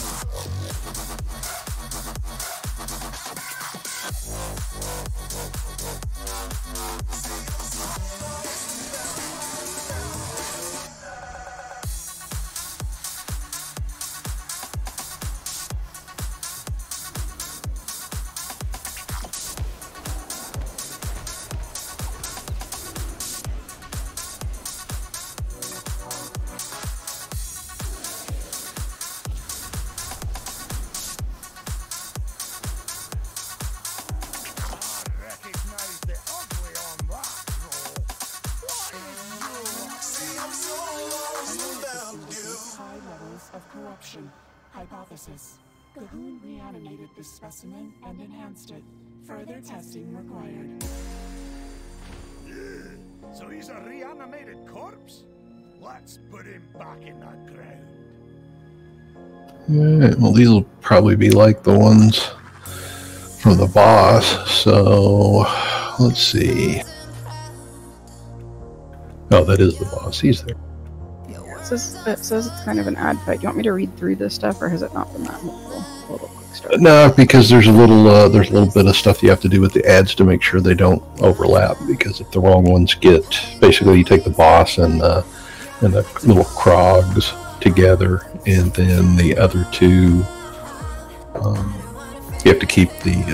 Hypothesis. Cahoon reanimated this specimen and enhanced it. Further testing required. Yeah, so he's a reanimated corpse? Let's put him back in that ground. Alright, well these will probably be like the ones from the boss, so let's see. Oh, that is the boss, he's there. It says it's kind of an ad fight. Do you want me to read through this stuff, or has it not been that helpful? A little quick start. No, because there's a little bit of stuff you have to do with the ads to make sure they don't overlap, because if the wrong ones get, basically you take the boss and the little crogs together, and then the other two, you have to keep the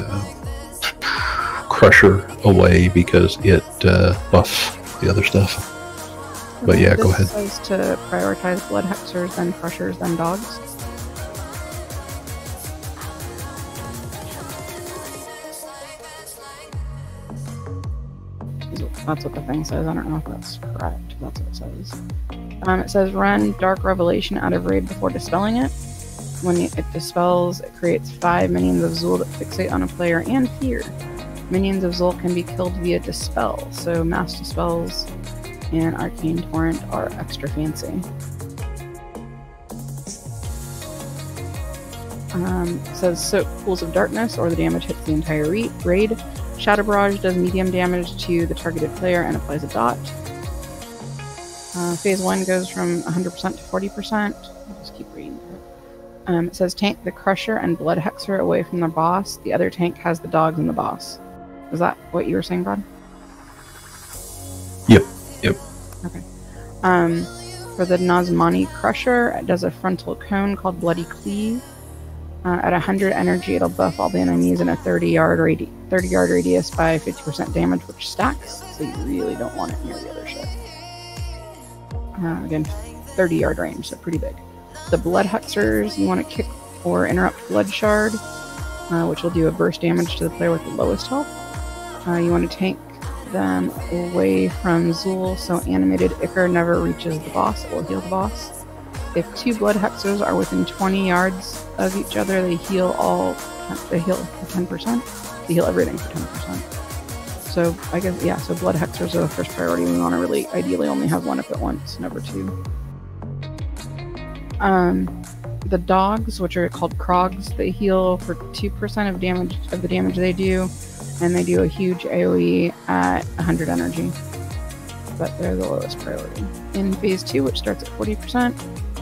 crusher away because it buffs the other stuff. But yeah, go ahead. This says to prioritize blood hexers, then crushers, then dogs. That's what the thing says. I don't know if that's correct. That's what it says. It says run Dark Revelation out of raid before dispelling it. When it dispels, it creates 5 minions of Zul that fixate on a player and fear. Minions of Zul can be killed via dispel, so mass dispels and Arcane Torrent are extra fancy. It says soak pools of darkness, or the damage hits the entire raid. Shadow Barrage does medium damage to the targeted player and applies a dot. Phase 1 goes from 100% to 40%. I'll just keep reading. It says tank the Crusher and Blood Hexer away from the boss. The other tank has the dogs and the boss. Is that what you were saying, Brad? Yep. Yep. Okay. For the Nazmani Crusher, it does a frontal cone called Bloody Cleave. At 100 energy, it'll buff all the enemies in a 30-yard radius by 50% damage, which stacks, so you really don't want it near the other ship. Again, 30-yard range, so pretty big. The Blood Hexers, you want to kick or interrupt Blood Shard, which will do a burst damage to the player with the lowest health. You want to tank them away from Zul, so animated Ichor never reaches the boss. It will heal the boss. If 2 blood hexers are within 20 yards of each other, they heal They heal for 10%. They heal everything for 10%. So I guess, yeah, so blood hexers are the first priority. We want to really ideally only have 1 up at once, never 2. The dogs, which are called Krogs, they heal for 2% of the damage they do, and they do a huge AoE at 100 energy. But they're the lowest priority. In phase 2, which starts at 40%,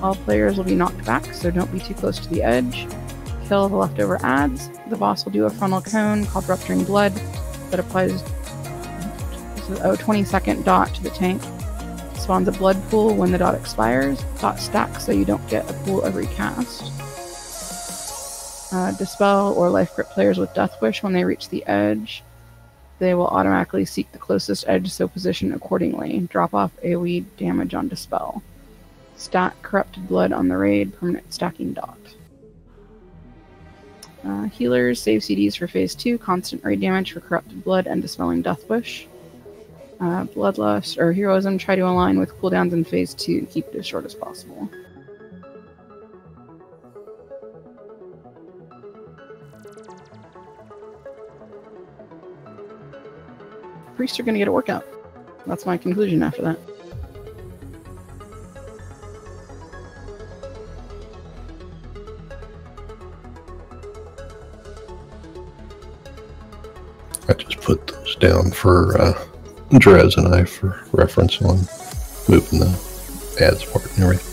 all players will be knocked back, so don't be too close to the edge. Kill the leftover adds. The boss will do a frontal cone called Rupturing Blood that applies a 20-second dot to the tank. Spawns a blood pool when the dot expires. Dot stacks so you don't get a pool every cast. Dispel or life grip players with Death Wish when they reach the edge. They will automatically seek the closest edge, so position accordingly. Drop off AoE damage on Dispel. Stack Corrupted Blood on the raid, permanent stacking dot. Healers save CDs for phase 2, constant raid damage for Corrupted Blood and Dispelling Death Wish. Bloodlust or Heroism, try to align with cooldowns in phase 2 and keep it as short as possible. Priests are going to get a workout. That's my conclusion after that. I just put those down for Drez and I for reference on moving the ads part and everything.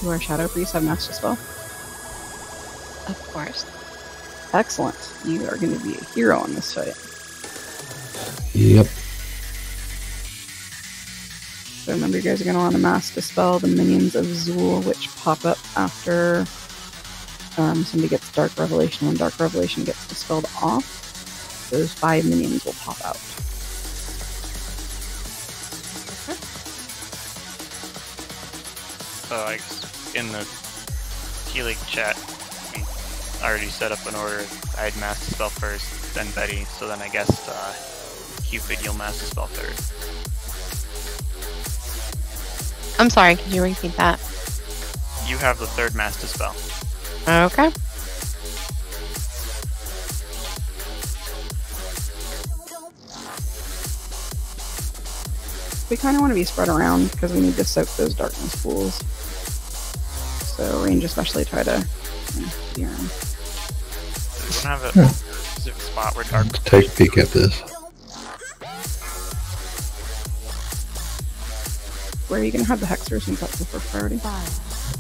Do our Shadow Priests have Master Spell? Of course. Excellent. You are going to be a hero in this fight. Yep. So remember, you guys are going to want to Mass Dispel the minions of Zool, which pop up after somebody gets Dark Revelation. When Dark Revelation gets dispelled off, those 5 minions will pop out. So in the T-League chat, we already set up an order. I had Mass Dispel first, then Betty, so then I guess Cupid, you'll Mass Dispel third. I'm sorry, could you repeat that? You have the third Mass Dispel. Okay. We kind of want to be spread around because we need to soak those darkness pools. So range especially try to be around. Does anyone have a specific spot where dark? Let's take a peek at this. Where are you going to have the Hexers since that's the first priority?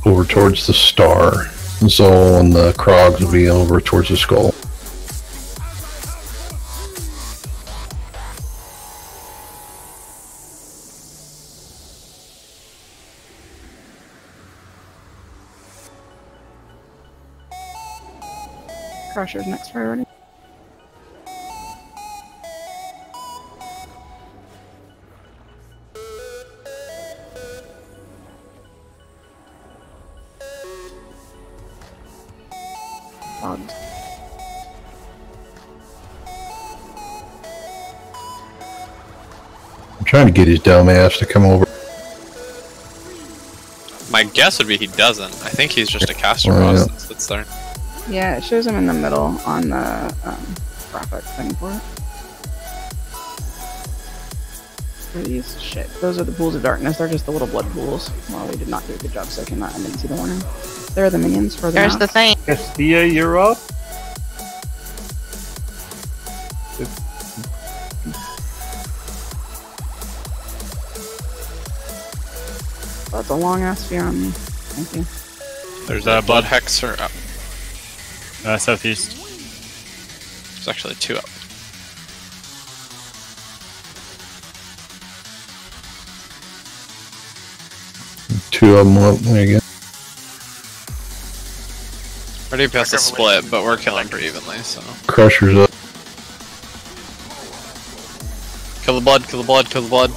Over towards the star. Zol and the Krogs will be over towards the skull. Crusher's next priority. Dogs. I'm trying to get his dumb ass to come over. My guess would be he doesn't. I think he's just a caster Oh, boss yeah. that sits there. Yeah, it shows him in the middle on the graphic thing for it. Are these? Shit. Those are the pools of darkness. They're just the little blood pools. Well, we did not do a good job soaking that. I didn't see the warning. There are the minions for the There's the thing. Castilla, you're up. That's a long ass fear on me. Thank you. There's a blood hexer up. Southeast. There's actually 2 up. Two of them up. There you go. Already past the split, but we're killing pretty evenly, so. Crusher's up. Kill the blood, kill the blood, kill the blood.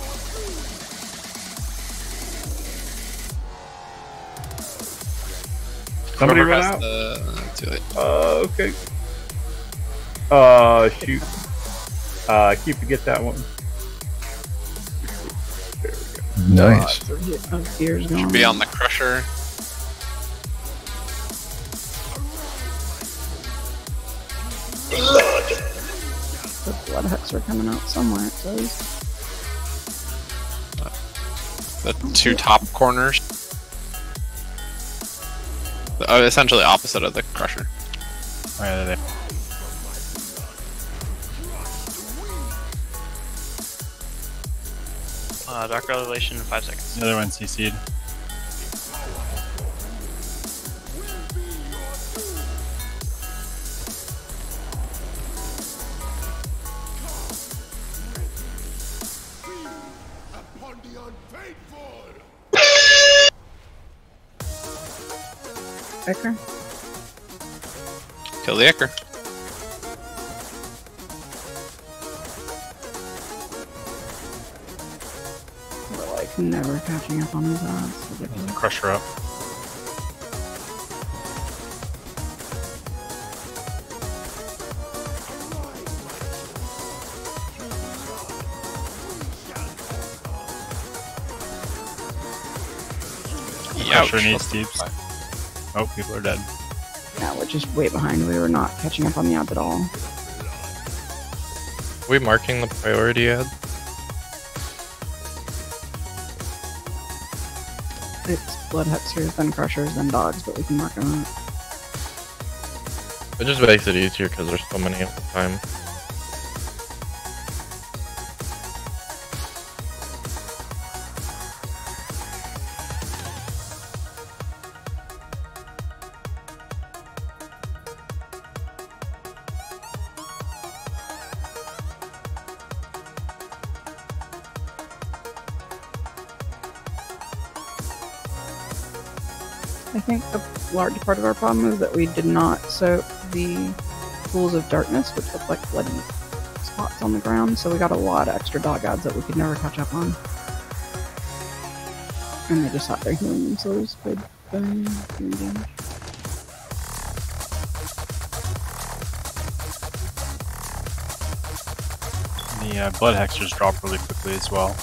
Somebody Whoever run has out. the Too late. Okay. Shoot. Cupid, get that one. Nice. Should be on the crusher. The blood hooks are coming out somewhere, it says. The two top corners. Essentially opposite of the crusher. Oh, yeah, they're there. Dark Revelation in 5 seconds. The other one CC'd. Ecker? Kill the Ecker. We're like never catching up on these odds. Ridiculous. Crusher up. Crusher needs deeps. Oh, people are dead. Yeah, we're just way behind. We were not catching up on the odds at all. Are we marking the priority ad? It's blood hexers, then crushers, then dogs, but we can mark them out. It just makes it easier because there's so many at the time. I think a large part of our problem is that we did not soak the pools of darkness, which look like bloody spots on the ground, so we got a lot of extra dog odds that we could never catch up on. And they just sat there healing themselves by doing damage. The blood hexers drop really quickly as well.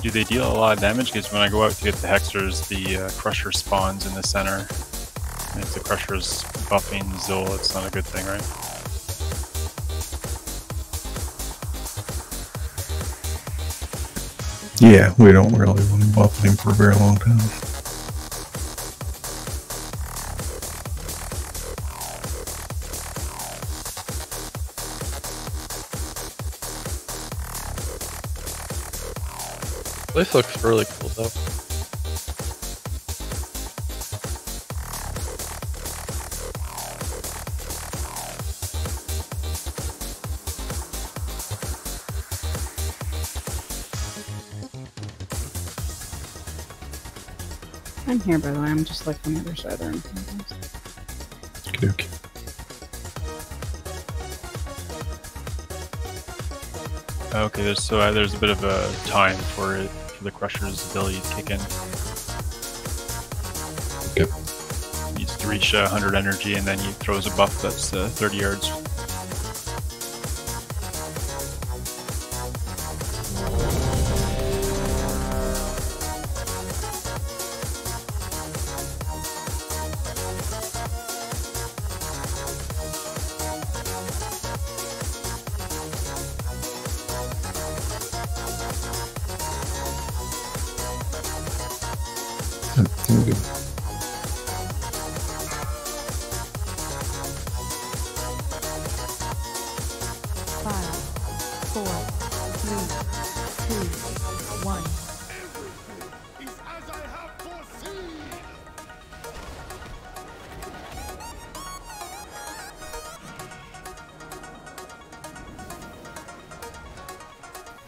Do they deal a lot of damage? Because when I go out to get the hexers, the crusher spawns in the center. And if the crusher's buffing Zol, it's not a good thing, right? Yeah, we don't really want to buff him for a very long time. This looks really cool though. I'm here, by the way. I'm just like on the other side of the room. Okay. Okay, there's a bit of a time for the crusher's ability to kick in. Yep. He needs to reach 100 energy, and then he throws a buff that's 30 yards.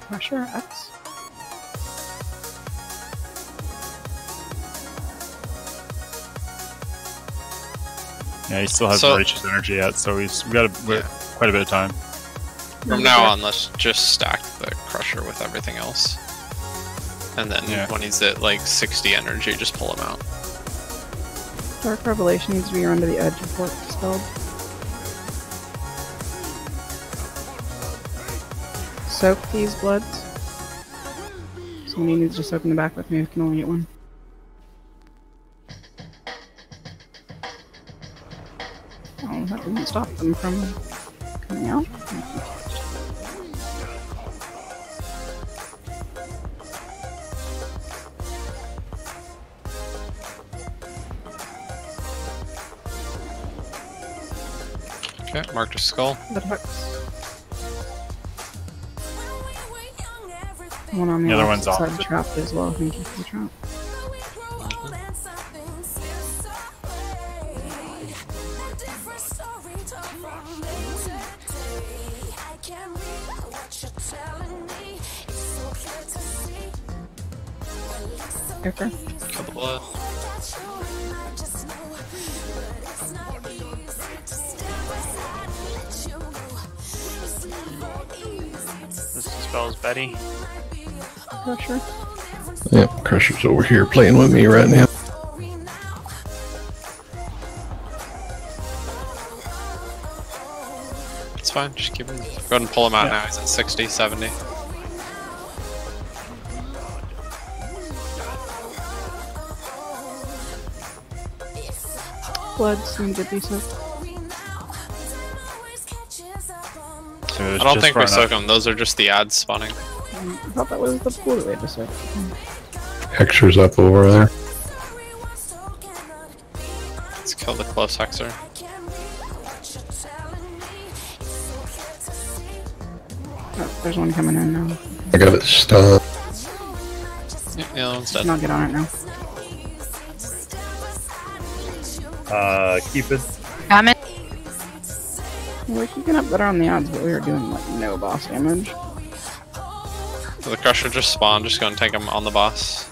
Crusher X. Yeah, he still hasn't reached his energy yet, so we've got quite a bit of time. From now on, let's just stack the crusher with everything else. And then when he's at like 60 energy, just pull him out. Dark Revelation needs to be run to the edge before it's dispelled. Soak these bloods. Somebody needs to soak in the back with me. I can only get one. Oh, that didn't stop them from coming out. Okay, marked a skull. That hooks. One on The other one's opposite off. side trapped as well. Thank you for the trap. Okay. Couple blood. This dispels Betty. Crusher. Yep, Crusher's over here playing with me right now. It's fine, just keep him. Go ahead and pull him out now. He's at 60, 70. Bloods need to be soaked. I don't think we soak them. Those are just the ads spawning. I thought that was the pool that we had to soak. Hexer's up over there. Let's kill the close hexer. Oh, there's one coming in now. I got it stunned. Yeah, the other one's dead. Not get on it now. Cupid. Coming. We're keeping up better on the odds, but we were doing like no boss damage. So the Crusher just spawned. Just go and take him on the boss.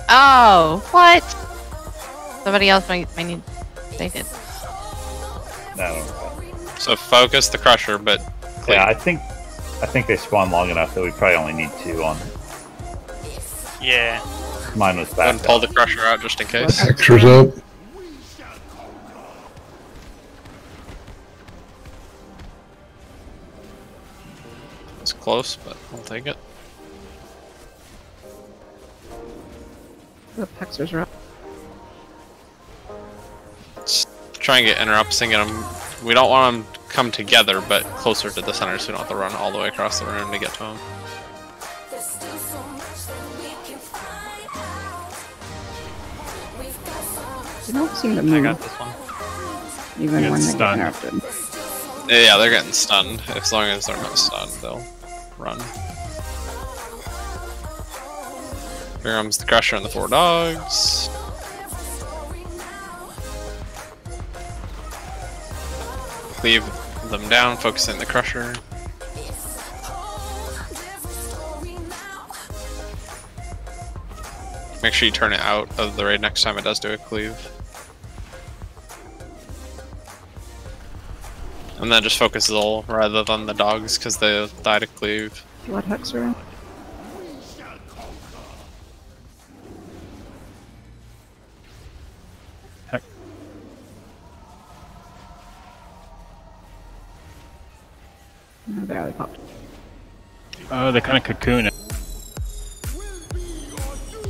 Oh, what? Somebody else might need. They did. No. So focus the Crusher, but clean. Yeah, I think they spawn long enough that we probably only need 2 on. Yeah. Mine was back. And pull the Crusher out just in case. Hexer's up. It's close, but I'll take it. The Hexers are up. Let's try and get interrupts and get them. We don't want them to come together, but closer to the center, so we don't have to run all the way across the room to get to them. They don't seem to move. I got this one. Even when they get stunned. interrupted. Yeah, they're getting stunned. As long as they're not stunned, they'll run. Here comes the Crusher and the 4 dogs. Cleave them down, focusing the Crusher. Make sure you turn it out of the raid next time it does do a cleave. And then just focus Zol rather than the dogs because they die to cleave. Blood Hexer. Heck. Oh, there they popped. Oh, they kind of cocoon it.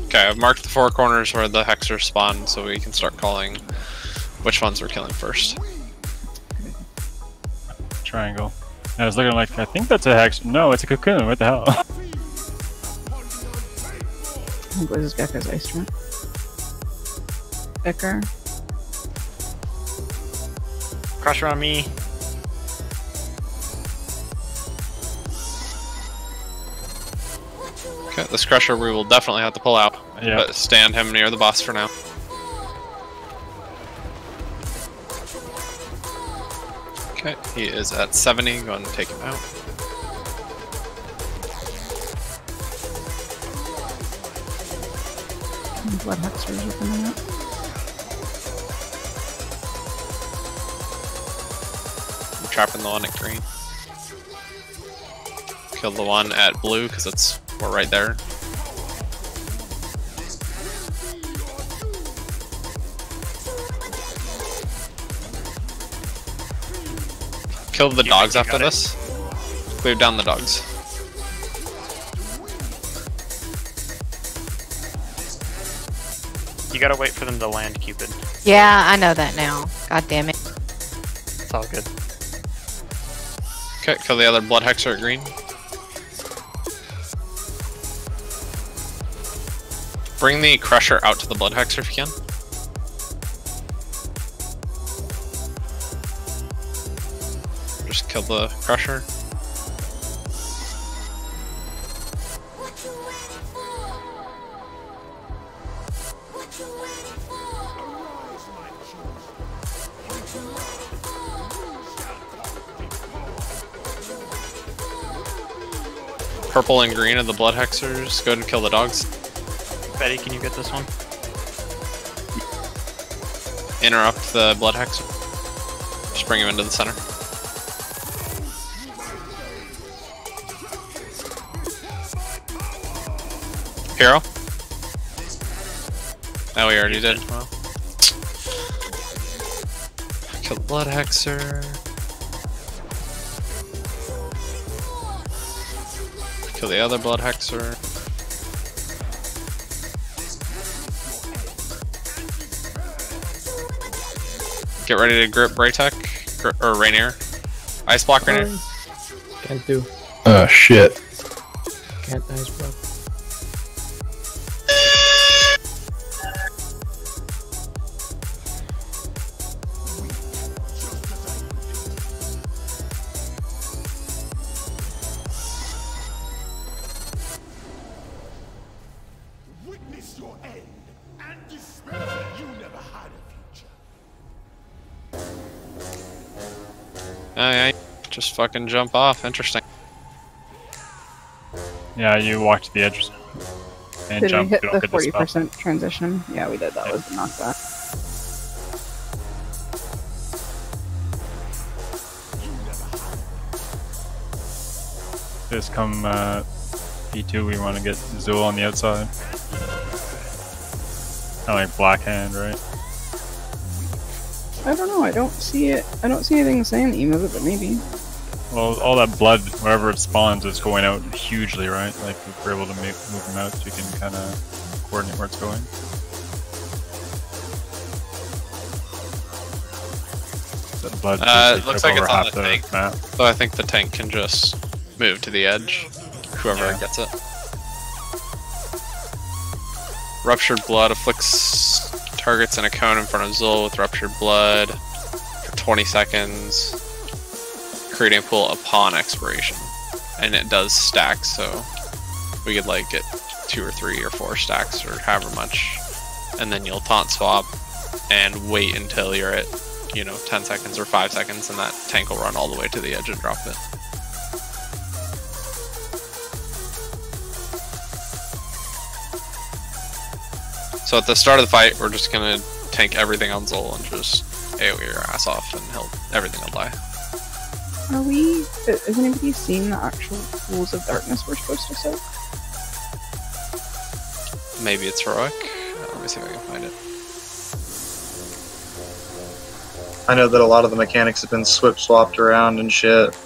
Okay, I've marked the 4 corners where the hexers spawn so we can start calling which ones we're killing first. Triangle. I was looking like, I think that's a hex. No, it's a cocoon. What the hell? I think it was Gecko's instrument. Vicar. Crusher on me. Okay, this Crusher we will definitely have to pull out. Yeah. But stand him near the boss for now. Okay, he is at 70. Go ahead and take him out. Blood Hexers are coming up. I'm trapping the one at green. Kill the one at blue because we're right there. kill the dogs after this. Clear down the dogs. You gotta wait for them to land, Cupid. Yeah, I know that now. God damn it. It's all good. Okay, kill the other blood hexer at green. Bring the crusher out to the blood hexer if you can. Just kill the crusher. Purple and green are the blood hexers. Go ahead and kill the dogs. Betty, can you get this one? Interrupt the blood hexer. Just bring him into the center. Hero? Oh, we already did. Well. Kill the blood hexer. Kill the other blood hexer. Get ready to grip Braytech or Rainier. Ice block Rainier. Can't do. Oh shit. Can't ice block. Witness your end and despair that you never had a future. Oh yeah, just fucking jump off. Interesting. Yeah, you walk to the edge and Did jump. we hit You the don't get the spell. 40% transition? Yeah, we did. That was the knockback. Just come P2, we want to get Zool on the outside. Kind of like Black Hand, right? I don't know. I don't see it. I don't see anything saying that you move it, but maybe. Well, all that blood, wherever it spawns, is going out hugely, right? Like, if we're able to move them out, so you can kind of coordinate where it's going. That blood It looks like it's on the tank, map. so I think the tank can just move to the edge. Whoever gets it. Ruptured blood afflicts targets in a cone in front of Zul with ruptured blood for 20 seconds. Creating a pool upon expiration. And it does stack, so we could like get 2 or 3 or 4 stacks or however much. And then you'll taunt swap and wait until you're at, 10 seconds or 5 seconds, and that tank will run all the way to the edge and drop it. So at the start of the fight, we're just gonna tank everything on Zol and just AoE your ass off, and everything will die. Are we? Has anybody seen the actual pools of darkness we're supposed to soak? Maybe it's heroic. Let me see if I can find it. I know that a lot of the mechanics have been swapped around and shit.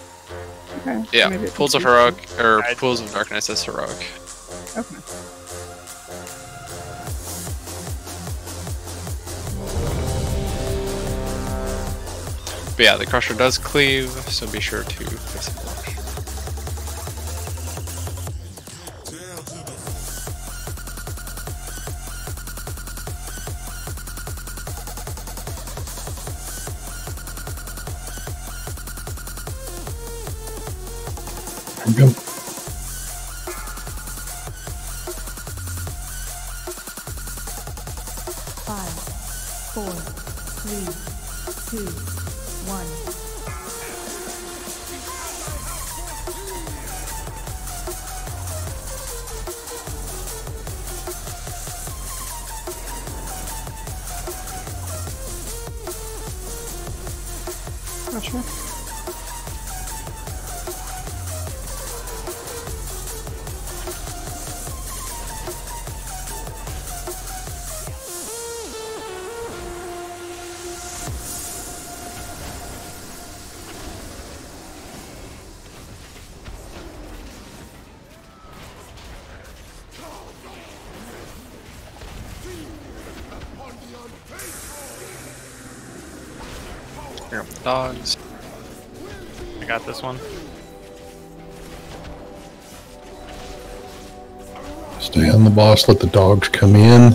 Okay. Yeah, maybe pools of heroic or pools of darkness is heroic. Okay. But yeah, the crusher does cleave, so be sure to fix it. Go. Five, 4, 3, 2, 1. Gotcha. Here come the dogs. I got this one. Stay on the boss, let the dogs come in.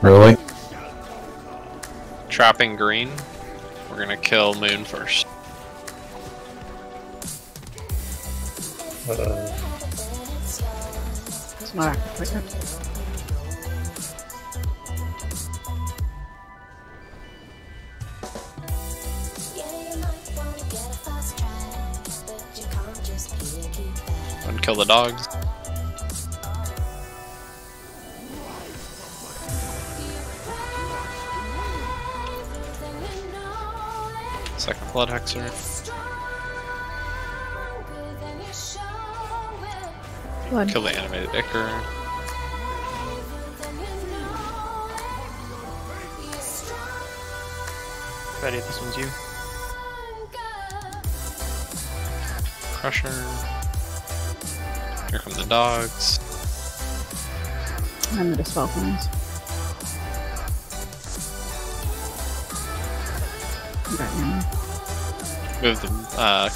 Really? Trapping green. We're gonna kill Moon first. It's not active right now. And kill the dogs. Second blood hexer. Blood. Kill the animated ichor. Ready, this one's you. Crusher. Here come the dogs. I'm gonna dispel things. Got him. Move the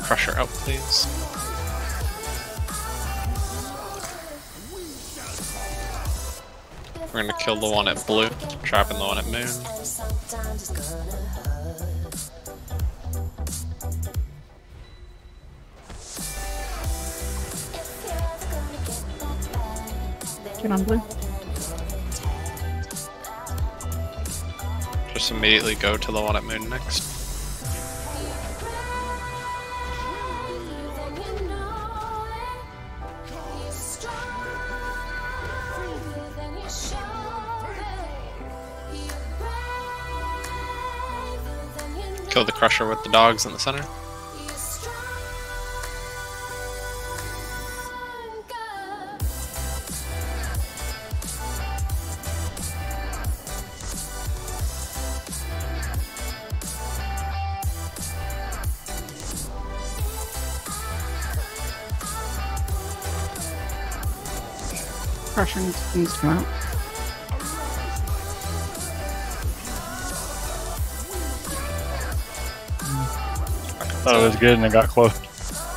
crusher out, please. We're gonna kill the one at blue, trapping the one at moon. Get on blue. Just immediately go to the one at moon next. Kill the crusher with the dogs in the center. Crusher needs to come out. Thought it was good and it got close.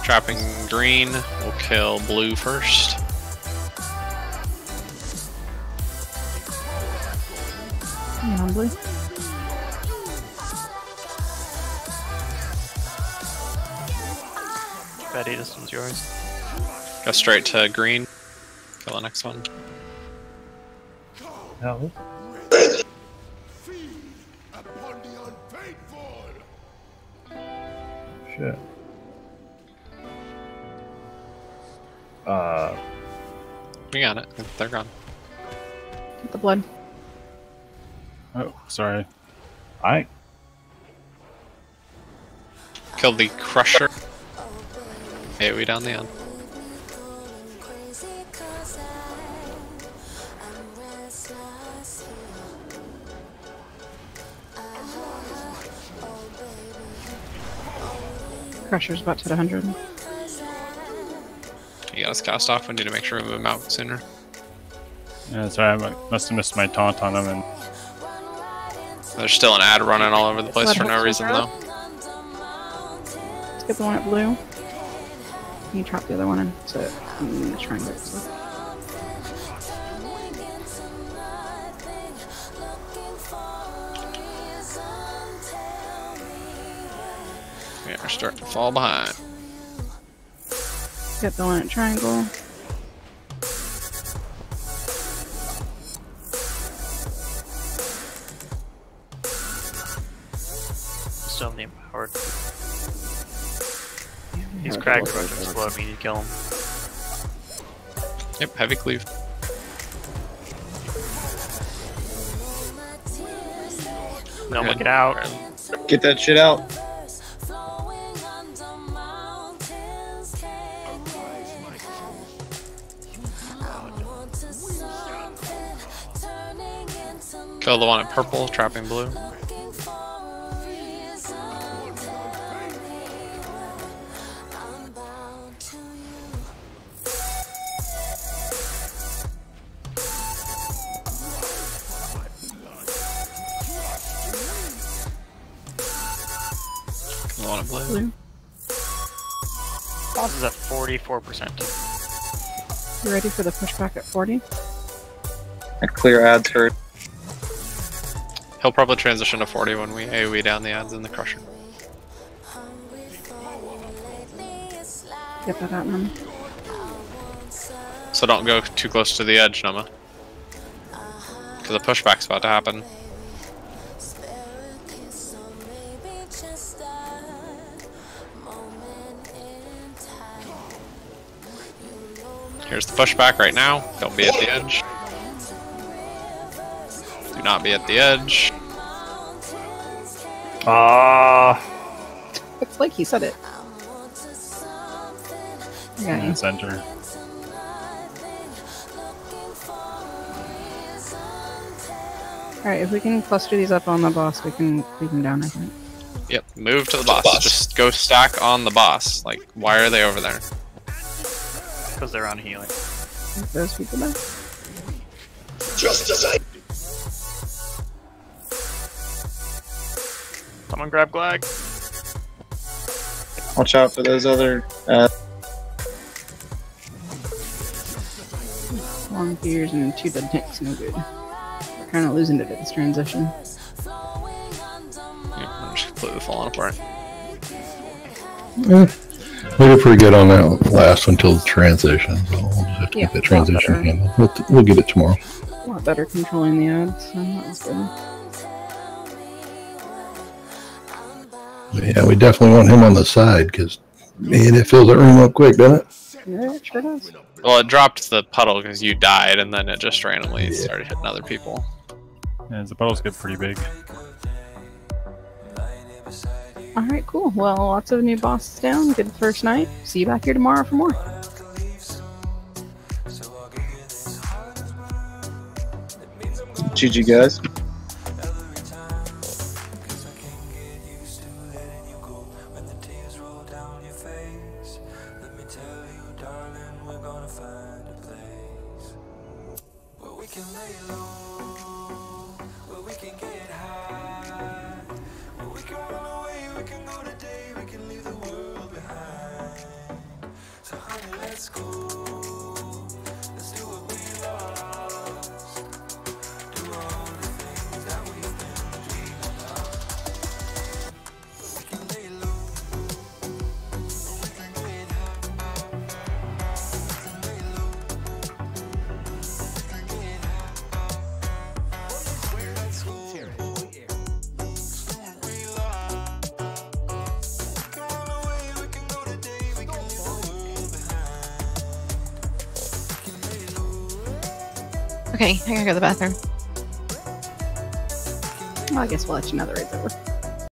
Trapping green will kill blue first. Yeah, on blue. Betty, this one's yours. Go straight to green. Kill the next one. No. Shit. We got it. They're gone. Get the blood. Oh, sorry. Alright. Kill the crusher. Hey, we down the end. Crusher's about to hit 100. You got us cast off. We need to make sure we move him out sooner. Yeah, sorry, I must have missed my taunt on him and There's still an ad running all over the place for no reason though. Let's get the one at blue. You trap the other one in, so I'm gonna try and get this one. Yeah, we're starting to fall behind. Get the one at triangle. Still the empowered. He's cracked, but just blow me to kill him. Yep, heavy cleave. No, look it out. Get that shit out. Kill the one at purple, trapping blue. A lot of blue. Blue. Boss is at 44%. You ready for the pushback at 40? I clear ads first. He'll probably transition to 40 when we AoE down the ads in the crusher. Get that out, Nama. So don't go too close to the edge, Nama. Because the pushback's about to happen. Here's the pushback right now. Don't be at the edge. Do not be at the edge. It's like he said it. Okay. Center. Alright, if we can cluster these up on the boss, we can down, I think. Yep, move to the boss. Just go stack on the boss. Like, why are they over there? Because they're on healing. Those people there. Just as I. Someone grab Glag. Watch out for those other. Long fears and 2 dead tanks, no good. We're kind of losing it at this transition. Yep, I'm just completely falling apart. We did pretty good on that last one till the transition. So we'll just have to get that transition handled. We'll get it tomorrow. A lot better controlling the ads, so that was good. But yeah, we definitely want him on the side because, man, it fills that room up quick, doesn't it? Yeah, it sure does. Well, it dropped the puddle because you died, and then it just randomly started hitting other people. Yeah, the puddles get pretty big. Alright, cool. Well, lots of new bosses down. Good first night. See you back here tomorrow for more. GG, guys. Okay, I gotta go to the bathroom. Well, I guess we'll let you know the raid's over.